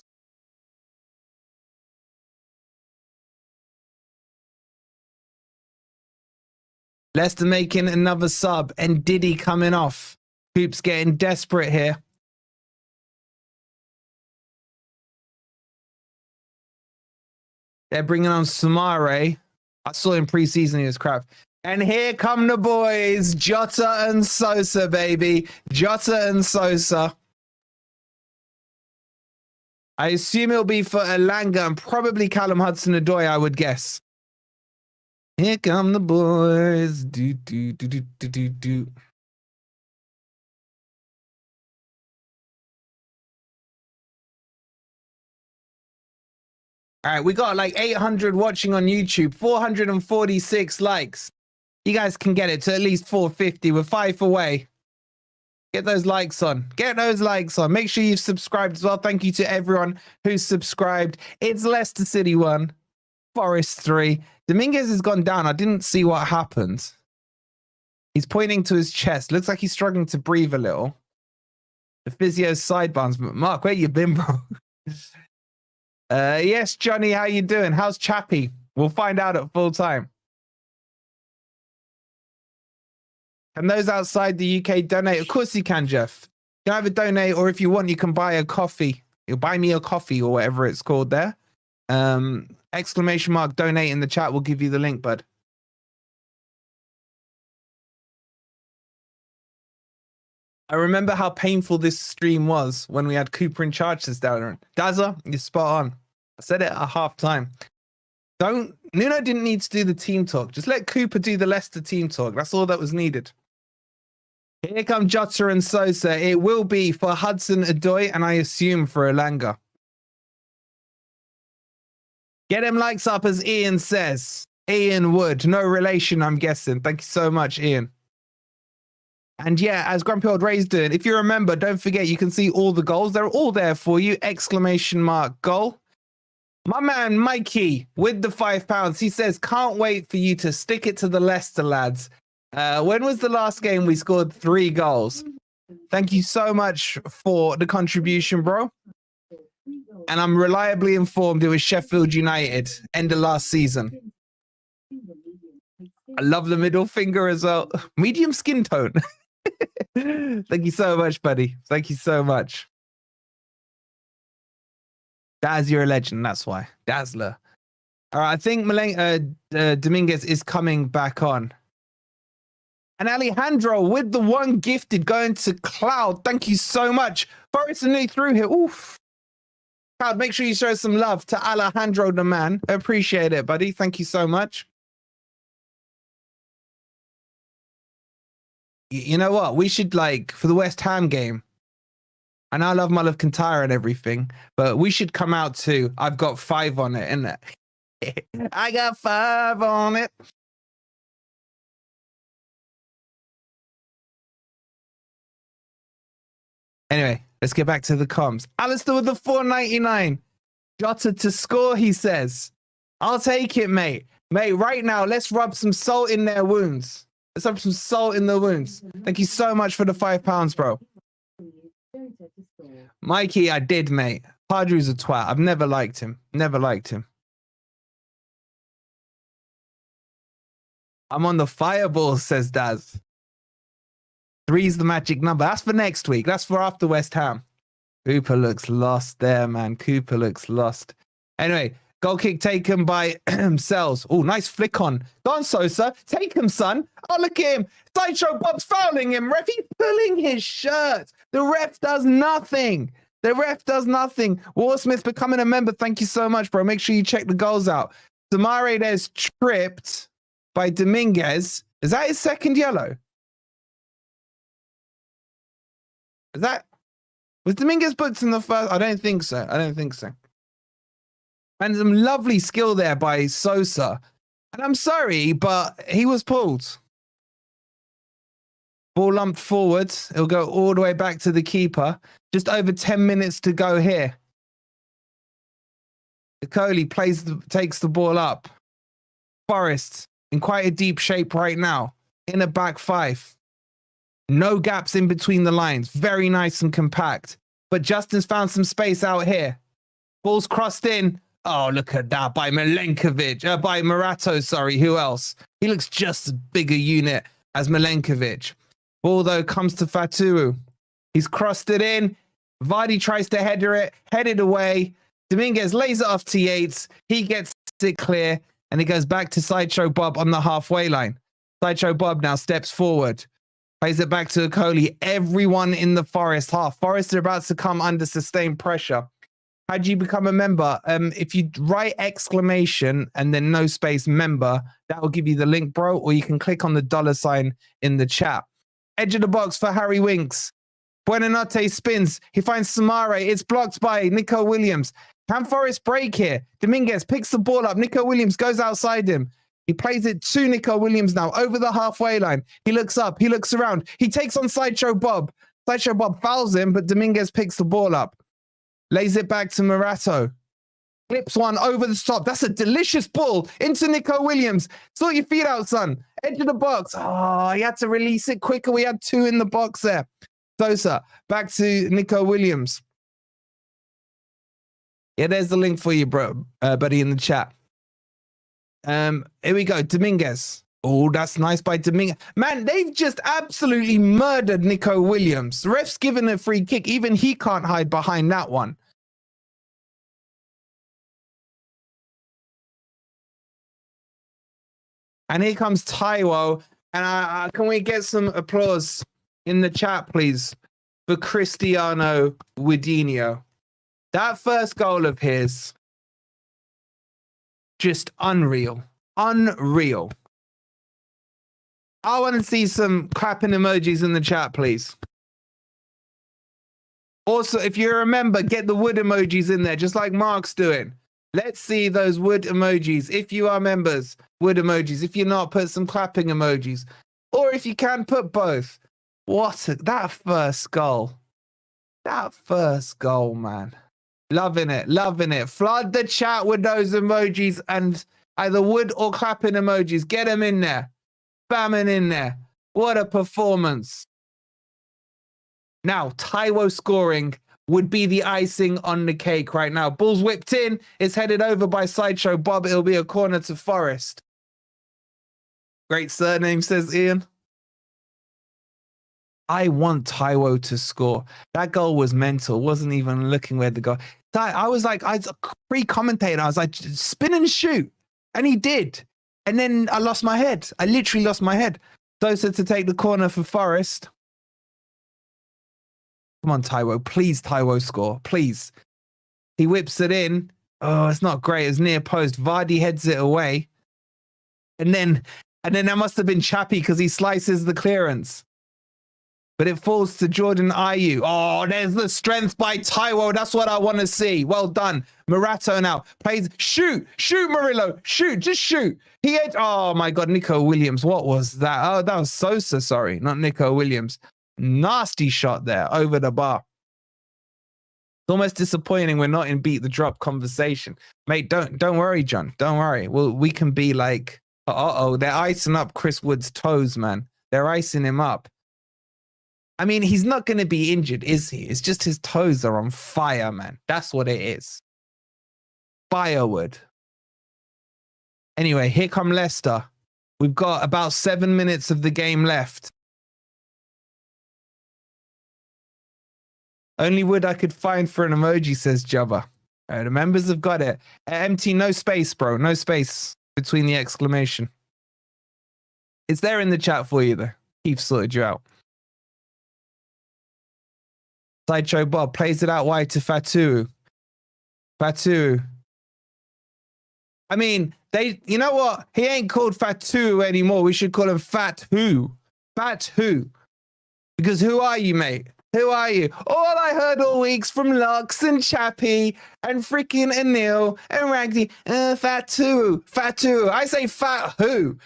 Leicester making another sub. And Diddy coming off. Coop's getting desperate here. They're bringing on Samare. I saw him preseason, he was crap. And here come the boys, Jota and Sosa, baby. Jota and Sosa. I assume it'll be for Elanga and probably Callum Hudson-Odoi, I would guess. Here come the boys. Do, do, do, do, do, do, do. All right, we got like 800 watching on YouTube, 446 likes. You guys can get it to at least 450. We're 5 away. Get those likes on. Get those likes on. Make sure you've subscribed as well. Thank you to everyone who's subscribed. It's Leicester City 1, Forest 3. Dominguez has gone down. I didn't see what happened. He's pointing to his chest. Looks like he's struggling to breathe a little. The physio's sideburns. Mark, where you been, bro? Yes, Johnny, how you doing? How's Chappie? We'll find out at full time. Can those outside the UK donate? Of course you can, Jeff. You can either donate, or if you want, you can buy a coffee. You'll buy me a coffee or whatever it's called there. Exclamation mark donate in the chat. We'll give you the link, bud. I remember how painful this stream was when we had Cooper in charge this down. Dazza, you're spot on. I said it at half time. Nuno didn't need to do the team talk. Just let Cooper do the Leicester team talk. That's all that was needed. Here come Jota and Sosa. It will be for Hudson-Odoi and I assume for Elanga. Get them likes up, as Ian says. Ian Wood. No relation, I'm guessing. Thank you so much, Ian. And yeah, as Grumpy Old Ray's doing, if you remember, don't forget, you can see all the goals. They're all there for you. Exclamation mark goal. My man, Mikey, with the £5, he says, can't wait for you to stick it to the Leicester lads. When was the last game we scored 3 goals? Thank you so much for the contribution, bro. And I'm reliably informed it was Sheffield United, end of last season. I love the middle finger as well. Medium skin tone. Thank you so much, buddy. Thank you so much. Daz, you're a legend. That's why. Dazzler. All right, I think Dominguez is coming back on. And Alejandro with the one gifted going to Cloud. Thank you so much. Forest are nearly through here. Oof. Cloud, make sure you show some love to Alejandro the man. I appreciate it, buddy. Thank you so much. You know what? We should, like, for the West Ham game, and I love my love Kantara and everything, but we should come out to I've got 5 on it, innit? I got 5 on it. Anyway, let's get back to the comms. Alistair with the 4.99. Jota to score, he says. I'll take it, mate. Mate, right now, let's rub some salt in their wounds. Let's rub some salt in the wounds. Thank you so much for the £5, bro. Mikey, I did, mate. Padru's a twat. I've never liked him. Never liked him. I'm on the fireball, says Daz. 3's the magic number. That's for next week. That's for after West Ham. Cooper looks lost there, man. Cooper looks lost. Anyway, goal kick taken by Sells. Oh, nice flick on. Don Sosa, take him, son. Oh, look at him. Sideshow Bob's fouling him. Ref, he's pulling his shirt. The ref does nothing. The ref does nothing. Warsmith becoming a member. Thank you so much, bro. Make sure you check the goals out. Samare there's tripped by Dominguez. Is that his second yellow? Is that... Was Dominguez booked in the first? I don't think so. I don't think so. And some lovely skill there by Sosa. And I'm sorry, but he was pulled. Ball lumped forward. It'll go all the way back to the keeper. Just over 10 minutes to go here. Coley takes the ball up. Forest in quite a deep shape right now. In a back 5. No gaps in between the lines. Very nice and compact. But Justin's found some space out here. Ball's crossed in. Oh, look at that by Milenkovic. By Morato, sorry. Who else? He looks just as big a unit as Milenkovic. Ball, though, comes to Faturu. He's crossed it in. Vardy tries to header it. Headed away. Dominguez lays it off to Yates. He gets it clear. And it goes back to Sideshow Bob on the halfway line. Sideshow Bob now steps forward. Plays it back to Okoli. Everyone in the Forest half. Forest are about to come under sustained pressure. How do you become a member? If you write exclamation and then no space member, that will give you the link, bro. Or you can click on the $sign in the chat. Edge of the box for Harry Winks. Buonanotte spins. He finds Samare. It's blocked by Nico Williams. Can Forest break here? Dominguez picks the ball up. Nico Williams goes outside him. He plays it to Nico Williams now over the halfway line. He looks up. He looks around. He takes on Sideshow Bob. Sideshow Bob fouls him, but Dominguez picks the ball up. Lays it back to Morato. Clips one over the top. That's a delicious ball into Nico Williams. Sort your feet out, son. Edge of the box. Oh, he had to release it quicker. We had 2 in the box there. Sosa, back to Nico Williams. Yeah, there's the link for you, bro, buddy, in the chat. Here we go. Dominguez. Oh, that's nice by Dominguez. Man, they've just absolutely murdered Nico Williams. The ref's given a free kick. Even he can't hide behind that one. And here comes Taiwo. And can we get some applause in the chat, please, for Cristiano Widinho? That first goal of his, just unreal. Unreal. I want to see some clapping emojis in the chat, please. Also, if you remember, get the wood emojis in there, just like Mark's doing. Let's see those wood emojis. If you are members, wood emojis. If you're not, put some clapping emojis. Or if you can, put both. That first goal. That first goal, man. Loving it, loving it. Flood the chat with those emojis and either wood or clapping emojis. Get them in there. Spamming in there. What a performance. Now, Taiwo scoring would be the icing on the cake right now. Ball's whipped in. It's headed over by Sideshow Bob. It'll be a corner to Forest. Great surname, says Ian. I want Taiwo to score. That goal was mental. Wasn't even looking where the goal. I was like, I was a pre-commentator. I was like, spin and shoot. And he did. And then I lost my head. I literally lost my head. Sosa to take the corner for Forest. Come on, Taiwo. Please, Taiwo score. Please. He whips it in. Oh, it's not great. It's near post. Vardy heads it away. And then that must have been Chappie because he slices the clearance. But it falls to Jordan Ayew. Oh, there's the strength by Taiwo. That's what I want to see. Well done. Murato now plays. Shoot, Murillo. Shoot, just shoot. He had, oh my God, Nico Williams. What was that? Oh, that was Sosa, sorry, not Nico Williams. Nasty shot there over the bar. It's almost disappointing we're not in beat the drop conversation. Mate, don't worry, John. Don't worry. Well, we can be like, they're icing up Chris Wood's toes, man. They're icing him up. I mean, he's not going to be injured, is he? It's just his toes are on fire, man. That's what it is. Firewood. Anyway, here come Leicester. We've got about 7 minutes of the game left. Only wood I could find for an emoji, says Jabba. The members have got it. Empty, no space, bro. No space between the exclamation. It's there in the chat for you, though. Keith sorted you out. Sideshow Bob plays it out wide to Fatu. I mean, you know what? He ain't called Fatu anymore. We should call him Fat Who. Because who are you, mate? Who are you? All I heard all weeks from Lux and Chappie and freaking Anil and Ragdy. Fatu. I say Fat Who.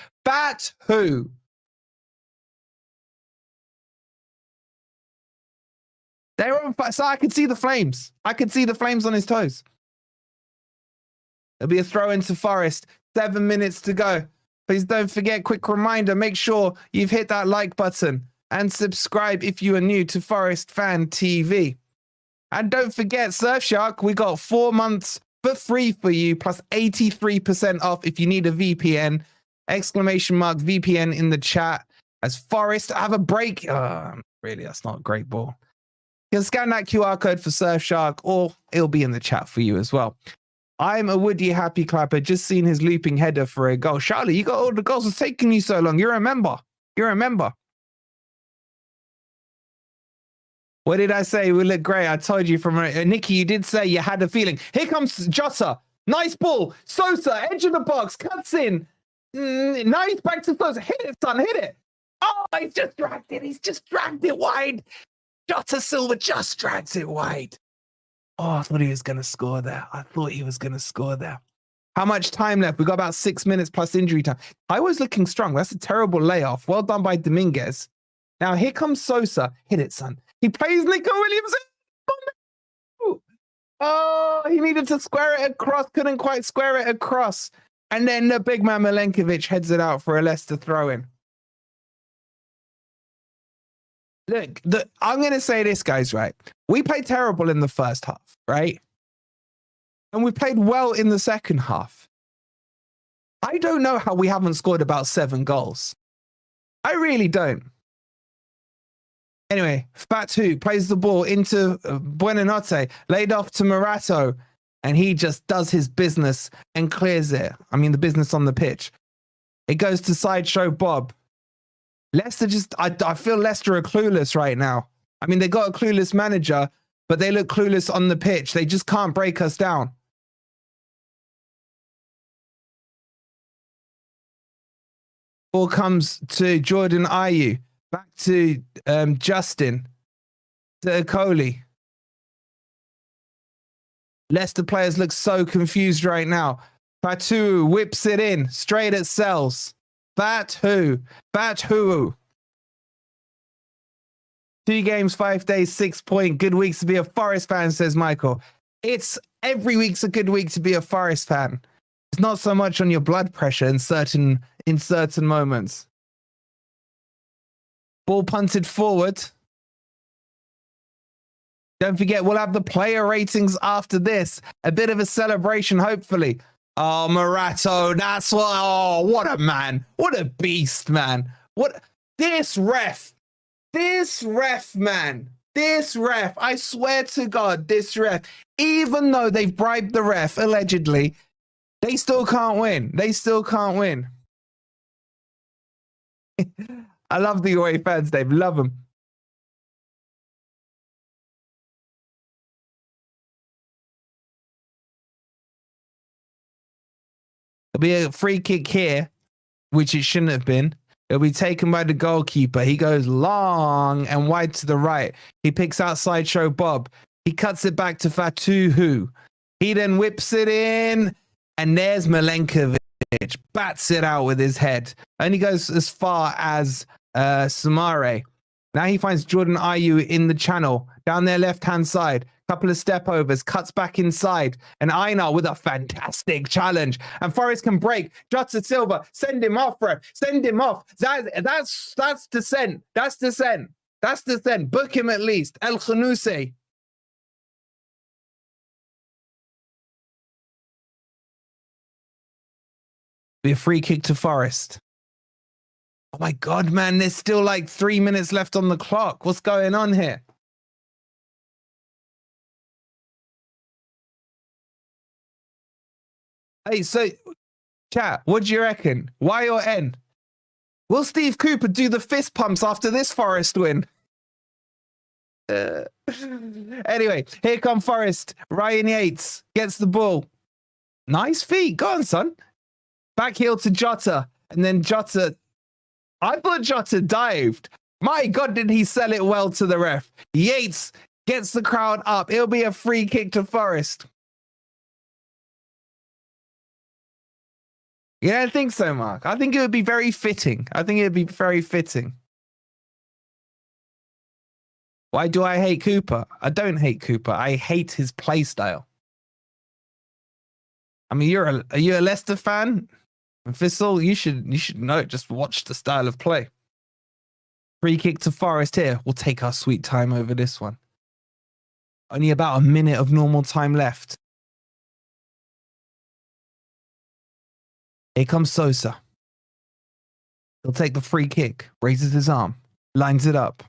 They're on fire. So I could see the flames. I could see the flames on his toes. It'll be a throw into Forest. 7 minutes to go. Please don't forget, quick reminder, make sure you've hit that like button and subscribe if you are new to Forest Fan TV. And don't forget, Surfshark, we got 4 months for free for you, plus 83% off if you need a VPN. Exclamation mark VPN in the chat. As Forest have a break. Really, that's not a great ball. You can scan that QR code for Surfshark, or it'll be in the chat for you as well. I'm a Woody happy clapper, just seen his looping header for a goal. Charlie, you got all the goals. It's taking you so long. You remember. What did I say? We look great. I told you from Nikki, you did say you had a feeling. Here comes Jota. Nice ball. Sosa, edge of the box, cuts in. Now he's back to Sosa. Hit it, son. Hit it. Oh, he's just dragged it wide. Jota Silva just drags it wide. Oh, I thought he was going to score there. How much time left? We got about 6 minutes plus injury time. I was looking strong. That's a terrible layoff. Well done by Dominguez. Now here comes Sosa. Hit it, son. He plays Nico Williams. Oh, he needed to square it across. Couldn't quite square it across. And then the big man Milenkovic heads it out for a Leicester throw-in. Look, I'm going to say this, guys, right? We played terrible in the first half, right? And we played well in the second half. I don't know how we haven't scored about 7 goals. I really don't. Anyway, Fatu plays the ball into Buonanotte, laid off to Murato, and he just does his business and clears it. I mean, the business on the pitch. It goes to Sideshow Bob. Leicester I feel Leicester are clueless right now. I mean, they got a clueless manager, but they look clueless on the pitch. They just can't break us down. Ball comes to Jordan Ayew. Back to Justin. To Okoli. Leicester players look so confused right now. Fatu whips it in. Straight at Sells. Fatu. 2 games, 5 days, 6 point. Good weeks to be a Forest fan, says Michael. It's every week's a good week to be a Forest fan. It's not so much on your blood pressure in certain moments. Ball punted forward. Don't forget, we'll have the player ratings after this. A bit of a celebration, hopefully. Oh, Murato, that's what. Oh, what a man. What a beast, man. This ref, man. This ref, I swear to God, this ref, even though they've bribed the ref, allegedly, they still can't win. I love the away fans, Dave. Love them. There'll be a free kick here, which it shouldn't have been. It'll be taken by the goalkeeper. He goes long and wide to the right. He picks out Sideshow Bob. He cuts it back to Fatuhu. He then whips it in, and there's Milenkovic. Bats it out with his head. Only goes as far as Samare. Now he finds Jordan Ayew in the channel, down their left-hand side. Couple of step overs, cuts back inside, and Einar with a fantastic challenge. And Forest can break. Jota Silva, send him off, bro. Send him off. That's descent. That's descent. That's descent. Book him at least. El Khanoussi. Be a free kick to Forest. Oh my God, man. There's still like 3 minutes left on the clock. What's going on here? Hey, so, chat, what do you reckon? Y or N? Will Steve Cooper do the fist pumps after this Forest win? Anyway, here come Forest. Ryan Yates gets the ball. Nice feet. Go on, son. Back heel to Jota. And then Jota... I thought Jota dived. My God, did he sell it well to the ref. Yates gets the crowd up. It'll be a free kick to Forest. Yeah, I think so, Mark. I think it would be very fitting. Why do I hate Cooper? I don't hate Cooper. I hate his play style. I mean, are you a Leicester fan? Vissel, you should know. Just watch the style of play. Free kick to Forest here. We'll take our sweet time over this one. Only about a minute of normal time left. Here comes Sosa. He'll take the free kick, raises his arm, lines it up.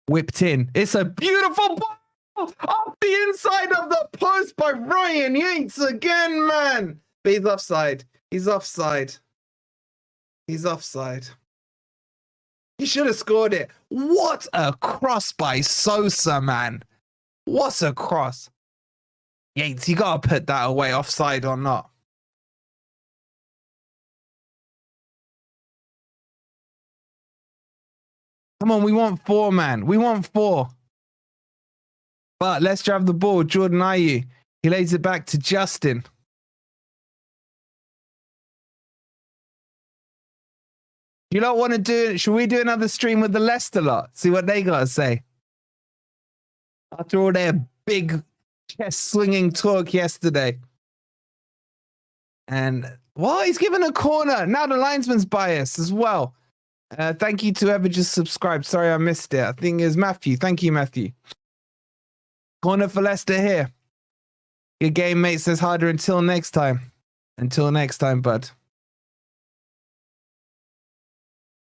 Whipped in. It's a beautiful ball off the inside of the post by Ryan Yates again, man. But he's offside. He's offside. He's offside. He should have scored it. What a cross by Sosa, man. What a cross. Yates, you got to put that away, offside or not. Come on, we want 4, man. We want 4. But let's drive the ball. Jordan Ayew. He lays it back to Justin. You don't want to do it? Should we do another stream with the Leicester lot? See what they got to say. After all their big chest swinging talk yesterday. And, well, he's given a corner. Now the linesman's bias as well. Thank you to whoever just subscribed. Sorry, I missed it. I think it was Matthew. Thank you, Matthew. Corner for Leicester here. Good game, mate. Says harder until next time. Until next time, bud.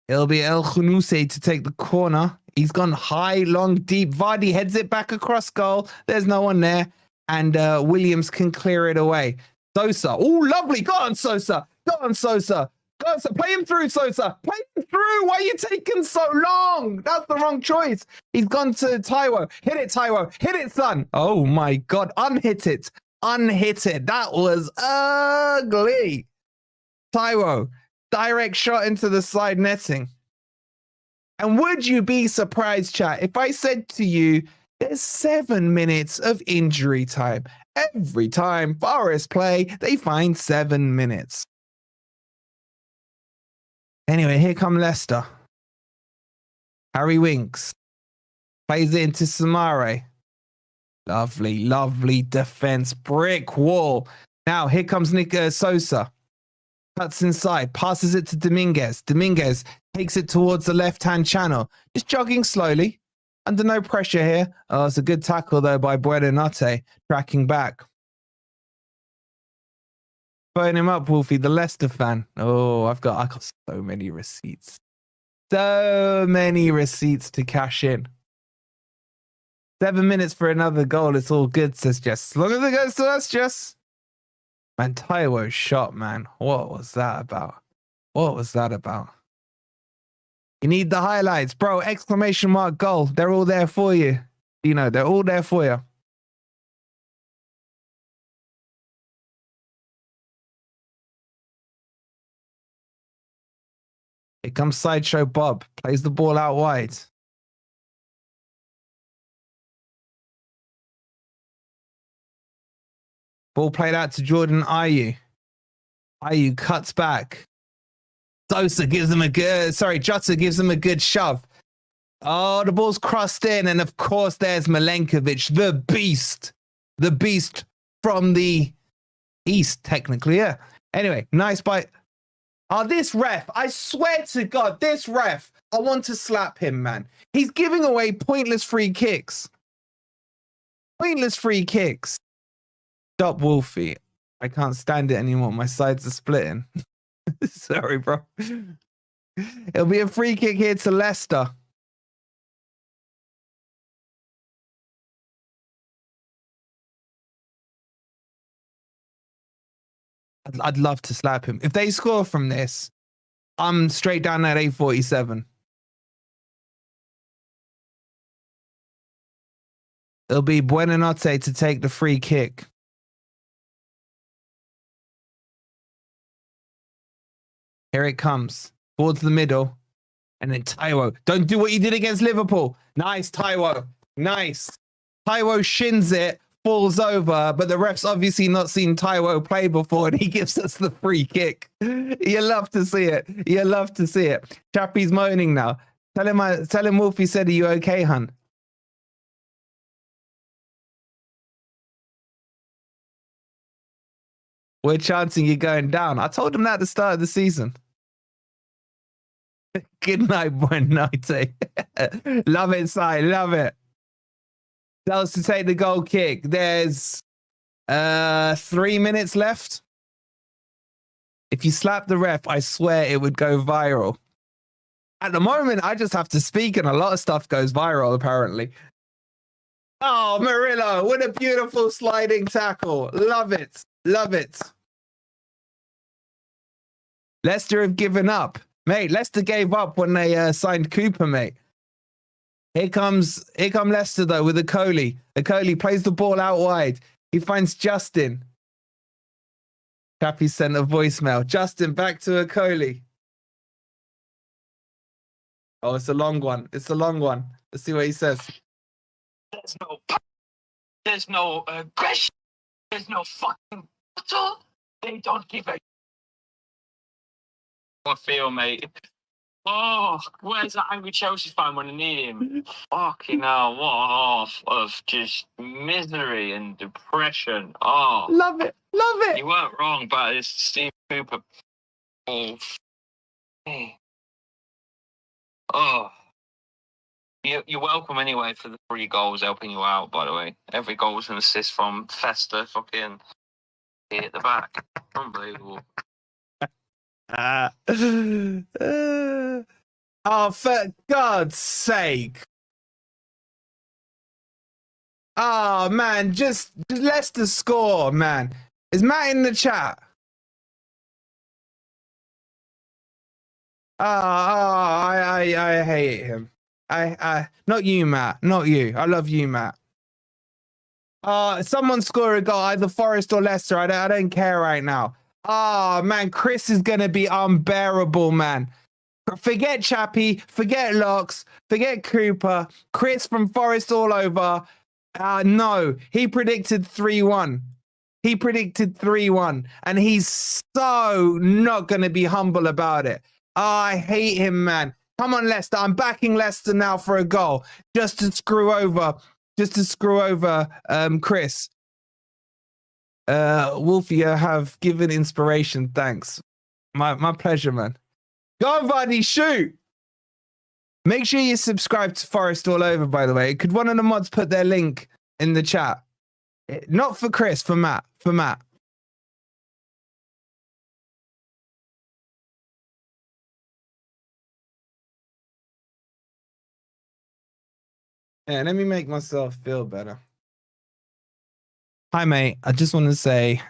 It'll be El Khanoussi to take the corner. He's gone high, long, deep. Vardy heads it back across goal. There's no one there. And Williams can clear it away. Sosa. Oh, lovely. Go on, Sosa. Go on, Sosa. Go on, play him through, Sosa. Play him through. Why are you taking so long? That's the wrong choice. He's gone to Taiwo. Hit it, Taiwo. Hit it, son. Oh, my God. Unhit it. Unhit it. That was ugly. Taiwo. Direct shot into the side netting. And would you be surprised, chat, if I said to you, there's 7 minutes of injury time. Every time Forest play, they find 7 minutes. Anyway, here come Leicester. Harry Winks. Plays it into Samare. Lovely, lovely defense. Brick wall. Now, here comes Nick Sosa. Cuts inside. Passes it to Dominguez. Dominguez takes it towards the left-hand channel. Just jogging slowly. Under no pressure here. Oh, it's a good tackle, though, by Buonanotte. Tracking back. Phone him up, Wolfie, the Leicester fan. Oh, I've got so many receipts. So many receipts to cash in. 7 minutes for another goal. It's all good, says Jess. As long as it goes to us, Jess. Man, Taiwo's shot, man. What was that about? What was that about? You need the highlights, bro. Exclamation mark goal. They're all there for you. You know, they're all there for you. Here comes Sideshow Bob. Plays the ball out wide. Ball played out to Jordan Ayew. Ayew cuts back. Jota gives him a good shove. Oh, the ball's crossed in. And of course, there's Milenkovic, the beast. The beast from the east, technically, yeah. Anyway, nice bite. Oh, this ref, I swear to God, this ref, I want to slap him, man. He's giving away pointless free kicks. Pointless free kicks. Stop, Wolfie. I can't stand it anymore. My sides are splitting. Sorry, bro. It'll be a free kick here to Leicester. I'd love to slap him. If they score from this, I'm straight down at 847. It'll be Buonanotte to take the free kick. Here it comes. Towards the middle. And then Taiwo. Don't do what you did against Liverpool. Nice, Taiwo. Nice. Taiwo shins it. Falls over, but the ref's obviously not seen Taiwo play before, and he gives us the free kick. You love to see it. You love to see it. Chappie's moaning now. Tell him Wolfie said, "Are you okay, hun?" We're chancing you going down. I told him that at the start of the season. Good night, Buonanotte. Love it, Si. Love it. Tells to take the goal kick. There's 3 minutes left. If you slap the ref, I swear it would go viral. At the moment, I just have to speak and a lot of stuff goes viral, apparently. Oh, Murillo, what a beautiful sliding tackle. Love it. Love it. Leicester have given up. Mate, Leicester gave up when they signed Cooper, mate. Here come Leicester, though, with Akoli. Akoli plays the ball out wide. He finds Justin. Chappie sent a voicemail. Justin, back to Akoli. Oh, it's a long one. It's a long one. Let's see what he says. There's no aggression. There's no fucking battle. They don't give a... I feel, mate. Oh, where's that angry Chelsea fan when I need him? Fucking hell, what a half of just misery and depression. Oh. Love it. Love it. You weren't wrong, but it's Steve Cooper. Oh. Oh. You're welcome anyway for the 3 goals helping you out, by the way. Every goal was an assist from Fester, fucking at the back. Unbelievable. Oh, for God's sake. Oh, man, just Leicester score, man. Is Matt in the chat? I hate him. Not you, Matt. Not you. I love you, Matt. Someone score a goal, either Forest or Leicester. I don't care right now. Oh, man, Chris is going to be unbearable, man. Forget Chappie, forget Locks, forget Cooper. Chris from Forest all over. No, he predicted 3-1. He predicted 3-1, and he's so not going to be humble about it. Oh, I hate him, man. Come on, Leicester. I'm backing Leicester now for a goal, just to screw over Chris. Wolfie, you have given inspiration. Thanks. My pleasure, man. Go on, Vardy, shoot. Make sure you subscribe to Forest All Over, by the way. Could one of the mods put their link in the chat? Not for Chris, for Matt. For Matt. Yeah, let me make myself feel better. Hi, mate. I just want to say,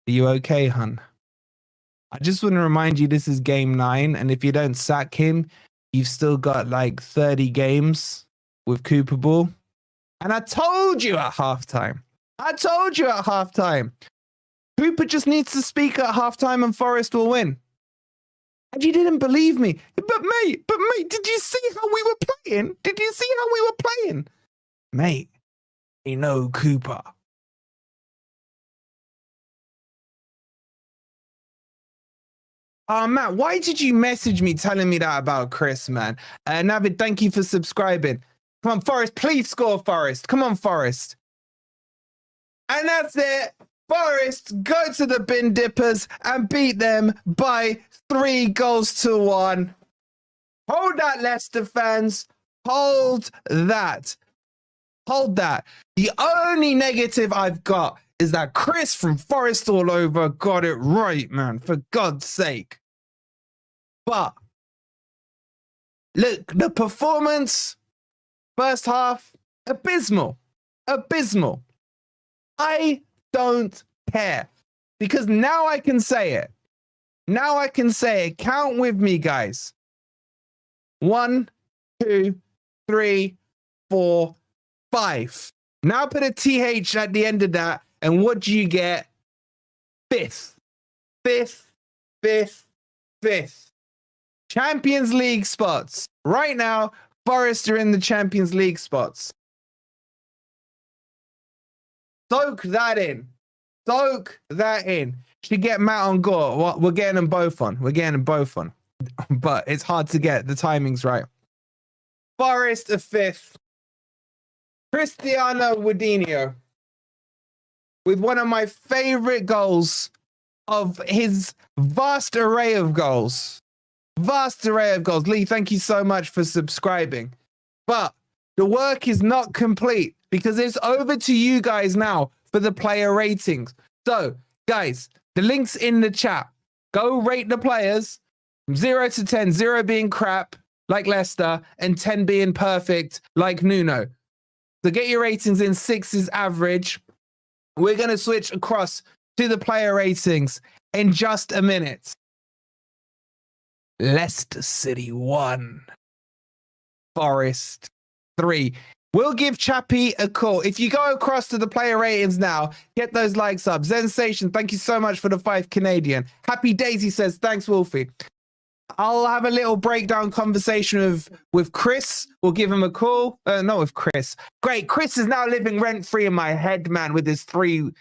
are you okay, hun? I just want to remind you this is game 9, and if you don't sack him, you've still got like 30 games with Cooper Ball. And I told you at halftime. Cooper just needs to speak at halftime and Forest will win. And you didn't believe me. But mate, did you see how we were playing? Mate, you know Cooper. Oh, Matt, why did you message me telling me that about Chris, man? Navid, thank you for subscribing. Come on, Forest, please score, Forest. Come on, Forest. And that's it. Forest go to the bin dippers and beat them by 3-1. Hold that, Leicester fans. Hold that. The only negative I've got is that Chris from Forest All Over got it right, man, for God's sake. But look, the performance, first half, abysmal. I don't care because now I can say it. Count with me, guys. 1, 2, 3, 4, 5. Now put a TH at the end of that. And what do you get? Fifth. Champions League spots. Right now, Forest are in the Champions League spots. Soak that in. Should get Matt on Gore. Well, we're getting them both on. But it's hard to get the timings right. Forest are 5th. Cristiano Wadinho with one of my favorite goals of his vast array of goals. Lee, thank you so much for subscribing. But the work is not complete because it's over to you guys now for the player ratings. So, guys, the link's in the chat. Go rate the players from 0 to 10, 0 being crap, like Leicester, and 10 being perfect, like Nuno. So get your ratings in. 6 is average. We're going to switch across to the player ratings in just a minute. Leicester City 1. Forest 3. We'll give Chappie a call. If you go across to the player ratings now, get those likes up. Zensation, thank you so much for the 5 Canadian. Happy Daisy says, thanks, Wolfie. I'll have a little breakdown conversation with Chris. We'll give him a call. Not with Chris. Great. Chris is now living rent-free in my head, man, with his 3-1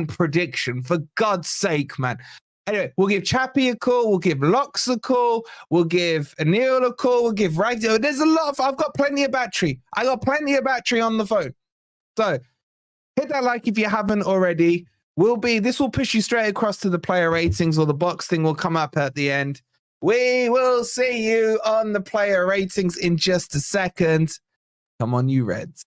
prediction. For God's sake, man. Anyway, we'll give Chappie a call. We'll give Locks a call. We'll give Anil a call. We'll give Radio. There's a lot of... I've got plenty of battery. I got plenty of battery on the phone. So hit that like if you haven't already. This will push you straight across to the player ratings, or the box thing will come up at the end. We will see you on the player ratings in just a second. Come on, you Reds.